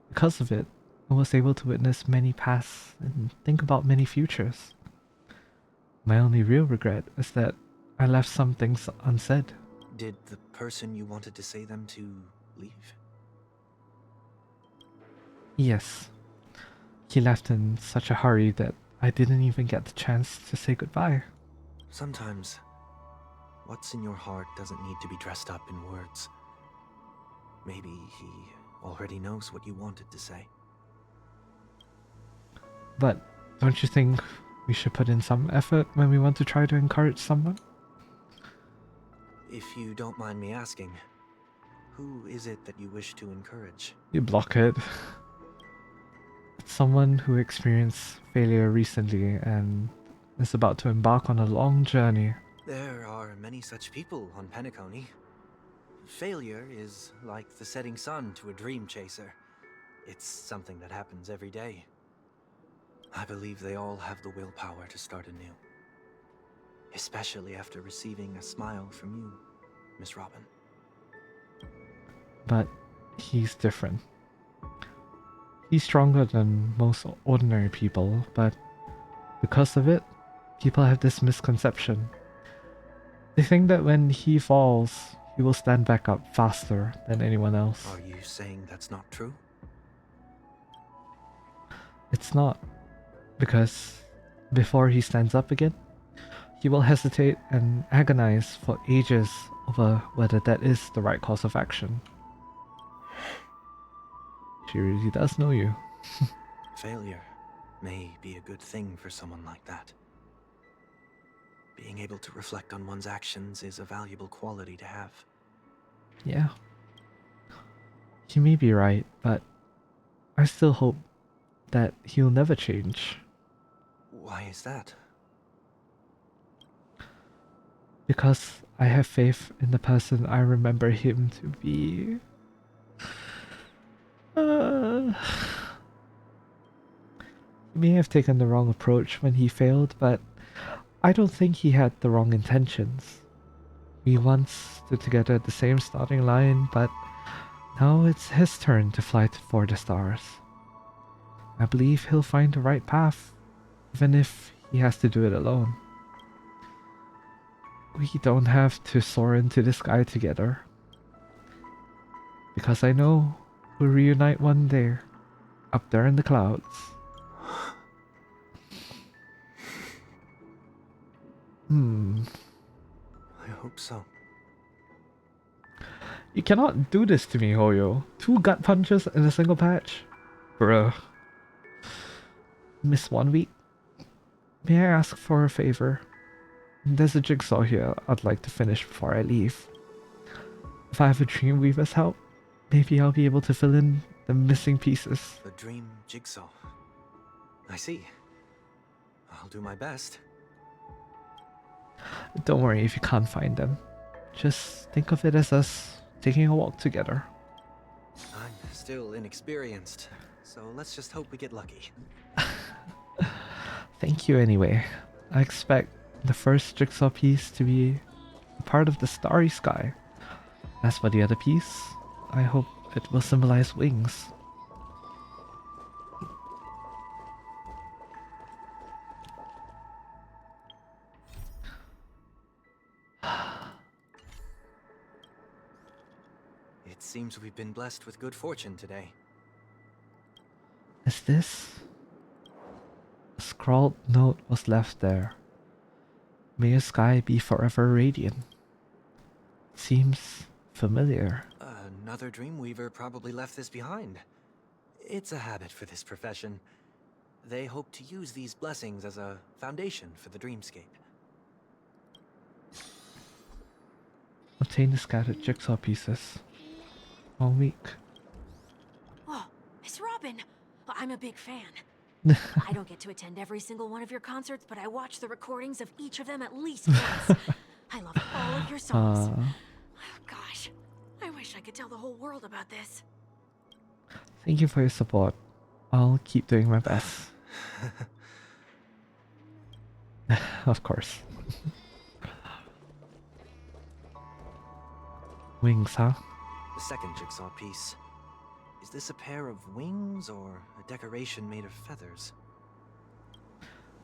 because of it, I was able to witness many pasts and think about many futures. My only real regret is that I left some things unsaid. Did the person you wanted to say them to leave? Yes. He left in such a hurry that I didn't even get the chance to say goodbye. Sometimes, what's in your heart doesn't need to be dressed up in words. Maybe he already knows what you wanted to say. But don't you think we should put in some effort when we want to try to encourage someone? If you don't mind me asking, who is it that you wish to encourage? You block it. It's someone who experienced failure recently and is about to embark on a long journey. There are many such people on Penacony. Failure is like the setting sun to a dream chaser. It's something that happens every day. I believe they all have the willpower to start anew. Especially after receiving a smile from you, Miss Robin. But he's different. He's stronger than most ordinary people, but because of it, people have this misconception. They think that when he falls, he will stand back up faster than anyone else. Are you saying that's not true? It's not, because before he stands up again, he will hesitate and agonize for ages over whether that is the right course of action. She really does know you. Failure may be a good thing for someone like that. Being able to reflect on one's actions is a valuable quality to have. Yeah. He may be right, but I still hope that he'll never change. Why is that? Because I have faith in the person I remember him to be. He may have taken the wrong approach when he failed, but I don't think he had the wrong intentions. We once stood together at the same starting line, but now it's his turn to fly for the stars. I believe he'll find the right path, even if he has to do it alone. We don't have to soar into the sky together. Because I know we'll reunite one day, up there in the clouds. I hope so. You cannot do this to me, Hoyo. 2 gut punches in a single patch? Bruh. Miss 1 week? May I ask for a favor? There's a jigsaw here I'd like to finish before I leave. If I have a Dreamweaver's help, maybe I'll be able to fill in the missing pieces. The dream jigsaw. I see. I'll do my best. Don't worry if you can't find them. Just think of it as us taking a walk together. I'm still inexperienced, so let's just hope we get lucky. Thank you anyway. I expect the first jigsaw piece to be a part of the starry sky. As for the other piece, I hope it will symbolize wings. It seems we've been blessed with good fortune today. Is this? A scrawled note was left there. May your sky be forever radiant. Seems familiar. Another Dreamweaver probably left this behind. It's a habit for this profession. They hope to use these blessings as a foundation for the dreamscape. Obtain the scattered jigsaw pieces. 1 week. Oh, Miss Robin! I'm a big fan. I don't get to attend every single one of your concerts, but I watch the recordings of each of them at least once. I love all of your songs. Oh, gosh, I wish I could tell the whole world about this. Thank you for your support. I'll keep doing my best. Of course. Wings, huh? The second jigsaw piece. Is this a pair of wings or a decoration made of feathers?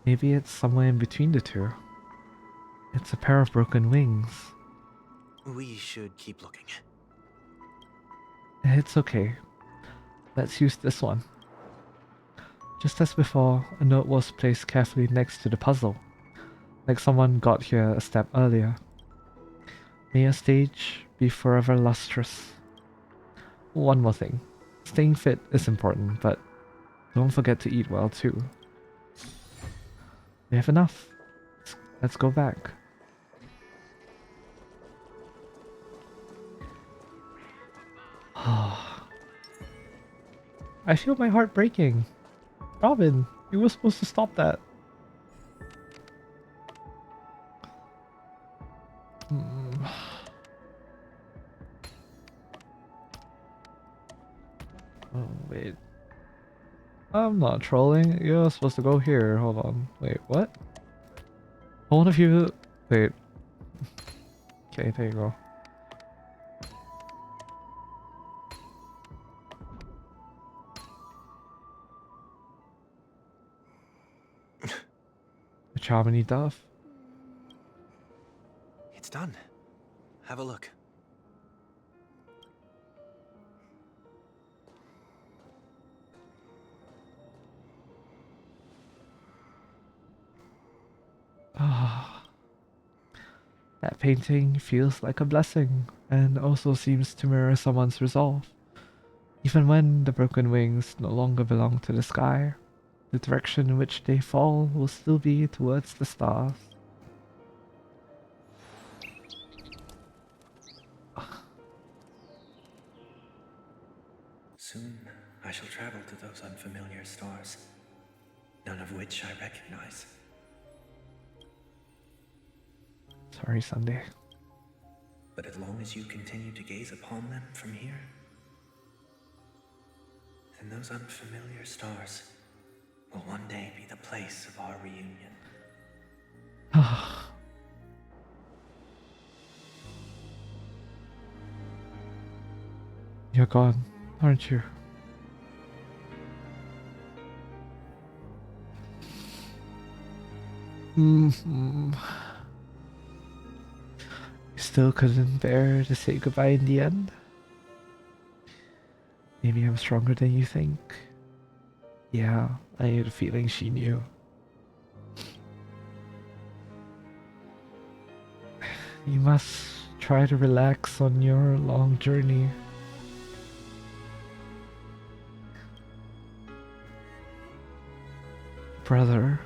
Maybe it's somewhere in between the two. It's a pair of broken wings. We should keep looking. It's okay. Let's use this one. Just as before, a note was placed carefully next to the puzzle, like someone got here a step earlier. May your stage be forever lustrous. One more thing. Staying fit is important, but don't forget to eat well too. We have enough. Let's go back. I feel my heart breaking. Robin, you were supposed to stop that. Oh, wait. I'm not trolling. You're supposed to go here. Hold on. Wait, what? One of you... Wait. Okay, there you go. The Charmony Dove. It's done. Have a look. Ah, that painting feels like a blessing, and also seems to mirror someone's resolve. Even when the broken wings no longer belong to the sky, the direction in which they fall will still be towards the stars. Soon I shall travel to those unfamiliar stars, none of which I recognize. Sorry, Sunday. But as long as you continue to gaze upon them from here, then those unfamiliar stars will one day be the place of our reunion. You're gone, aren't you? You still couldn't bear to say goodbye in the end? Maybe I'm stronger than you think. Yeah, I had a feeling she knew. You must try to relax on your long journey. Brother.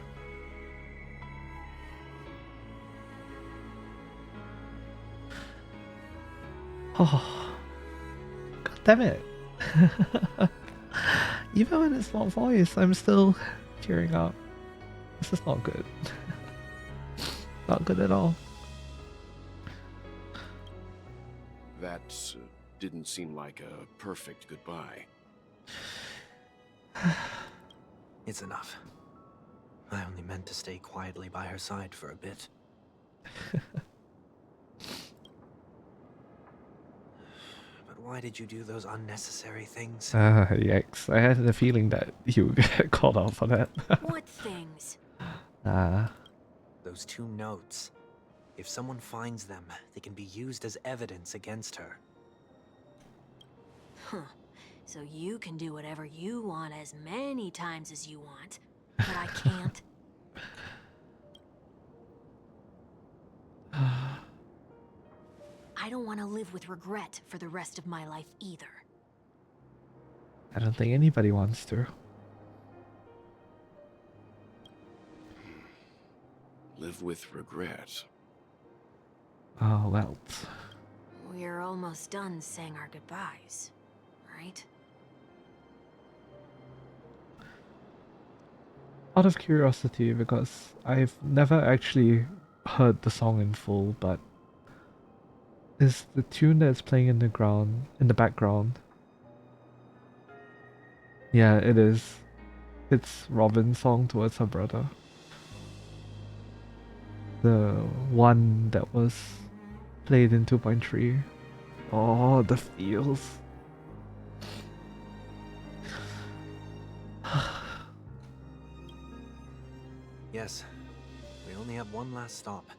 Oh, god damn it. Even when it's not voice, I'm still tearing up. This is not good. Not good at all. That didn't seem like a perfect goodbye. It's enough. I only meant to stay quietly by her side for a bit. But why did you do those unnecessary things? Yikes. I had the feeling that you would get called out for that. What things? Those 2 notes. If someone finds them, they can be used as evidence against her. Huh. So you can do whatever you want as many times as you want, but I can't. I don't want to live with regret for the rest of my life either. I don't think anybody wants to. Live with regret. Oh, well. We're almost done saying our goodbyes, right? Out of curiosity, because I've never actually heard the song in full, but is the tune that's playing in the background? Yeah, it is. It's Robin's song towards her brother. The one that was played in 2.3. Oh, the feels. Yes, we only have one last stop.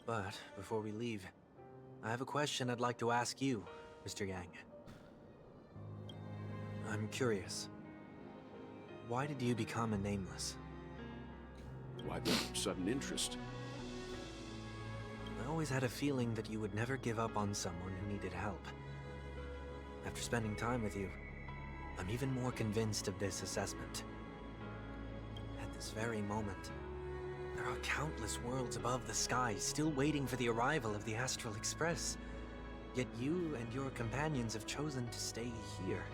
But before we leave, I have a question I'd like to ask you, Mr. Yang. I'm curious. Why did you become a nameless? Why the sudden interest? I always had a feeling that you would never give up on someone who needed help. After spending time with you, I'm even more convinced of this assessment. At this very moment, there are countless worlds above the sky still waiting for the arrival of the Astral Express. Yet you and your companions have chosen to stay here.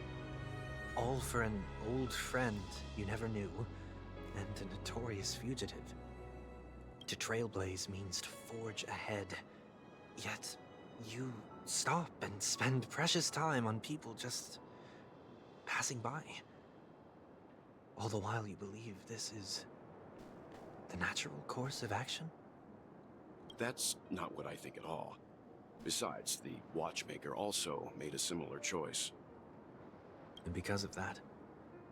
All for an old friend you never knew, and a notorious fugitive. To trailblaze means to forge ahead. Yet, you stop and spend precious time on people just passing by. All the while you believe this is the natural course of action? That's not what I think at all. Besides, the watchmaker also made a similar choice. And because of that,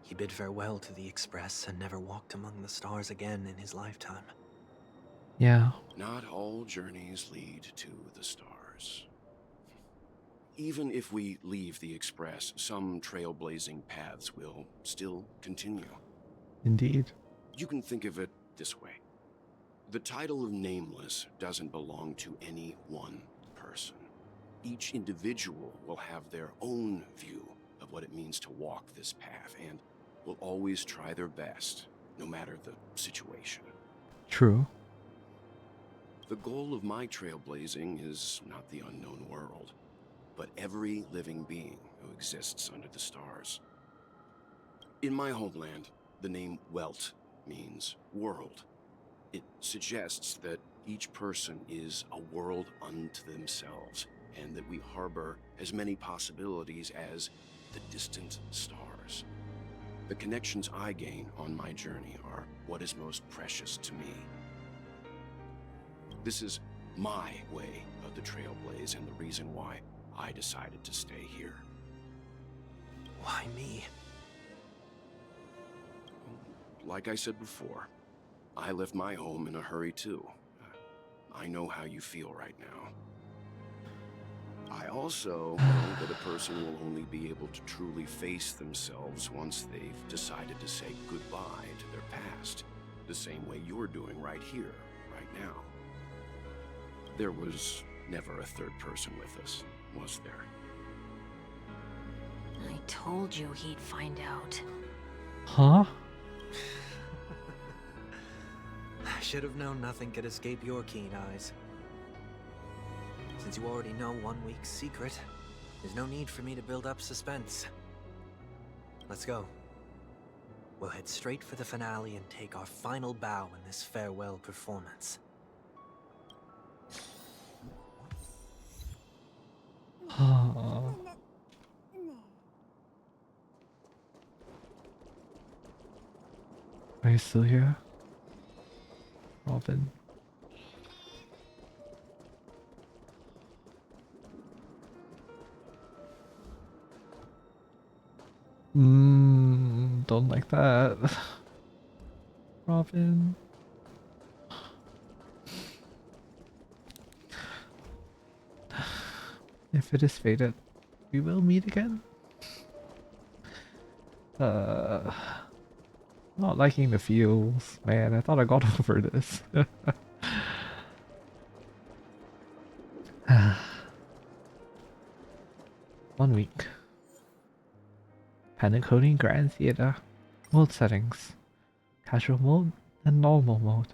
he bid farewell to the Express and never walked among the stars again in his lifetime. Yeah. Not all journeys lead to the stars. Even if we leave the Express, some trailblazing paths will still continue. Indeed. You can think of it this way. The title of Nameless doesn't belong to any one person. Each individual will have their own view of what it means to walk this path and will always try their best, no matter the situation. True. The goal of my trailblazing is not the unknown world, but every living being who exists under the stars. In my homeland, the name Welt means world. It suggests that each person is a world unto themselves, and that we harbor as many possibilities as the distant stars. The connections I gain on my journey are what is most precious to me. This is my way of the Trailblaze and the reason why I decided to stay here. Why me? Like I said before, I left my home in a hurry too. I know how you feel right now. I also know that a person will only be able to truly face themselves once they've decided to say goodbye to their past, the same way you're doing right here, right now. There was never a third person with us, was there? I told you he'd find out. Huh? I should have known nothing could escape your keen eyes. Since you already know 1 week's secret, there's no need for me to build up suspense. Let's go. We'll head straight for the finale and take our final bow in this farewell performance. Are you still here, Robin? Don't like that. Robin. If it is fated, we will meet again. Not liking the feels, man. I thought I got over this. 1 week. Penacony Grand Theater. Mode settings. Casual mode and normal mode.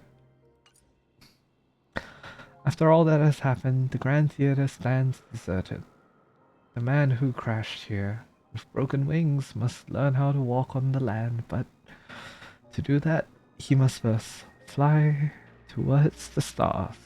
After all that has happened, the Grand Theater stands deserted. The man who crashed here with broken wings must learn how to walk on the land, but to do that, he must first fly towards the stars.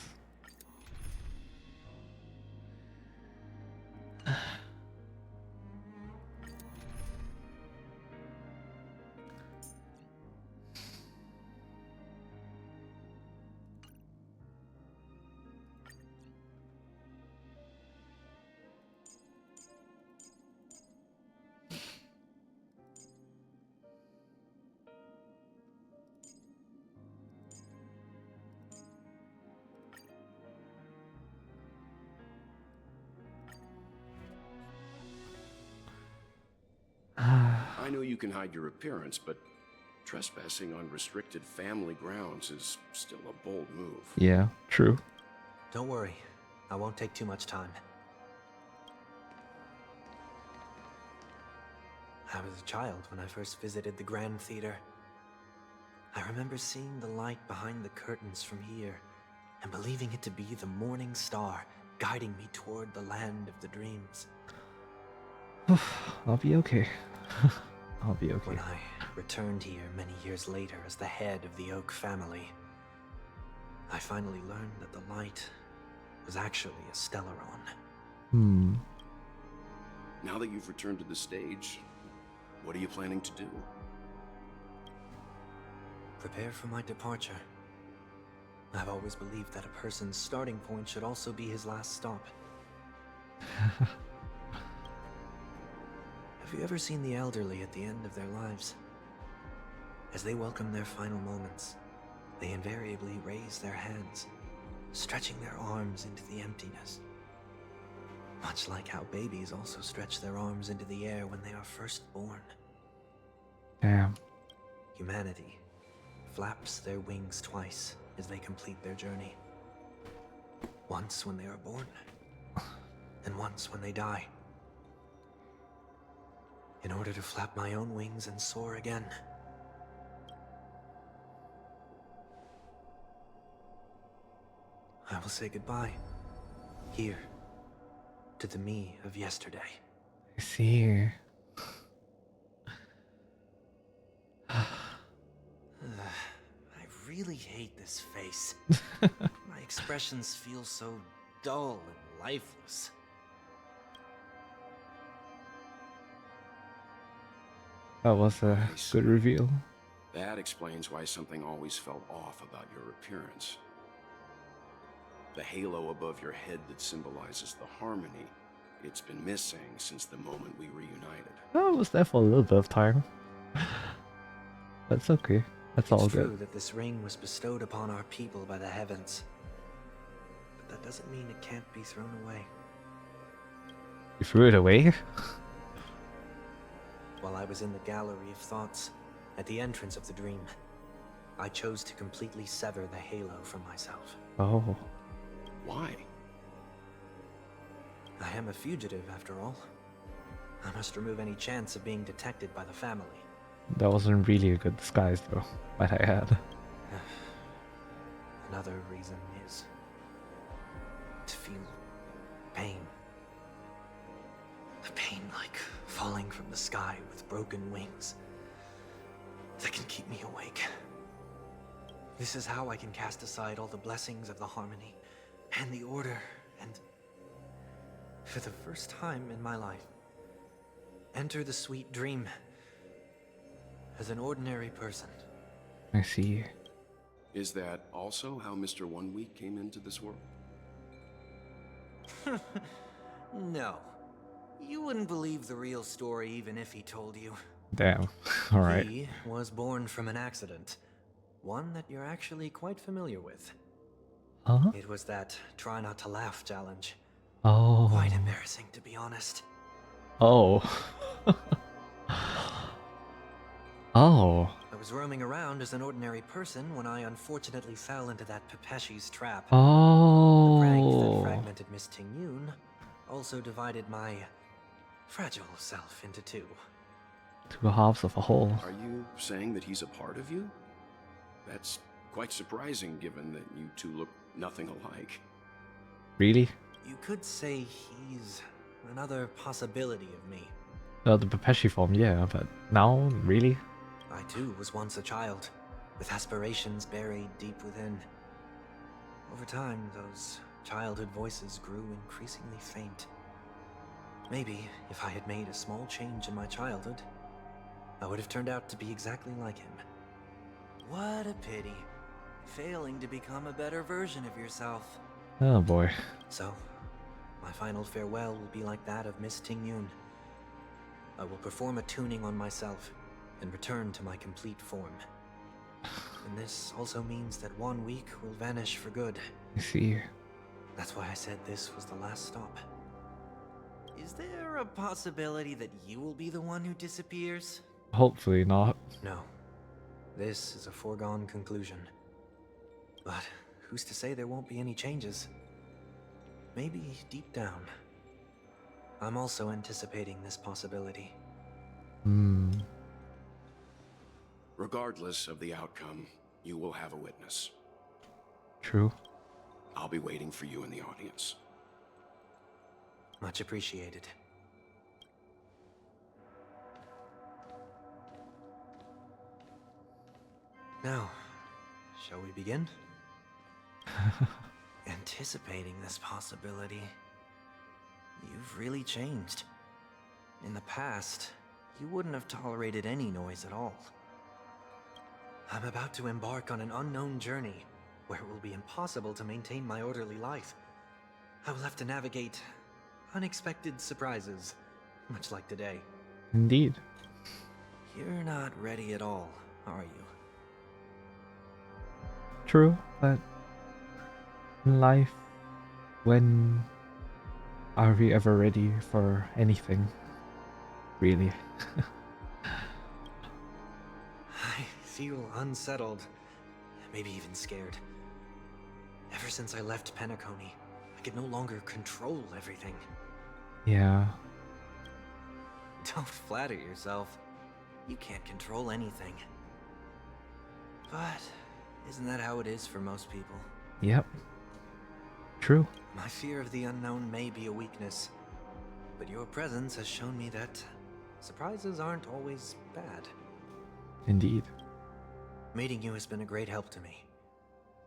I know you can hide your appearance, but trespassing on restricted family grounds is still a bold move. Yeah, true. Don't worry, I won't take too much time. I was a child when I first visited the Grand Theater. I remember seeing the light behind the curtains from here and believing it to be the morning star guiding me toward the land of the dreams. I'll be okay. I'll be okay. When I returned here many years later as the head of the Oak family, I finally learned that the light was actually a Stellaron. Now that you've returned to the stage, what are you planning to do? Prepare for my departure. I've always believed that a person's starting point should also be his last stop. Have you ever seen the elderly at the end of their lives? As they welcome their final moments, they invariably raise their hands, stretching their arms into the emptiness. Much like how babies also stretch their arms into the air when they are first born. Damn. Humanity flaps their wings twice as they complete their journey. Once when they are born, and once when they die. In order to flap my own wings and soar again. I will say goodbye. Here. To the me of yesterday. I see. I really hate this face. My expressions feel so dull and lifeless. That was a good reveal. That explains why something always felt off about your appearance. The halo above your head that symbolizes the harmony, it's been missing since the moment we reunited. I was there for a little bit of time. That's okay. That's all It's true good. that this ring was bestowed upon our people by the heavens. But that doesn't mean it can't be thrown away. You threw it away? While I was in the gallery of thoughts, at the entrance of the dream, I chose to completely sever the halo from myself. Oh. Why? I am a fugitive, after all. I must remove any chance of being detected by the family. That wasn't really a good disguise, though, might I add. Another reason is to feel pain. A pain like falling from the sky with broken wings that can keep me awake. This is how I can cast aside all the blessings of the harmony and the order and, for the first time in my life, enter the sweet dream as an ordinary person. I see. Is that also how Mr. 1 Week came into this world? No. You wouldn't believe the real story even if he told you. Damn. Alright. He was born from an accident. One that you're actually quite familiar with. Huh? It was that try not to laugh challenge. Oh. Quite embarrassing, to be honest. Oh. Oh. I was roaming around as an ordinary person when I unfortunately fell into that Pepeshi's trap. Oh. The prank that fragmented Miss Ting-Yun also divided my fragile self into two. Two halves of a whole. Are you saying that he's a part of you? That's quite surprising given that you two look nothing alike. Really? You could say he's another possibility of me. The Pepeshi form, yeah, but now, really? I too was once a child, with aspirations buried deep within. Over time, those childhood voices grew increasingly faint. Maybe if I had made a small change in my childhood, I would have turned out to be exactly like him. What a pity. Failing to become a better version of yourself. Oh boy. So, my final farewell will be like that of Miss Ting-Yun. I will perform a tuning on myself and return to my complete form. And this also means that 1 week will vanish for good. I see. That's why I said this was the last stop. Is there a possibility that you will be the one who disappears? Hopefully not. No. This is a foregone conclusion. But who's to say there won't be any changes? Maybe deep down, I'm also anticipating this possibility. Hmm. Regardless of the outcome, you will have a witness. True. I'll be waiting for you in the audience. Much appreciated. Now, shall we begin? Anticipating this possibility, you've really changed. In the past, you wouldn't have tolerated any noise at all. I'm about to embark on an unknown journey where it will be impossible to maintain my orderly life. I will have to navigate unexpected surprises, much like today. Indeed. You're not ready at all, are you? True, but in life, when are we ever ready for anything? Really? I feel unsettled, maybe even scared. Ever since I left Penacony, I could no longer control everything. Yeah. Don't flatter yourself. You can't control anything. But isn't that how it is for most people? Yep. True. My fear of the unknown may be a weakness, but your presence has shown me that surprises aren't always bad. Indeed. Meeting you has been a great help to me,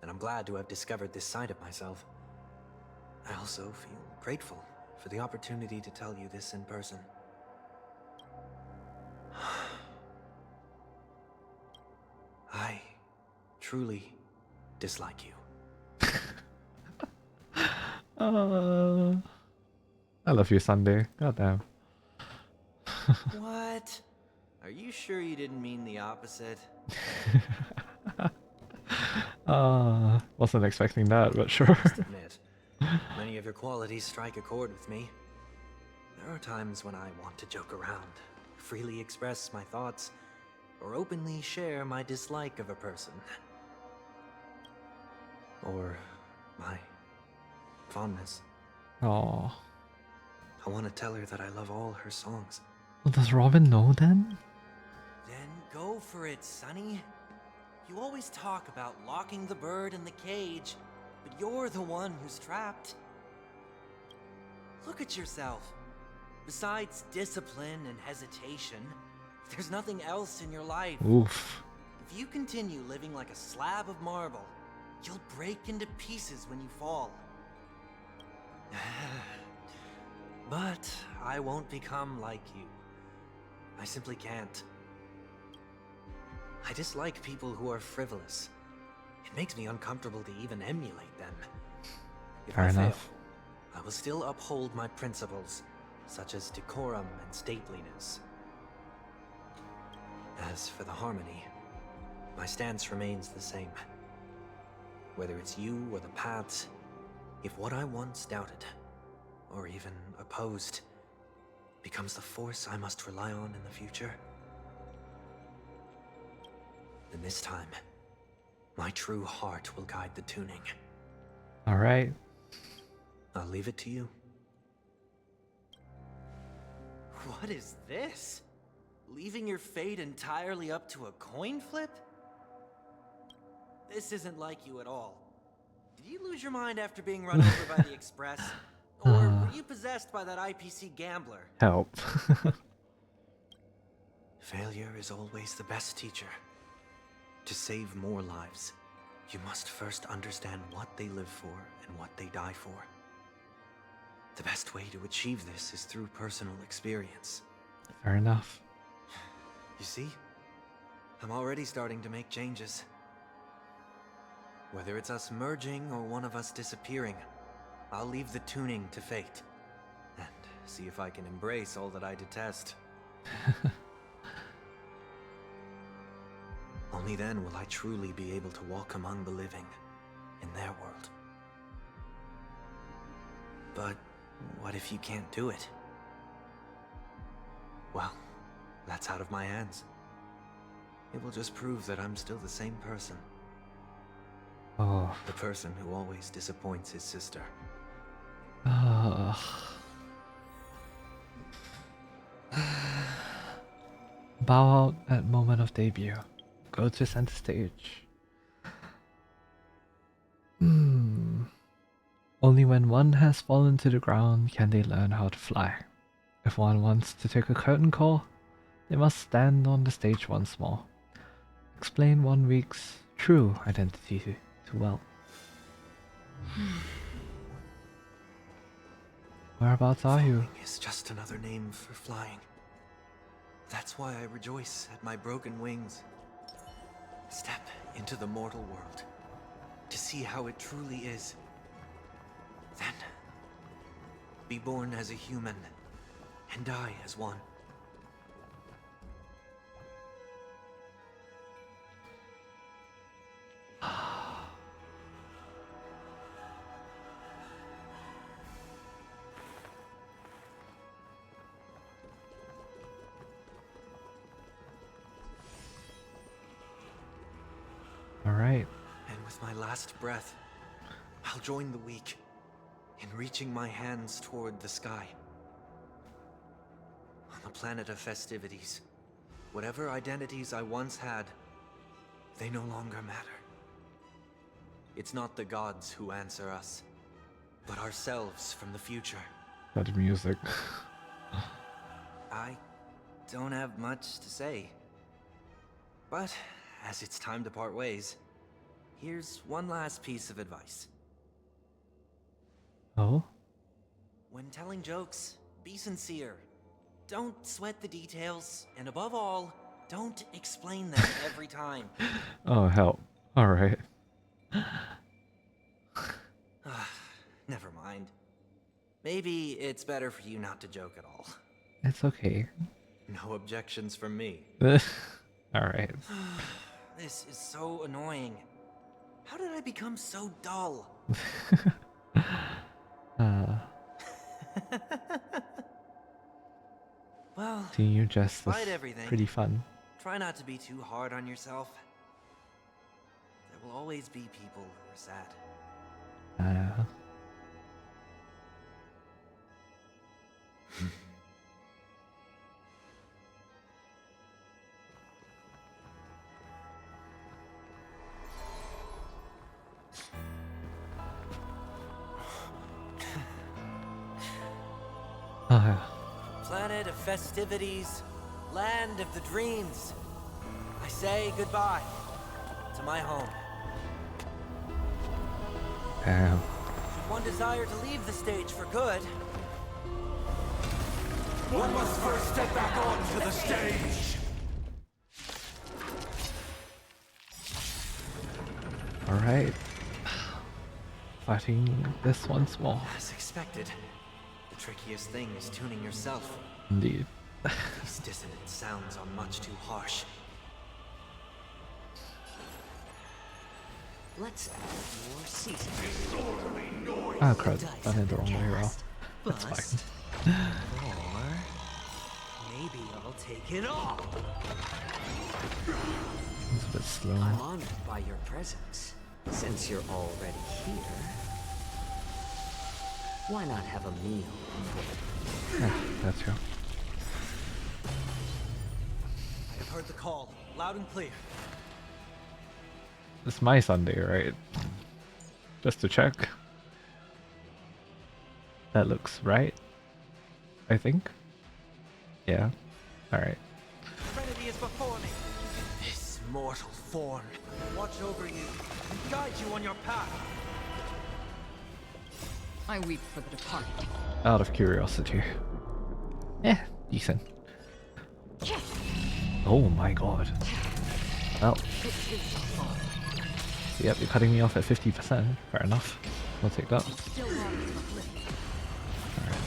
and I'm glad to have discovered this side of myself. I also feel grateful for the opportunity to tell you this in person. I truly dislike you. I love you, Sunday. Goddamn. What? Are you sure you didn't mean the opposite? Wasn't expecting that, but sure. Must admit, many of your qualities strike a chord with me. There are times when I want to joke around, freely express my thoughts, or openly share my dislike of a person. Or my fondness. Oh. I want to tell her that I love all her songs. Well, does Robin know then? Then go for it, Sonny. You always talk about locking the bird in the cage, but you're the one who's trapped. Look at yourself. Besides discipline and hesitation, there's nothing else in your life. Oof. If you continue living like a slab of marble, you'll break into pieces when you fall. But I won't become like you. I simply can't. I dislike people who are frivolous. It makes me uncomfortable to even emulate them. If Fair I fail, enough. I will still uphold my principles, such as decorum and stateliness. As for the harmony, my stance remains the same. Whether it's you or the paths, if what I once doubted, or even opposed, becomes the force I must rely on in the future, then this time, my true heart will guide the tuning. Alright. I'll leave it to you. What is this? Leaving your fate entirely up to a coin flip? This isn't like you at all. Did you lose your mind after being run over by the Express? Or were you possessed by that IPC gambler? Help. Failure is always the best teacher. To save more lives, you must first understand what they live for and what they die for. The best way to achieve this is through personal experience. Fair enough. You see? I'm already starting to make changes. Whether it's us merging or one of us disappearing, I'll leave the tuning to fate. And see if I can embrace all that I detest. Only then will I truly be able to walk among the living in their world. But what if you can't do it? Well, that's out of my hands. It will just prove that I'm still the same person. Oh. The person who always disappoints his sister. Bow out at moment of debut. Go to center stage. Only when one has fallen to the ground can they learn how to fly. If one wants to take a curtain call, they must stand on the stage once more. Explain 1 week's true identity to well. Whereabouts are you? Falling is just another name for flying. That's why I rejoice at my broken wings. Step into the mortal world to see how it truly is. Then, be born as a human and die as one. Alright. And with my last breath, I'll join the weak in reaching my hands toward the sky. On the planet of festivities, whatever identities I once had, they no longer matter. It's not the gods who answer us, but ourselves from the future. That music. I don't have much to say. But as it's time to part ways, here's one last piece of advice. Oh? When telling jokes, be sincere. Don't sweat the details, and above all, don't explain them every time. Oh, help. Alright. Never mind. Maybe it's better for you not to joke at all. It's okay. No objections from me. Alright. This is so annoying. How did I become so dull? Well, seeing you just despite is everything, pretty fun. Try not to be too hard on yourself. There will always be people who are sad. Planet of festivities, land of the dreams. I say goodbye to my home. Damn. Should one desire to leave the stage for good, One must first step back onto the stage. Alright. Fighting this once more. as expected, the trickiest thing is tuning yourself. Indeed. These dissonant sounds are much too harsh. Let's add more seasoning. Ah, crud. I did the wrong way around. That's fine. Or maybe I'll take it all. It's a bit slow. I'm honored by your presence. Since you're already here, why not have a meal? Yeah, that's you. I have heard the call, loud and clear. It's my Sunday, right? Just to check. That looks right. I think. Yeah. Alright. Serenity is before me. This mortal form, watch over you and guide you on your path. I weep for the departed. Out of curiosity. Yeah, decent. Oh my god. Well. Yep, you're cutting me off at 50%. Fair enough. We'll take that. Alright.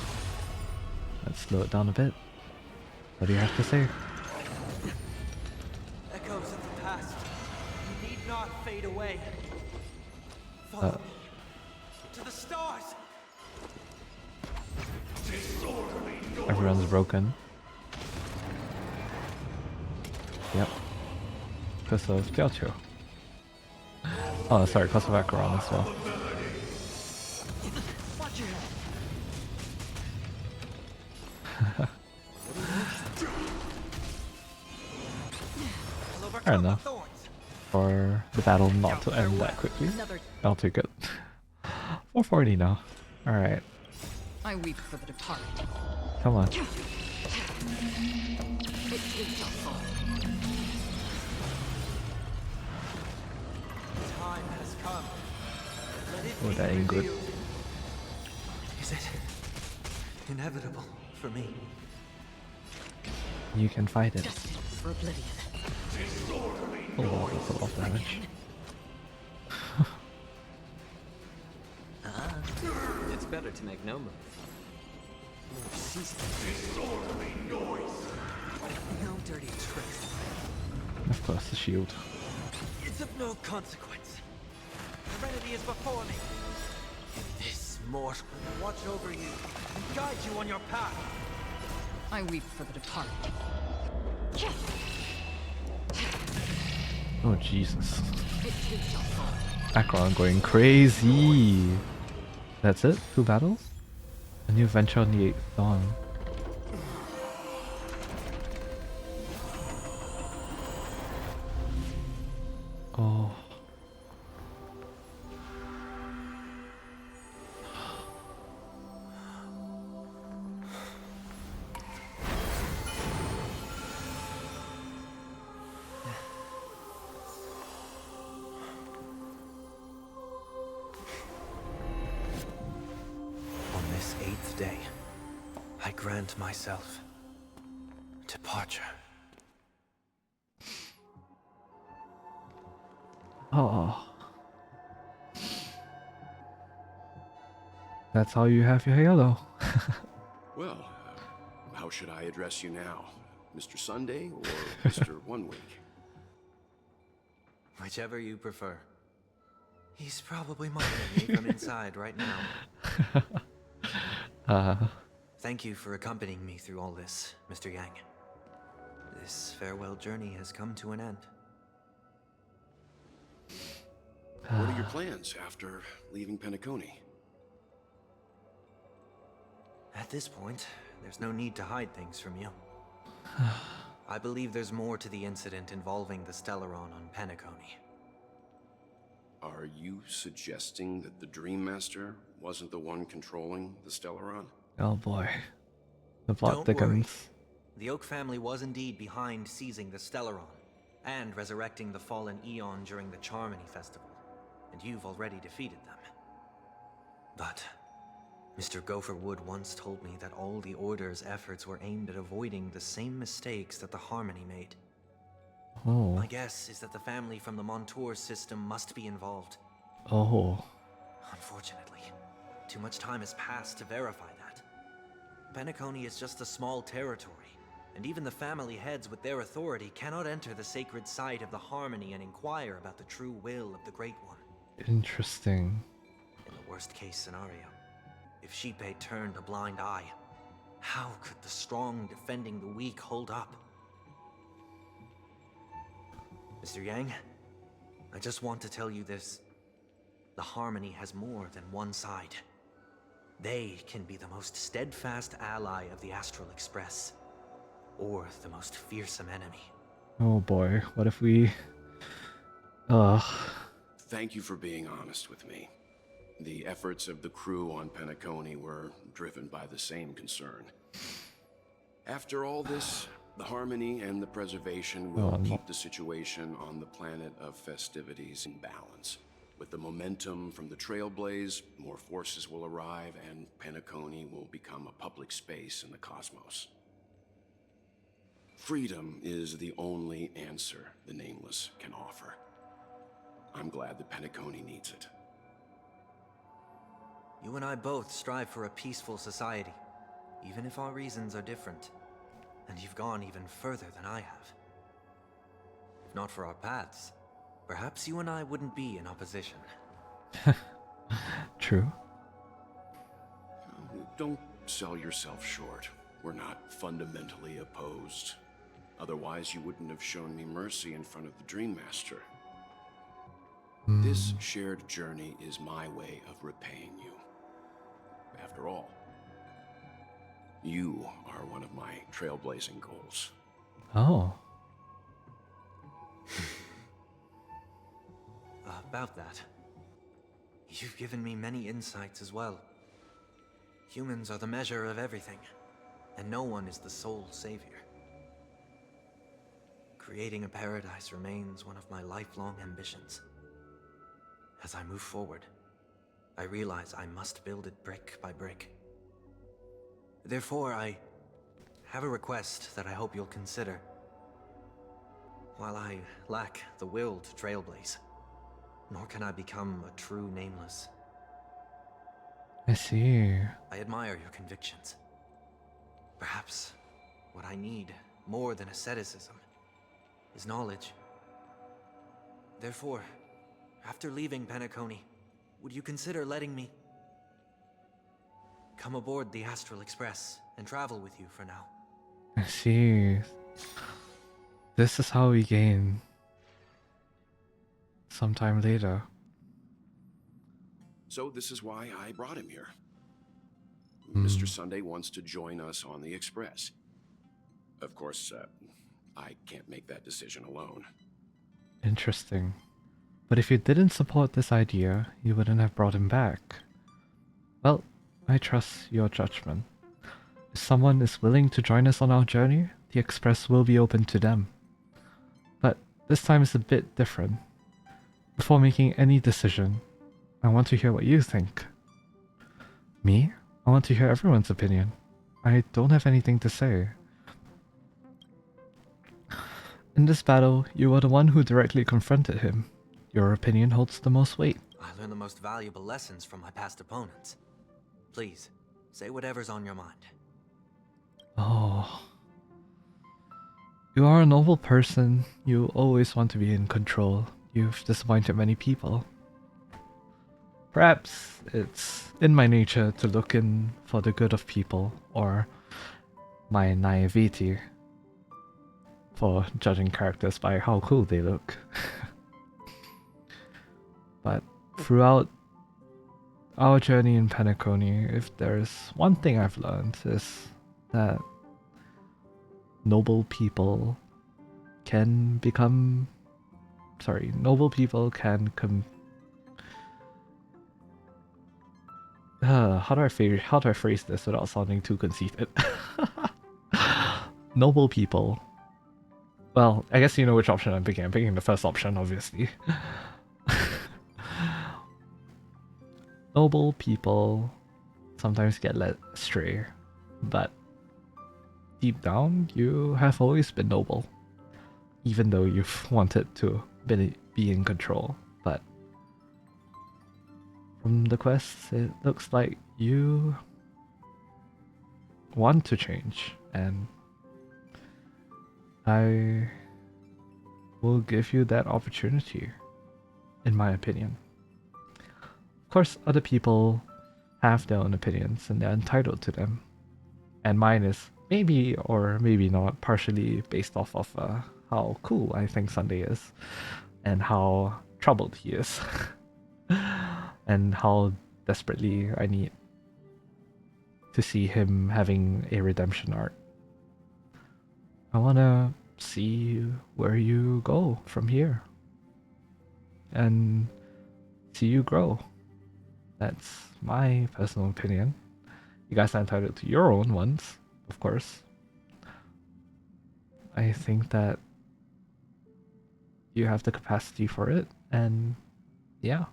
Let's slow it down a bit. What do you have to say? Echoes of the past. You need not fade away. Follow me to the stars. Everyone's broken. Yep. Because of Teochew. Oh, sorry, because of Acheron as well. Fair enough. For the battle not to end that quickly. I'll take it. 440 now. Alright. I weep for the departed. Come on. Time has come. Let it Oh, be that ain't good. revealed. Is it inevitable for me? You can fight it. For oblivion. Oh, that's a lot of damage. It's better to make no move. No dirty tricks. Of course, the shield. It's of no consequence. Serenity is before me. This mortal will watch over you and guide you on your path. I weep for the departed. Oh, Jesus. Acheron going crazy. That's it? 2 battles? A new venture on the 8th dawn. Oh. On this 8th day, I grant myself departure. Oh. That's how you have your halo. Well, how should I address you now? Mr. Sunday or Mr. 1 Week? Whichever you prefer. He's probably monitoring me from inside right now. Thank you for accompanying me through all this, Mr. Yang. This farewell journey has come to an end. What are your plans after leaving Penacony? At this point, there's no need to hide things from you. I believe there's more to the incident involving the Stellaron on Penacony. Are you suggesting that the Dream Master wasn't the one controlling the Stellaron? Oh boy. The plot Don't thickens. worry. The Oak family was indeed behind seizing the Stellaron and resurrecting the fallen Eon during the Charmony Festival, and you've already defeated them. But Mr. Gopher Wood once told me that all the Order's efforts were aimed at avoiding the same mistakes that the Harmony made. Oh. My guess is that the family from the Montour system must be involved. Oh. Unfortunately, too much time has passed to verify that. Penacony is just a small territory, and even the family heads with their authority cannot enter the sacred site of the Harmony and inquire about the true will of the Great One. Interesting. In the worst case scenario, if Sheepei turned a blind eye, how could the strong defending the weak hold up? Mr. Yang, I just want to tell you this. The Harmony has more than one side. They can be the most steadfast ally of the Astral Express, or the most fearsome enemy. Oh boy, what if we... Thank you for being honest with me. The efforts of the crew on Penacony were driven by the same concern. After all this, the Harmony and the Preservation will keep the situation on the planet of festivities in balance. With the momentum from the Trailblaze, more forces will arrive and Penacony will become a public space in the cosmos. Freedom is the only answer the Nameless can offer. I'm glad that Penacony needs it. You and I both strive for a peaceful society, even if our reasons are different. And you've gone even further than I have. If not for our paths, perhaps you and I wouldn't be in opposition. True. Don't sell yourself short. We're not fundamentally opposed. Otherwise, you wouldn't have shown me mercy in front of the Dream Master. This shared journey is my way of repaying you. After all, you are one of my trailblazing goals. Oh. About that, you've given me many insights as well. Humans are the measure of everything, and no one is the sole savior. Creating a paradise remains one of my lifelong ambitions. As I move forward, I realize I must build it brick by brick. Therefore, I have a request that I hope you'll consider. While I lack the will to trailblaze, nor can I become a true Nameless. I see. I admire your convictions. Perhaps what I need, more than asceticism, is knowledge. Therefore, after leaving Penacony, would you consider letting me come aboard the Astral Express and travel with you for now? I see. This is how we gain sometime later. So this is why I brought him here. Mr. Sunday wants to join us on the Express. Of course, I can't make that decision alone. Interesting. But if you didn't support this idea, you wouldn't have brought him back. Well, I trust your judgment. If someone is willing to join us on our journey, the Express will be open to them. But this time is a bit different. Before making any decision, I want to hear what you think. Me? I want to hear everyone's opinion. I don't have anything to say. In this battle, you are the one who directly confronted him. Your opinion holds the most weight. I learned the most valuable lessons from my past opponents. Please, say whatever's on your mind. Oh. You are a noble person. You always want to be in control. You've disappointed many people. Perhaps it's in my nature to look in for the good of people, or my naivety for judging characters by how cool they look. But throughout our journey in Penacony, if there's one thing I've learned, is that noble people can become... noble people can how do I phrase this without sounding too conceited? Noble people. Well, I guess you know which option I'm picking. I'm picking the first option, obviously. Noble people sometimes get led astray, but deep down, you have always been noble. Even though you've wanted to be in control. But from the quest, it looks like you want to change, and I will give you that opportunity, in my opinion. Of course, other people have their own opinions and they're entitled to them. And mine is maybe or maybe not partially based off of how cool I think Sunday is and how troubled he is and how desperately I need to see him having a redemption arc. I want to see where you go from here and see you grow. That's my personal opinion. You guys are entitled to your own ones, of course. I think that you have the capacity for it, and yeah.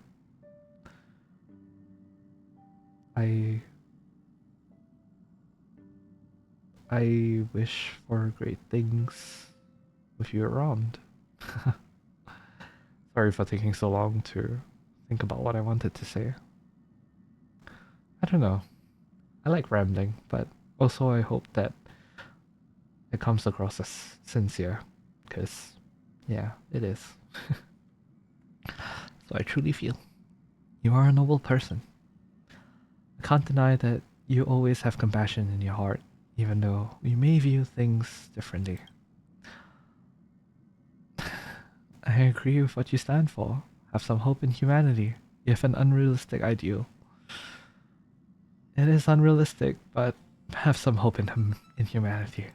I wish for great things with you around. Sorry for taking so long to think about what I wanted to say. I don't know. I like rambling, but also I hope that it comes across as sincere, because, yeah, it is. So I truly feel you are a noble person. I can't deny that you always have compassion in your heart, even though we may view things differently. I agree with what you stand for. Have some hope in humanity. You have an unrealistic ideal. It is unrealistic, but have some hope in humanity.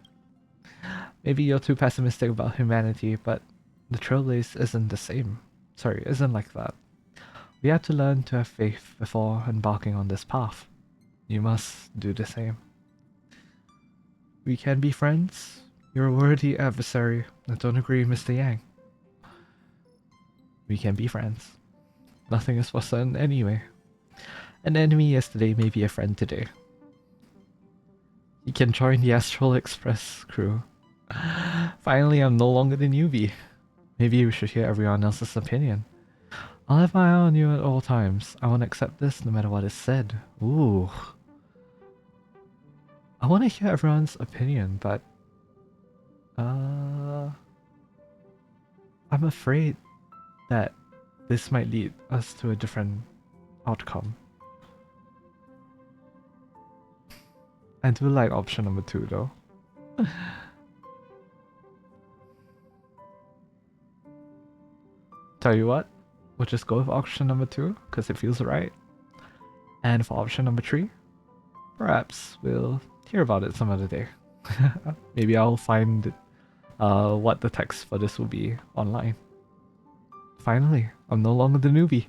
Maybe you're too pessimistic about humanity, but the Trailblaze isn't the same. Sorry, isn't like that. We have to learn to have faith before embarking on this path. You must do the same. We can be friends. You're a worthy adversary. I don't agree, Mr. Yang. We can be friends. Nothing is for certain anyway. An enemy yesterday may be a friend today. You can join the Astral Express crew. Finally, I'm no longer the newbie. Maybe you should hear everyone else's opinion. I'll have my eye on you at all times. I want to accept this no matter what is said. Ooh. I want to hear everyone's opinion, but... I'm afraid that this might lead us to a different outcome. I do like option number 2 though. Tell you what, we'll just go with option number 2 because it feels right. And for option number 3, perhaps we'll hear about it some other day. Maybe I'll find what the text for this will be online. Finally, I'm no longer the newbie.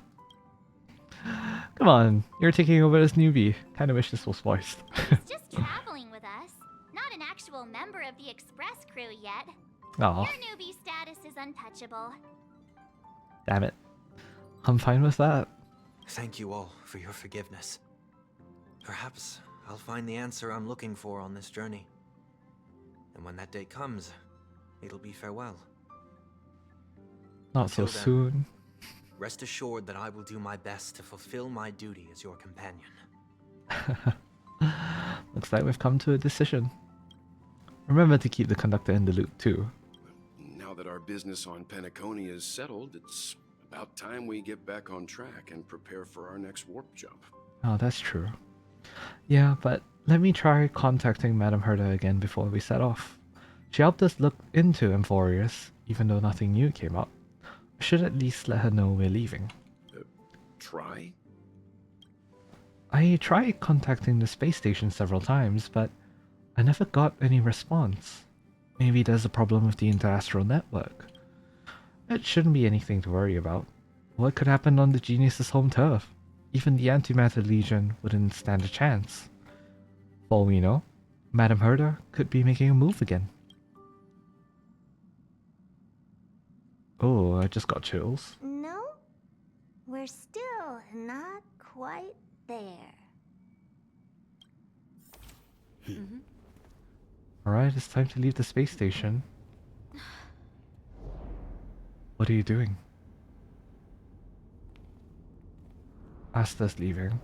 Come on, you're taking over as newbie. Kinda wish this was voiced. He's just traveling with us, not an actual member of the Express crew yet. Aw. Your newbie status is untouchable. Damn it. I'm fine with that. Thank you all for your forgiveness. Perhaps I'll find the answer I'm looking for on this journey. And when that day comes, it'll be farewell. Not so Until then, soon. Rest assured that I will do my best to fulfill my duty as your companion. Looks like we've come to a decision. Remember to keep the conductor in the loop too. Now that our business on Penacony is settled, it's about time we get back on track and prepare for our next warp jump. Oh, that's true. Yeah, but let me try contacting Madame Herda again before we set off. She helped us look into Amphorius, even though nothing new came up. I should at least let her know we're leaving. Try? I tried contacting the space station several times, but I never got any response. Maybe there's a problem with the interastral network. It shouldn't be anything to worry about. What could happen on the Genius's home turf? Even the Antimatter Legion wouldn't stand a chance. For all we know, Madam Herder could be making a move again. Oh, I just got chills. No, we're still not quite there. Alright, it's time to leave the space station. What are you doing? Asta's leaving.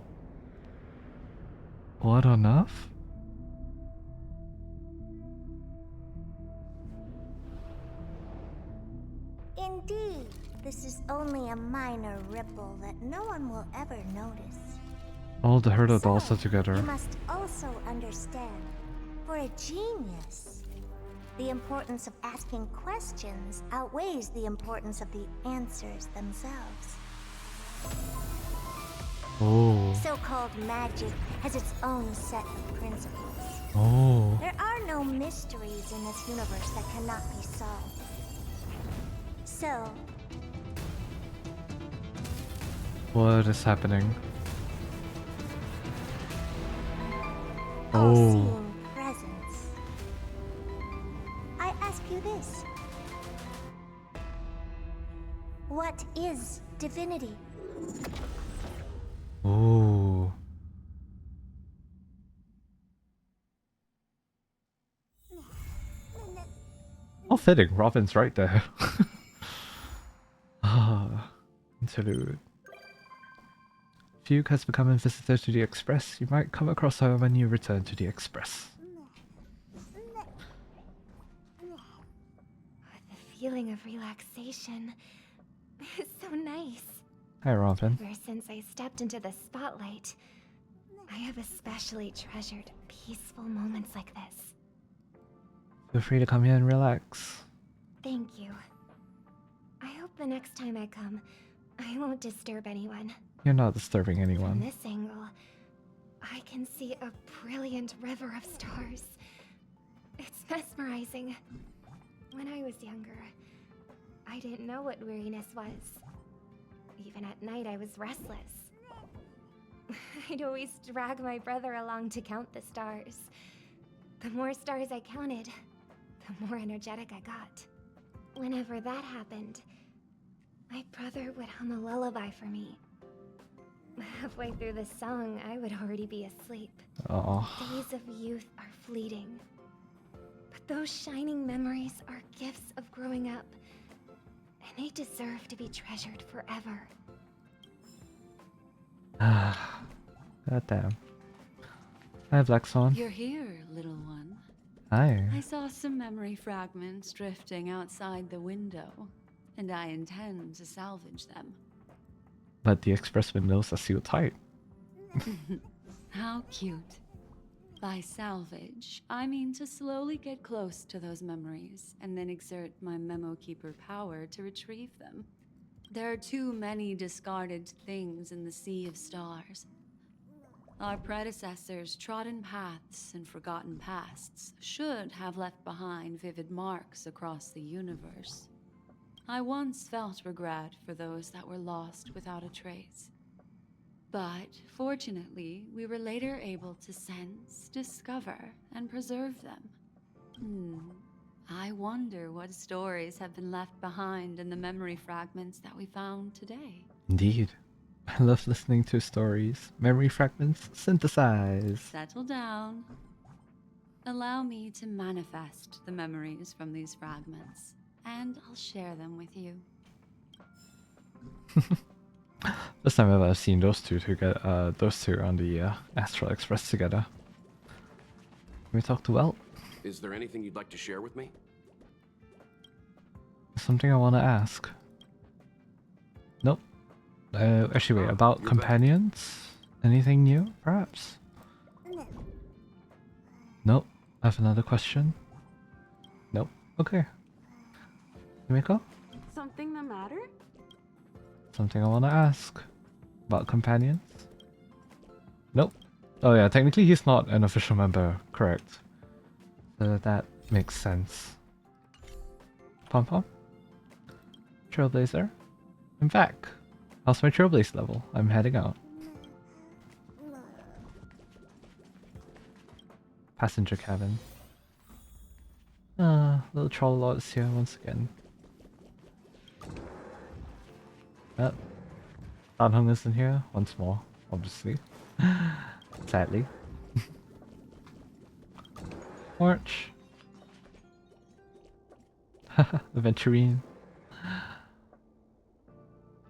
What on earth? Indeed, this is only a minor ripple that no one will ever notice. All the Herder dolls are together. You must also understand, for a genius, the importance of asking questions outweighs the importance of the answers themselves. Oh. So-called magic has its own set of principles. Oh. There are no mysteries in this universe that cannot be solved. So, What is happening? Oh. all-seeing presence. I ask you this. What is divinity? Oh. How fitting, Robin's right there. Ah, interlude. Fugue has become a visitor to the Express. You might come across her when you return to the Express. The feeling of relaxation is so nice. Hi, Robin. Ever since I stepped into the spotlight, I have especially treasured peaceful moments like this. Feel free to come here and relax. Thank you. I hope the next time I come, I won't disturb anyone. You're not disturbing From anyone. this angle, I can see a brilliant river of stars. It's mesmerizing. When I was younger, I didn't know what weariness was. Even at night, I was restless. I'd always drag my brother along to count the stars. The more stars I counted, the more energetic I got. Whenever that happened, my brother would hum a lullaby for me. Halfway through the song, I would already be asleep. Oh. Days of youth are fleeting. But those shining memories are gifts of growing up, and they deserve to be treasured forever. Ah. God damn. Hi, Black Swan. You're here, little one. Hi. I saw some memory fragments drifting outside the window, and I intend to salvage them. But the express windows are sealed tight. How cute. By salvage, I mean to slowly get close to those memories and then exert my Memo Keeper power to retrieve them. There are too many discarded things in the sea of stars. Our predecessors' trodden paths and forgotten pasts should have left behind vivid marks across the universe. I once felt regret for those that were lost without a trace. But fortunately, we were later able to sense, discover, and preserve them. I wonder what stories have been left behind in the memory fragments that we found today. Indeed. I love listening to stories. Memory fragments synthesized. Settle down. Allow me to manifest the memories from these fragments, and I'll share them with you. First time I've ever seen those two on the Astral Express together. Can we talk to Welt? Is there anything you'd like to share with me? Something I want to ask. Nope. Actually, wait. About companions? Anything new, perhaps? Nope. I have another question. Nope. Okay. Yumiko? Something the matter? Something I want to ask. About companions? Nope. Oh yeah, technically he's not an official member, correct. That makes sense. Pom Pom? Trailblazer? I'm back. How's my Trailblaze level? I'm heading out. passenger cabin. Little troll lords here once again. Yep. Danhong is in here once more, obviously. Sadly. March. Aventurine.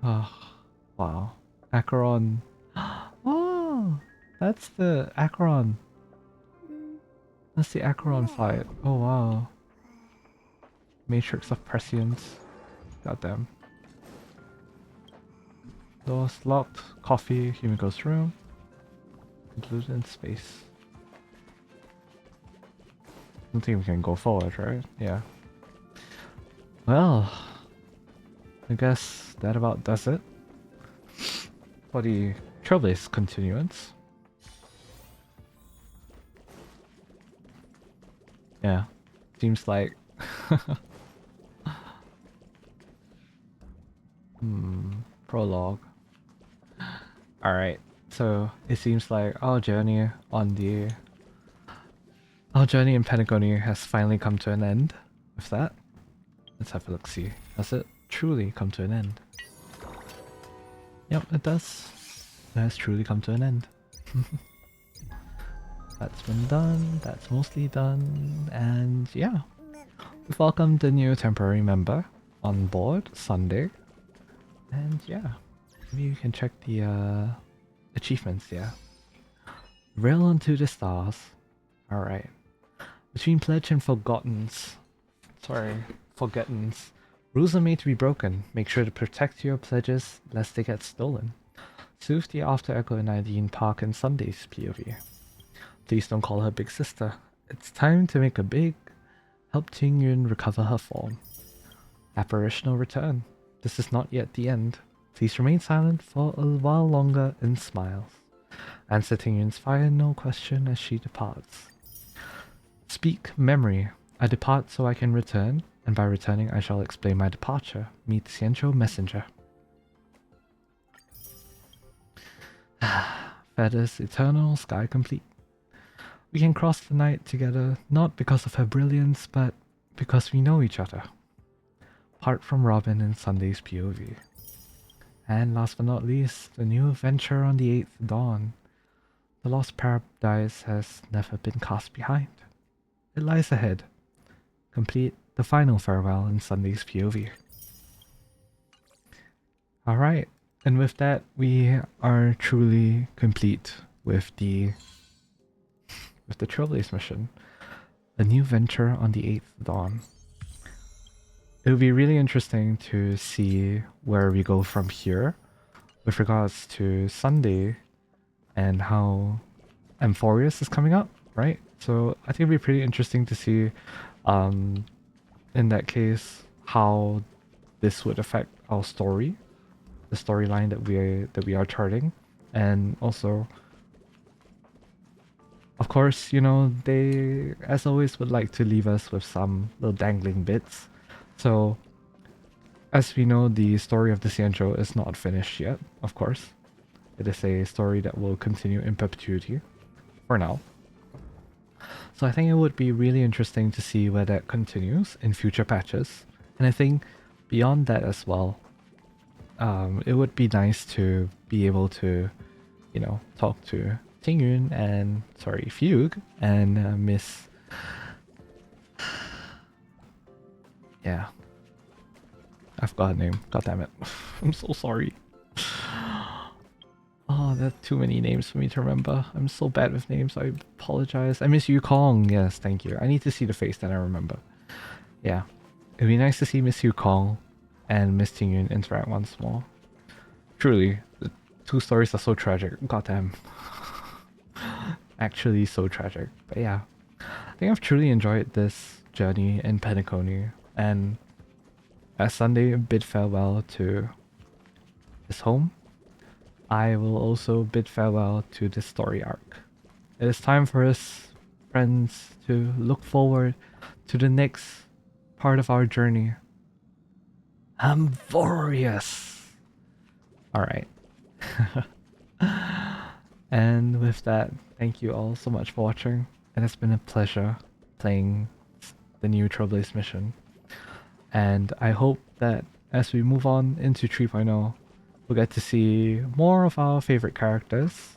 Oh, wow. Acheron. Oh, that's the Acheron. That's the Acheron fight. Oh, wow. Matrix of Prescience. Goddamn. Doors locked. Coffee. Humico's room. Included in space. I don't think we can go forward, right? Yeah. Well, I guess that about does it for the Trailblaze continuance. Yeah, seems like prologue. Alright, so it seems like our journey in Patagonia has finally come to an end with that. Let's have a look see. Has it truly come to an end? Yep, it does. It has truly come to an end. That's been done, that's mostly done, and yeah. We've welcomed the new temporary member on board, Sunday. And yeah, maybe you can check the achievements, yeah. Rail onto the stars. Alright. Between pledge and forgottens. Forgettens. Rules are made to be broken. Make sure to protect your pledges lest they get stolen. Soothe the After Echo in Nadine Park and Sunday's POV. Please don't call her big sister. It's time to make a big help Ting Yun recover her form. Apparitional return. This is not yet the end. Please remain silent for a while longer and smiles. Answer Ting Yun's fire no question as she departs. Speak memory. I depart so I can return, and by returning I shall explain my departure. Meet Xianzhou Messenger. Feathers eternal, sky complete. We can cross the night together, not because of her brilliance, but because we know each other. Part from Robin in Sunday's POV. And last but not least, a new adventure on the 8th dawn. The lost paradise has never been cast behind. It lies ahead. Complete the final farewell in Sunday's POV. Alright, and with that, we are truly complete with the Trailblaze mission. A new venture on the 8th dawn. It would be really interesting to see where we go from here with regards to Sunday and how Amphorius is coming up, right? So I think it'd be pretty interesting to see in that case how this would affect our story, the storyline that we are charting, and also of course, you know, they as always would like to leave us with some little dangling bits. So as we know, the story of the Xianzhou is not finished yet, of course. It is a story that will continue in perpetuity for now. So I think it would be really interesting to see where that continues in future patches. And I think beyond that as well, it would be nice to be able to, you know, talk to Tingyun and, Fugue and Miss... Yeah. I forgot her name. God damn it. I'm so sorry. Oh, there are too many names for me to remember. I'm so bad with names. I apologize. I miss Yukong. Yes, thank you. I need to see the face that I remember. Yeah. It'd be nice to see Miss Yukong and Miss Tingyun interact once more. Truly, the two stories are so tragic. Goddamn. Actually so tragic. But yeah. I think I've truly enjoyed this journey in Penacony. And as Sunday bid farewell to his home, I will also bid farewell to this story arc. It is time for us, friends, to look forward to the next part of our journey. Amphorius! Alright. And with that, thank you all so much for watching, it has been a pleasure playing the new Trailblaze mission. And I hope that as we move on into 3.0, we'll get to see more of our favorite characters.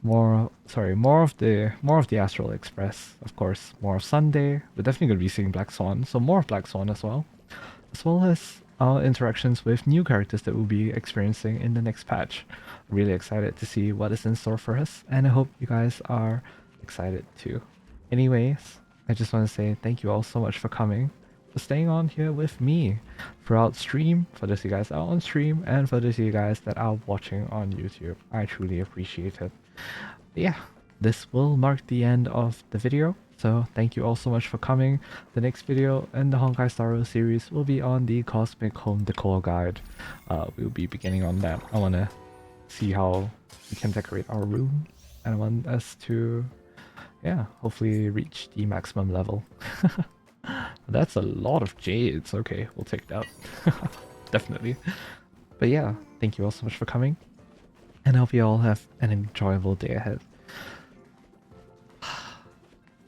More of the Astral Express, of course, more of Sunday. We're definitely going to be seeing Black Swan, so more of Black Swan as well as our interactions with new characters that we'll be experiencing in the next patch. Really excited to see what is in store for us, and I hope you guys are excited too. Anyways, I just want to say thank you all so much for coming, for staying on here with me throughout stream, for those of you guys out on stream, and for those of you guys that are watching on YouTube. I truly appreciate it. Yeah, this will mark the end of the video, so thank you all so much for coming. The next video in the Honkai Star Rail series will be on the Cosmic Home Decor Guide. We'll be beginning on that. I want to see how we can decorate our room, and I want us to, yeah, hopefully reach the maximum level. That's a lot of jades. Okay, we'll take that. Definitely. But yeah, thank you all so much for coming, and I hope you all have an enjoyable day ahead.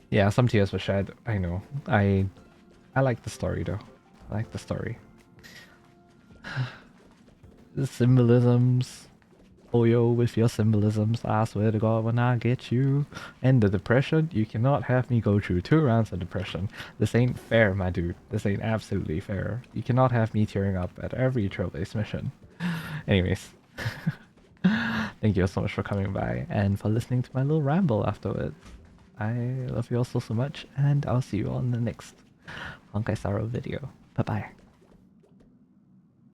Yeah, some tears were shed, I know. I like the story though. I like the story. The symbolisms. Oyo with your symbolisms, I swear to God when I get you. And the depression, you cannot have me go through 2 rounds of depression. This ain't fair, my dude. This ain't absolutely fair. You cannot have me tearing up at every Trailblaze mission. Anyways. Thank you all so much for coming by and for listening to my little ramble afterwards. I love you all so much, and I'll see you all in the next Honkai Star Rail video. Bye bye.